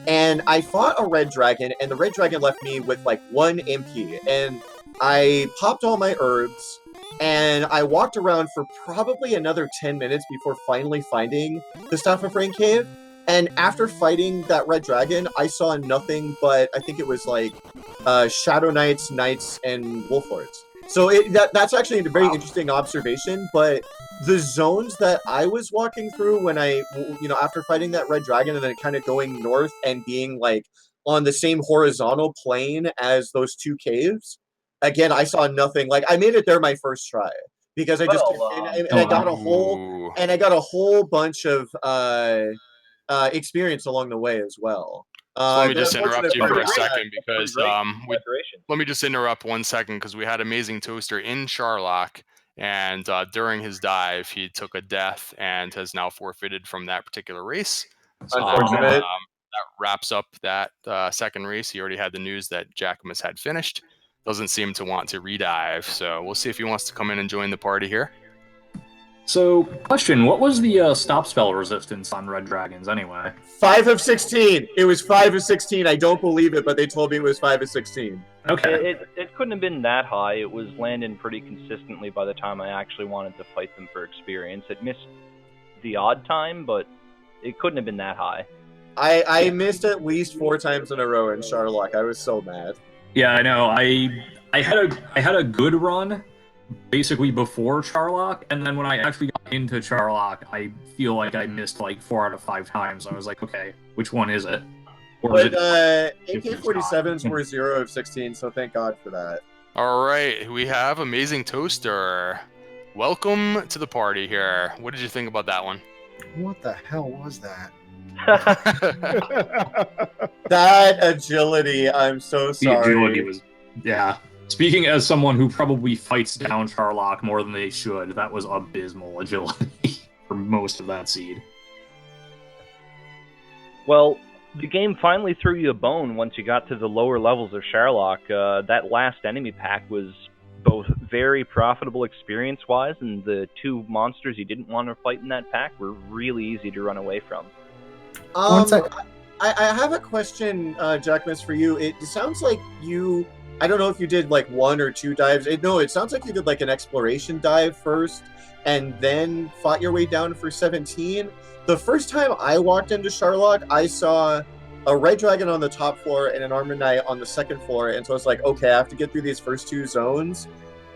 And I fought a red dragon, and the red dragon left me with like 1 MP, and I popped all my herbs, and I walked around for probably another 10 minutes before finally finding the Staff of Rain Cave. And after fighting that red dragon, I saw nothing but, I think it was like Shadow Knights, Knights, and Wolf Lords. So that's actually a very interesting observation, but the zones that I was walking through when after fighting that red dragon and then kind of going north and being like on the same horizontal plane as those 2 caves, again, I saw nothing. Like, I made it there my first try because I just I got a whole bunch of experience along the way as well. So let me just interrupt you for a second, because let me just interrupt 1 second, because we had AmazingToaster in Charlock, and during his dive, he took a death and has now forfeited from that particular race. So that wraps up that second race. He already had the news that Jackimus had finished. Doesn't seem to want to redive, so we'll see if he wants to come in and join the party here. So, question, what was the stop spell resistance on red dragons anyway? 5 of 16. It was 5 of 16. I don't believe it, but they told me it was 5 of 16. Okay. It couldn't have been that high. It was landing pretty consistently by the time I actually wanted to fight them for experience. It missed the odd time, but it couldn't have been that high. I missed at least 4 times in a row in Charlock. I was so mad. Yeah, I know. I had a good run basically before Charlock, and then when I actually got into Charlock, I feel like I missed like 4 out of 5 times. I was like, okay, which one is it? But AK-47s were 0 of 16, so thank God for that. All right, we have AmazingToaster. Welcome to the party here. What did you think about that one? What the hell was that? That agility, I'm so sorry. The agility was, yeah. Speaking as someone who probably fights down Charlock more than they should, that was abysmal agility for most of that seed. Well, the game finally threw you a bone once you got to the lower levels of Charlock. That last enemy pack was both very profitable experience-wise, and the 2 monsters you didn't want to fight in that pack were really easy to run away from. I have a question, Jackimus, for you. It sounds like you... I don't know if you did like 1 or 2 dives. It sounds like you did like an exploration dive first and then fought your way down for 17. The first time I walked into Charlock, I saw a red dragon on the top floor and an armored knight on the second floor. And so I was like, okay, I have to get through these first 2 zones.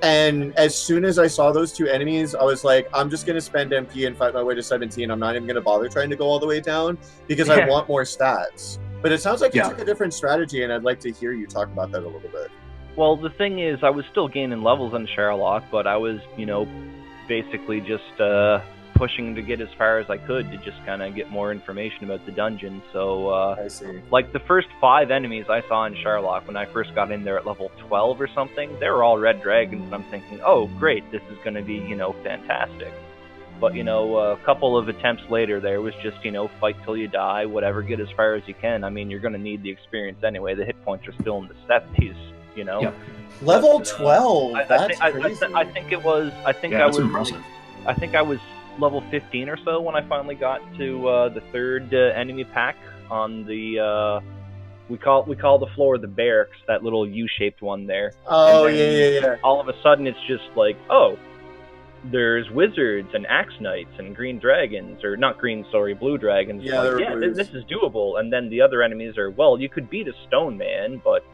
And as soon as I saw those 2 enemies, I was like, I'm just going to spend MP and fight my way to 17. I'm not even going to bother trying to go all the way down because I want more stats. But it sounds like you took a different strategy, and I'd like to hear you talk about that a little bit. Well, the thing is, I was still gaining levels on Charlock, but I was, basically just pushing to get as far as I could to just kind of get more information about the dungeon. So, I see. Like the first 5 enemies I saw in Charlock when I first got in there at level 12 or something, they were all red dragons, and I'm thinking, oh, great, this is going to be, fantastic. But, a couple of attempts later, there was just, fight till you die, whatever, get as far as you can. I mean, you're going to need the experience anyway. The hit points are still in the 70s, Yep. Level 12. That's crazy. I think it was. I think that's impressive. I think I was level 15 or so when I finally got to the 3rd enemy pack on the we call the floor the barracks, that little U-shaped one there. Oh, And then yeah. all of a sudden, it's just like, oh, there's wizards and axe knights and green dragons, or not green, sorry, blue dragons. Yeah, like, they're yeah, blues. this is doable. And then the other enemies are, well, you could beat a stone man, but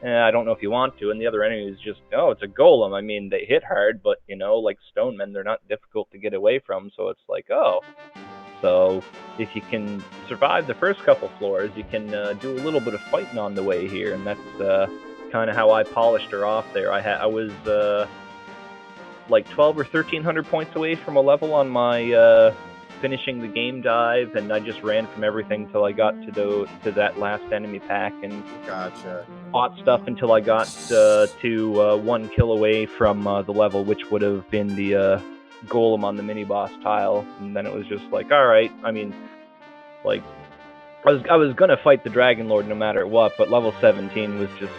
I don't know if you want to. And the other enemy is just, oh, it's a golem. I mean, they hit hard, but, you know, like stone men, they're not difficult to get away from. So it's like, oh. So if you can survive the first couple floors, you can do a little bit of fighting on the way here. And that's kind of how I polished her off there. I was like 12 or 1,300 points away from a level on my finishing the game dive, and I just ran from everything till I got to that last enemy pack and Gotcha. fought stuff until I got to 1 kill away from the level, which would have been the golem on the mini boss tile. And then it was just like, all right. I mean, like I was gonna fight the Dragon Lord no matter what, but level 17 was just.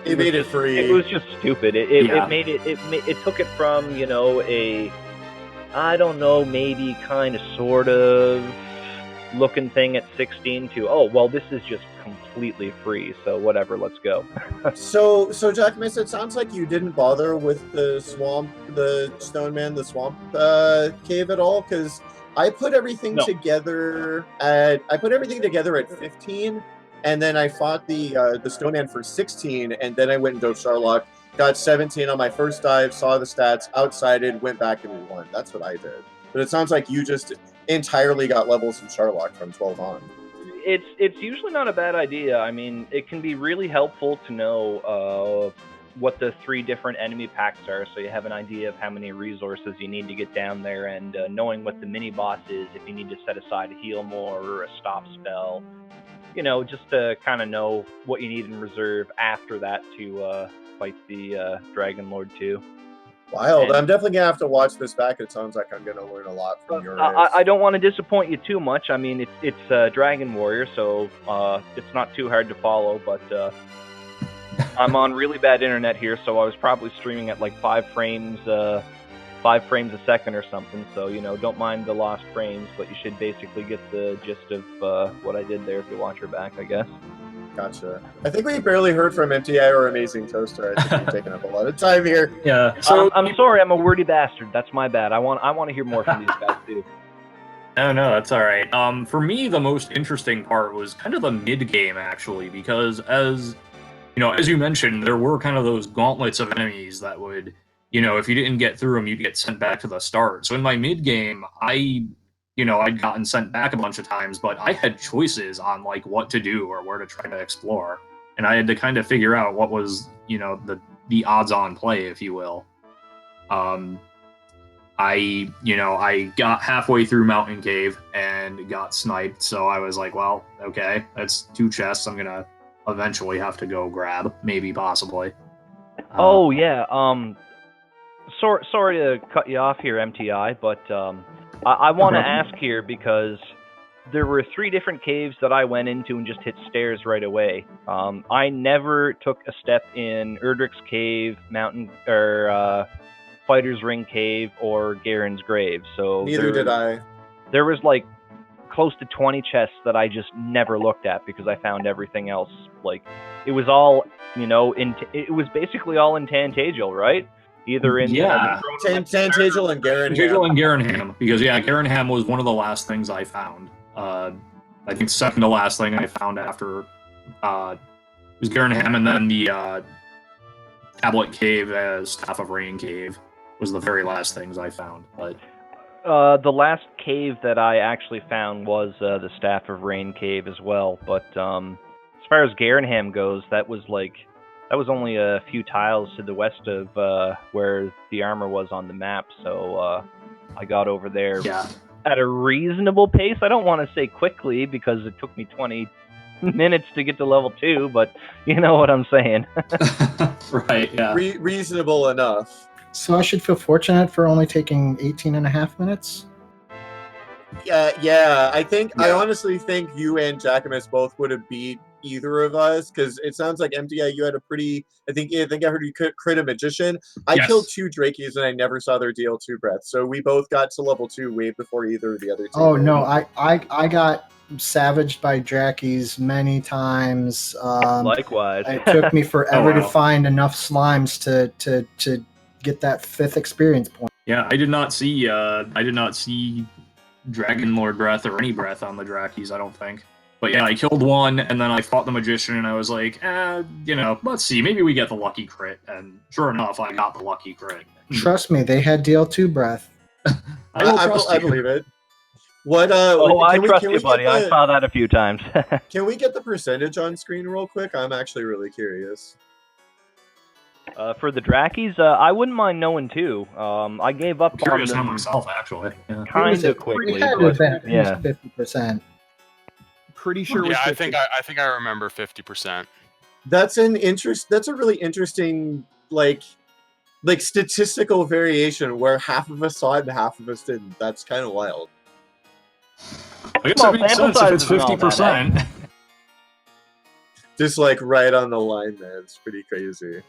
It made it free. It was just stupid. It took it from, you know, I don't know, maybe kind of sort of looking thing at 16 to, oh, well, this is just completely free, so whatever, let's go. So Jackimus, it sounds like you didn't bother with the swamp, the stone man, the swamp cave at all, because I put everything together at 15. And then I fought the stone man for 16, and then I went into Sharlock, got 17 on my first dive, saw the stats, outsided, went back and won. That's what I did. But it sounds like you just entirely got levels from Sharlock from 12 on. It's usually not a bad idea. I mean, it can be really helpful to know what the 3 different enemy packs are, so you have an idea of how many resources you need to get down there, and knowing what the mini boss is, if you need to set aside a heal more or a stop spell. You know, just to kind of know what you need in reserve after that to fight the Dragon Lord too. Wild. I'm definitely going to have to watch this back. It sounds like I'm going to learn a lot from your I don't want to disappoint you too much. I mean, it's Dragon Warrior, so it's not too hard to follow, but I'm on really bad internet here, so I was probably streaming at like 5 frames a second or something, so, you know, don't mind the lost frames, but you should basically get the gist of what I did there if you watch her back, I guess. Gotcha. I think we barely heard from Emptyeye or AmazingToaster. I think we've taken up a lot of time here. Yeah. So I'm sorry, I'm a wordy bastard. That's my bad. I want to hear more from these guys too. No, that's all right. For me, the most interesting part was kind of the mid game actually, because as you mentioned, there were kind of those gauntlets of enemies that would, you know, if you didn't get through them, you'd get sent back to the start. So in my mid game, I'd gotten sent back a bunch of times, but I had choices on like what to do or where to try to explore, and I had to kind of figure out what was, you know, the odds-on play, if you will. I got halfway through Mountain Cave and got sniped, so I was like, well, okay, that's 2 chests I'm gonna eventually have to go grab, maybe, possibly. Oh yeah. Sorry to cut you off here, Emptyeye, but I want to ask here because there were 3 different caves that I went into and just hit stairs right away. I never took a step in Erdrick's Cave, Fighter's Ring Cave, or Garen's Grave. So neither did I. There was like close to 20 chests that I just never looked at because I found everything else. Like, it was all, you know, it was basically all in Tantagiel, right? Either in Tantagiel and Garenham. Tantagiel and Garenham, because Garenham was one of the last things I found. I think second to last thing I found after was Garenham, and then the Tablet Cave, Staff of Rain Cave was the very last things I found. But the last cave that I actually found was the Staff of Rain Cave as well. But as far as Garenham goes, that was only a few tiles to the west of where the armor was on the map, so I got over there at a reasonable pace. I don't want to say quickly because it took me 20 minutes to get to level 2, but you know what I'm saying. Right, yeah. Reasonable enough. So I should feel fortunate for only taking 18 and a half minutes? Yeah. I honestly think you and Jackimus both would have beat either of us, because it sounds like Emptyeye, you had a pretty. I think I heard you crit a magician. I killed 2 Drakies and I never saw their DL2 breath. So we both got to level 2 way before either of the other 2. Oh no, I got savaged by Jackies many times. Likewise. It took me forever to wow. find enough slimes to get that 5th experience point. Yeah, I did not see Dragon Lord breath or any breath on the Drakis, I don't think. But yeah, I killed one, and then I fought the Magician, and I was like, let's see, maybe we get the lucky crit. And sure enough, I got the lucky crit. Trust me, they had DL2 breath. I will trust I you. believe it. What? I can we, trust can you, we buddy. Get I the, saw that a few times. Can we get the percentage on screen real quick? I'm actually really curious. For the Drakis, I wouldn't mind knowing too. I gave up I'm on curious now them myself, actually. Yeah. kind of quickly, It had to but have been at yeah. least 50%. Pretty sure it was Yeah, 50. I think I remember 50%. That's a really interesting like statistical variation where half of us saw it and half of us didn't. That's kind of wild. I guess Small it makes sample sense if it's sizes and all that, 50%. Just like right on the line there. It's pretty crazy.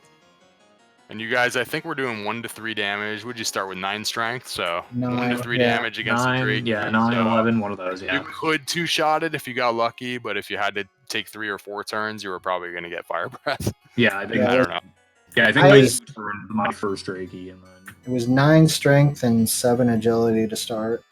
And you guys, I think we're doing 1 to 3 damage. Would you start with 9 strength? So 1 to 3 yeah. damage against the 9, Drake. yeah, 9, 11, one of those, You yeah. could 2-shot it if you got lucky, but if you had to take 3 or 4 turns, you were probably going to get fire breath. Yeah, I think Yeah, I don't know. Yeah, I think I- I turned my first Drakey, and then It was 9 strength and 7 agility to start.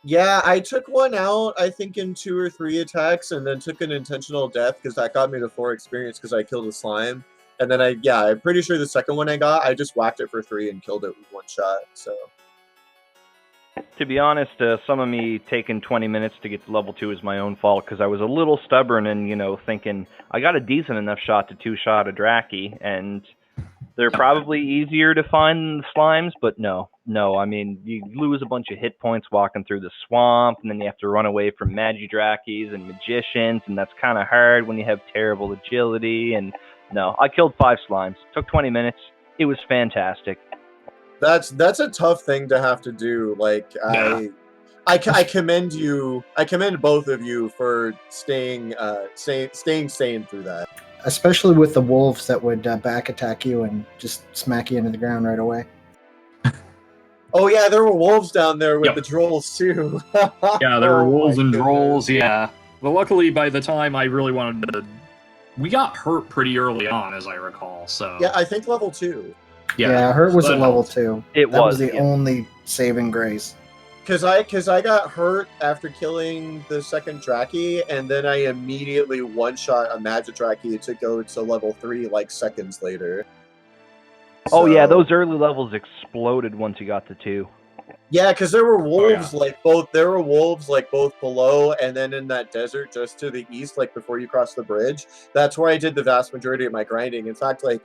Yeah, I took one out, I think, in 2 or 3 attacks, and then took an intentional death because that got me to 4 experience because I killed a slime. And then I'm pretty sure the second one I just whacked it for 3 and killed it with 1 shot. So To be honest, some of me taking 20 minutes to get to level 2 is my own fault because I was a little stubborn and, thinking I got a decent enough shot to 2-shot a Draki, and they're probably easier to find than the slimes, but no. I mean, you lose a bunch of hit points walking through the swamp, and then you have to run away from Magidrakis and Magicians, and that's kind of hard when you have terrible agility. And no, I killed 5 slimes. Took 20 minutes. It was fantastic. that's a tough thing to have to do. Like Yeah. I commend you. I commend both of you for staying sane through that. Especially with the wolves that would back attack you and just smack you into the ground right away. Oh yeah, there were wolves down there with Yep. the trolls too. yeah, there were Oh, wolves my and goodness. drolls, yeah. But luckily, by the time I really wanted to... We got hurt pretty early on, as I recall, so... Yeah, I think level 2. Yeah, hurt was so at that level helped. 2. It That was was, the yeah. only saving grace. Because I got hurt after killing the second Draki, and then I immediately one-shot a Magidraki to go to level 3 like seconds later. Oh yeah, So- those early levels exploded once you got to 2. Yeah, because there were wolves yeah. like both below and then in that desert just to the east, like before you cross the bridge. That's where I did the vast majority of my grinding. In fact, like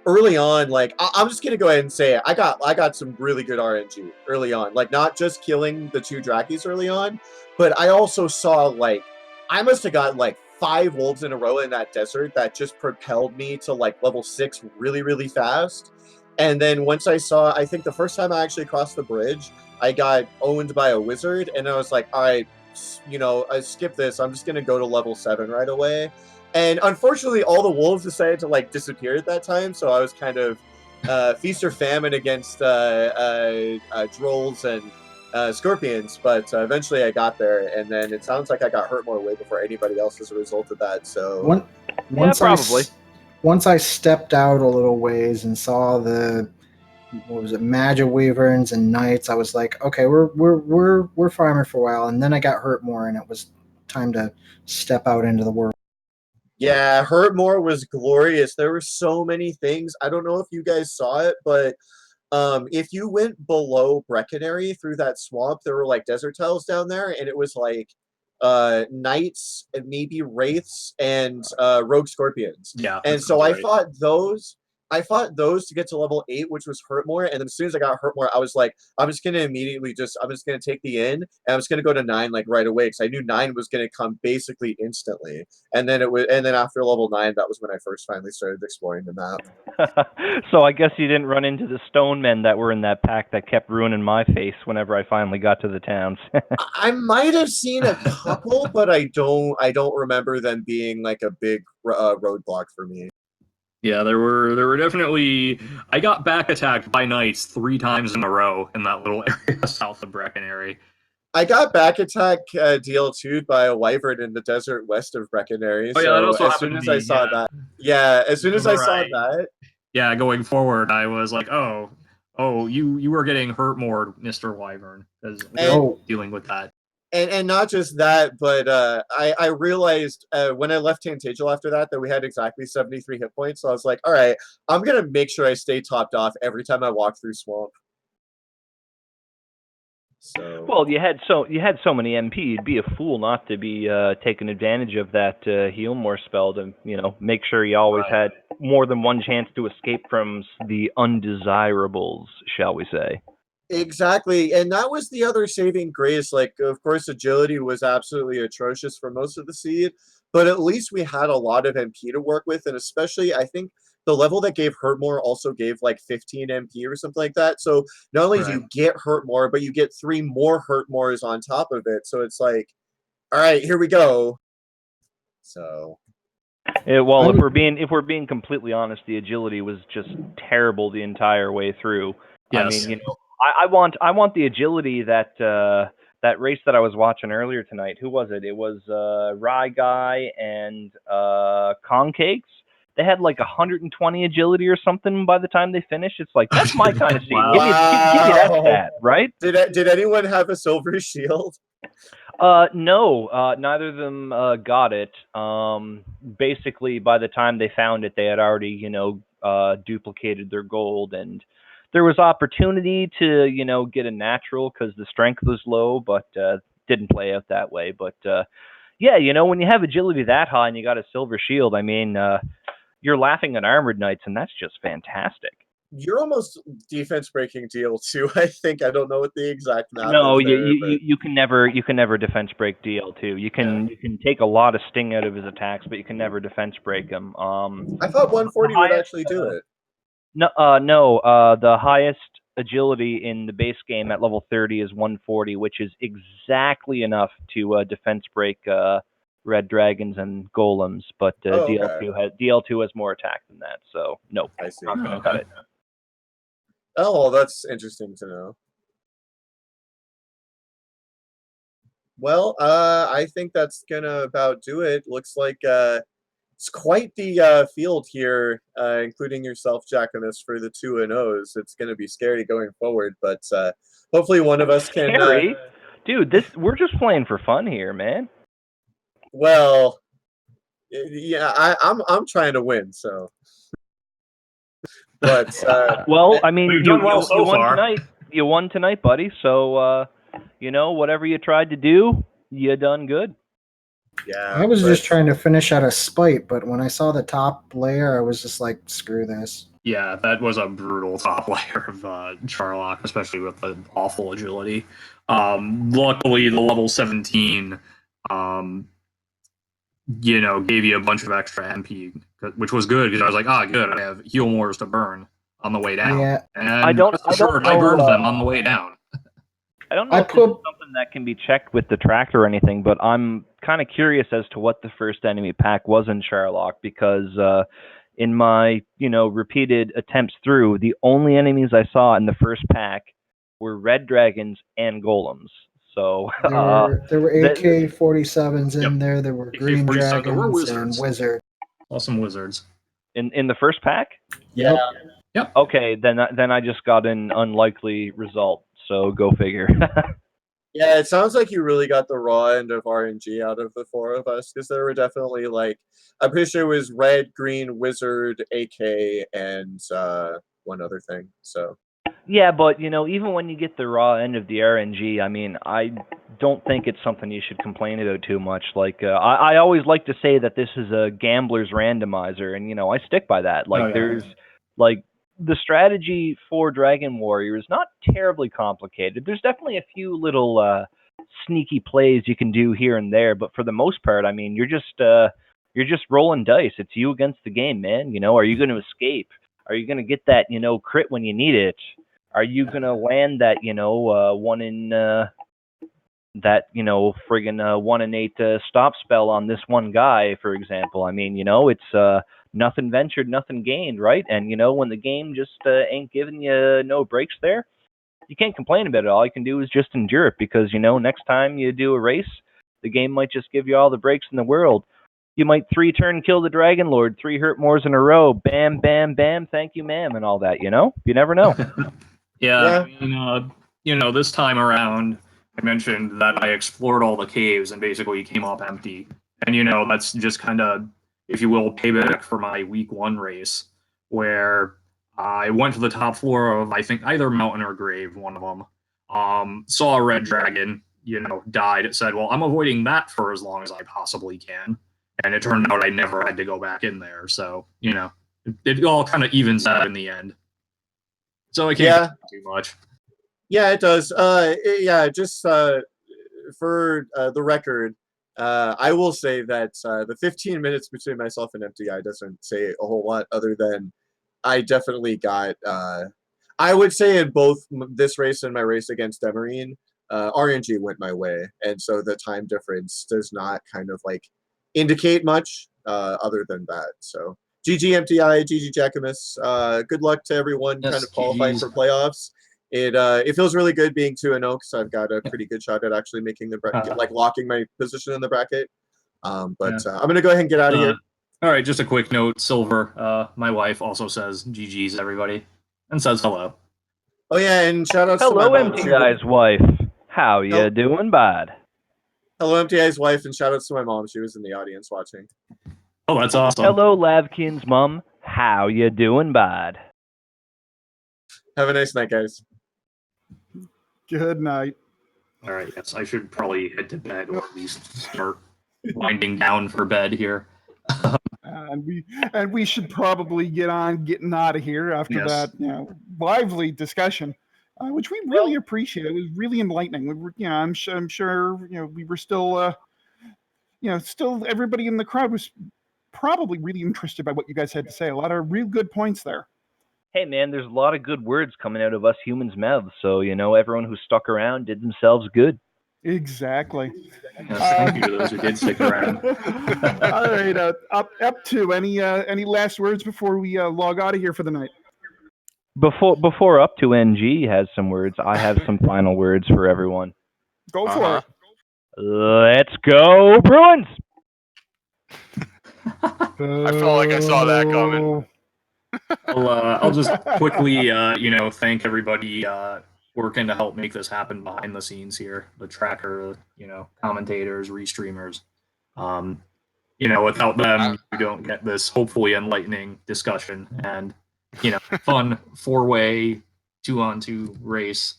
early on, like I'm just gonna go ahead and say it. I got some really good RNG early on. Like not just killing the 2 Drakis early on, but I also saw like I must have got like 5 wolves in a row in that desert that just propelled me to like level 6 really, really fast. And then once I think the first time I actually crossed the bridge, I got owned by a wizard, and I was like, all right, I skip this. I'm just going to go to level 7 right away. And unfortunately, all the wolves decided to like disappear at that time, so I was kind of feast or famine against drolls and scorpions. But eventually I got there, and then it sounds like I got hurt more way before anybody else as a result of that. So Once I stepped out a little ways and saw the Magic Wyverns and Knights, I was like, okay, we're farming for a while, and then I got hurt more, and it was time to step out into the world. Yeah, Hurtmore was glorious. There were so many things. I don't know if you guys saw it, but if you went below Breckenary through that swamp, there were like desert tiles down there, and it was like knights and maybe wraiths and rogue scorpions. Yeah. And so I right. fought those to get to level 8, which was Hurtmore. And then as soon as I got Hurtmore, I was like, I'm just gonna take the inn, and I'm just gonna go to 9 like right away because I knew 9 was gonna come basically instantly. And then after level 9, that was when I first finally started exploring the map. So I guess you didn't run into the stone men that were in that pack that kept ruining my face whenever I finally got to the towns. I might have seen a couple, but I don't remember them being like a big roadblock for me. Yeah, there were definitely... I got back attacked by knights 3 times in a row in that little area south of Breckenary. I got back attack DL2'd by a wyvern in the desert west of Breckenary. Oh, yeah, so that also as soon happened as to I me, saw yeah. that, yeah, as soon as I saw Alright. that, Yeah, going forward, I was like, oh, you were getting hurt more, Mr. Wyvern, because we And- were dealing with that. and not just that, but I realized when I left Tantagel after that we had exactly 73 hit points. So I was like, all right, I'm gonna make sure I stay topped off every time I walk through Swamp. So Well, you had so many MP. You'd be a fool not to be taking advantage of that heal more spell to make sure you always Right. had more than one chance to escape from the undesirables, shall we say? exactly, and that was the other saving grace. Like, of course, agility was absolutely atrocious for most of the seed, but at least we had a lot of MP to work with, and especially I think the level that gave hurt more also gave like 15 MP or something like that. So not only do you get hurt more, but you get 3 more hurt mores on top of it. So it's like, all right, here we go. So Well, if we're being completely honest, the agility was just terrible the entire way through. Yes. I mean, I want the agility that that race that I was watching earlier tonight. Who was it? It was Rye Guy and Concakes. They had like 120 agility or something by the time they finished. It's like, that's my kind of seed. Wow. Give me that Wow. stat, right? Did anyone have a silver shield? No, neither of them got it. Basically, by the time they found it, they had already, duplicated their gold, and there was opportunity to, get a natural because the strength was low, but didn't play out that way. But yeah, when you have agility that high and you got a silver shield, I mean, you're laughing at armored knights, and that's just fantastic. You're almost defense breaking DL2, I think. I don't know what the exact map No, is there, but you can never defense break DL2. You can take a lot of sting out of his attacks, but you can never defense break him. I thought 140 would actually do it. No, the highest agility in the base game at level 30 is 140, which is exactly enough to defense break red dragons and golems. But Okay. DL2 has more attack than that, so no, I see. not gonna cut it. Oh, well, that's interesting to know. Well, I think that's gonna about do it. Looks like it's quite the field here, including yourself, Jackimus, for the 2-0s. It's gonna be scary going forward, but hopefully one of us can. Scary? Dude, we're just playing for fun here, man. Well, yeah, I'm trying to win, so. But well, I mean, you've done well so you won far. tonight. You won tonight, buddy. So whatever you tried to do, you done good. yeah, I was just trying to finish out of spite, but when I saw the top layer, I was just like, screw this. Yeah, that was a brutal top layer of Charlock, especially with the awful agility. Luckily, the level 17, gave you a bunch of extra MP, which was good because I was like, good, I have heal mores to burn on the way down. Yeah. And I don't know, I burned them on the way down. I don't know if this is something that can be checked with the tracker or anything, but I'm kind of curious as to what the first enemy pack was in Charlock, because in my, repeated attempts through, the only enemies I saw in the first pack were red dragons and golems. So there were AK-47s in there. There were green AK-47s, dragons there were and wizards. wizards. Awesome wizards. in the first pack? Yep. Yep. Okay, then I just got an unlikely result. So go figure. Yeah, it sounds like you really got the raw end of RNG out of the 4 of us, because there were definitely, like, I'm pretty sure it was red, green, wizard, AK, and one other thing. So Yeah, but even when you get the raw end of the RNG, I mean, I don't think it's something you should complain about too much. Like, I always like to say that this is a gambler's randomizer, and I stick by that. Like, there's like the strategy for Dragon Warrior is not terribly complicated. There's definitely a few little sneaky plays you can do here and there, but for the most part, I mean, you're just rolling dice. It's you against the game, man. Are you going to escape? Are you going to get that crit when you need it? Are you going to land that one in that friggin' 1 in 8 stop spell on this one guy, for example? I mean, it's nothing ventured, nothing gained, right? And when the game just ain't giving you no breaks there, you can't complain about it. All you can do is just endure it because, next time you do a race, the game might just give you all the breaks in the world. You might 3-turn kill the Dragon Lord, 3 hurt mores in a row, bam, bam, bam, thank you, ma'am, and all that, You never know. Yeah, I mean, this time around, I mentioned that I explored all the caves and basically came up empty. And, that's just kind of, if you will, payback for my week 1 race, where I went to the top floor of, I think, either mountain or grave, one of them. Saw a red dragon, died. It said, well, I'm avoiding that for as long as I possibly can. And it turned out I never had to go back in there. So, it all kind of evens out in the end. So I can't do too much. Yeah, it does. Just for the record, I will say that the 15 minutes between myself and Emptyeye doesn't say a whole lot other than I definitely got, I would say in both this race and my race against Demarine, RNG went my way. And so the time difference does not kind of like indicate much other than that. So GG Emptyeye, GG Jackimus. Good luck to everyone kind of qualifying for playoffs. It feels really good being 2-0 because I've got a pretty good shot at actually making the bracket, like locking my position in the bracket. I'm gonna go ahead and get out of here. All right, just a quick note. Silver, my wife also says GG's everybody and says hello. Oh yeah, and shout outs hello, to my mom. Emptyeye's wife. How you doing, bud? Hello, Emptyeye's wife, and shout outs to my mom. She was in the audience watching. Oh, that's awesome. Hello, lavkian's mom. How you doing, bud? Have a nice night, guys. Good night. All right, yes, I should probably head to bed or at least start winding down for bed here. And we should probably getting out of here after that lively discussion, which we really appreciate. It was really enlightening. We were, I'm sure we were still, still everybody in the crowd was probably really interested by what you guys had to say. A lot of real good points there. Hey man, there's a lot of good words coming out of us humans' mouths, so everyone who stuck around did themselves good. Exactly. Yes, thank you to those who did stick around. All right, up to any last words before we log out of here for the night? Before up to NG has some words, I have some final words for everyone. Go for it. Let's go, Bruins! I felt like I saw that coming. I'll just quickly, thank everybody working to help make this happen behind the scenes here. The tracker, commentators, restreamers. Without them, you don't get this hopefully enlightening discussion and, fun 4-way 2-on-2 race.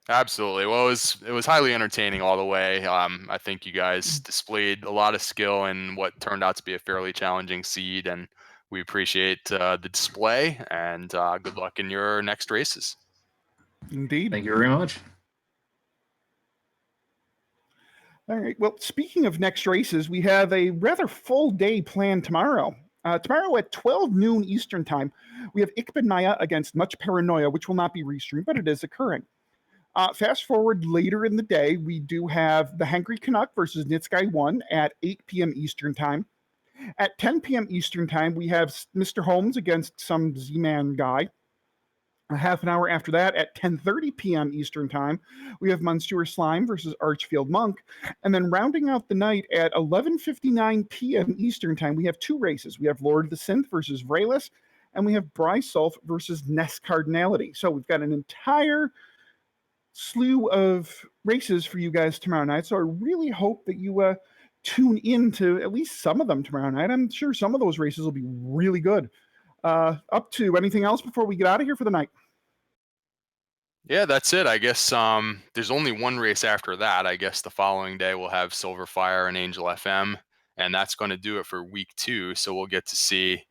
Absolutely. Well, it was highly entertaining all the way. I think you guys displayed a lot of skill in what turned out to be a fairly challenging seed, and we appreciate the display, and good luck in your next races. Indeed. Thank you very much. All right. Well, speaking of next races, we have a rather full day planned tomorrow. Tomorrow at 12 noon Eastern Time, we have Ikbenaya against Much Paranoia, which will not be restreamed, but it is occurring. Fast forward later in the day, we do have the Hangry Canuck versus Nitsky 1 at 8 p.m. Eastern Time. At 10 p.m. Eastern Time, we have Mr. Holmes against some Z-Man guy. A half an hour after that, at 10:30 p.m. Eastern Time, we have Monsieur Slime versus Archfield Monk. And then rounding out the night at 11:59 p.m. Eastern Time, we have 2 races. We have Lord of the Synth versus Vrayless, and we have Brysulf versus Ness Cardinality. So we've got an entire slew of races for you guys tomorrow night. So I really hope that you tune in to at least some of them tomorrow night. I'm sure some of those races will be really good. Up to anything else before we get out of here for the night? Yeah, that's it. I guess there's only one race after that. I guess the following day we'll have Silverfire and Angel FM, and that's going to do it for week 2. So we'll get to see,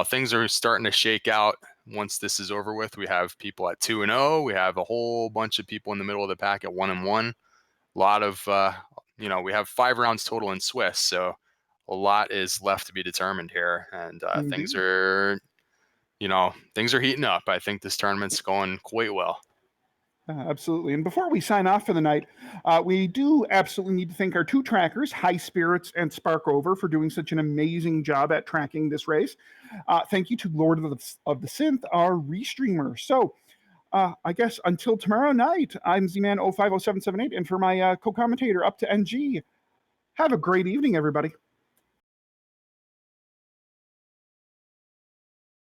things are starting to shake out once this is over with. We have people at 2-0. We have a whole bunch of people in the middle of the pack at 1-1. A lot of, we have 5 rounds total in Swiss, so a lot is left to be determined here, and things are heating up. I think this tournament's going quite well. Absolutely. And before we sign off for the night, we do absolutely need to thank our 2 trackers, High Spirits and Sparkover, for doing such an amazing job at tracking this race. Thank you to Lord of the Synth, our restreamer. So I guess until tomorrow night, I'm Z-Man 050778, and for my co-commentator up to NG, have a great evening, everybody.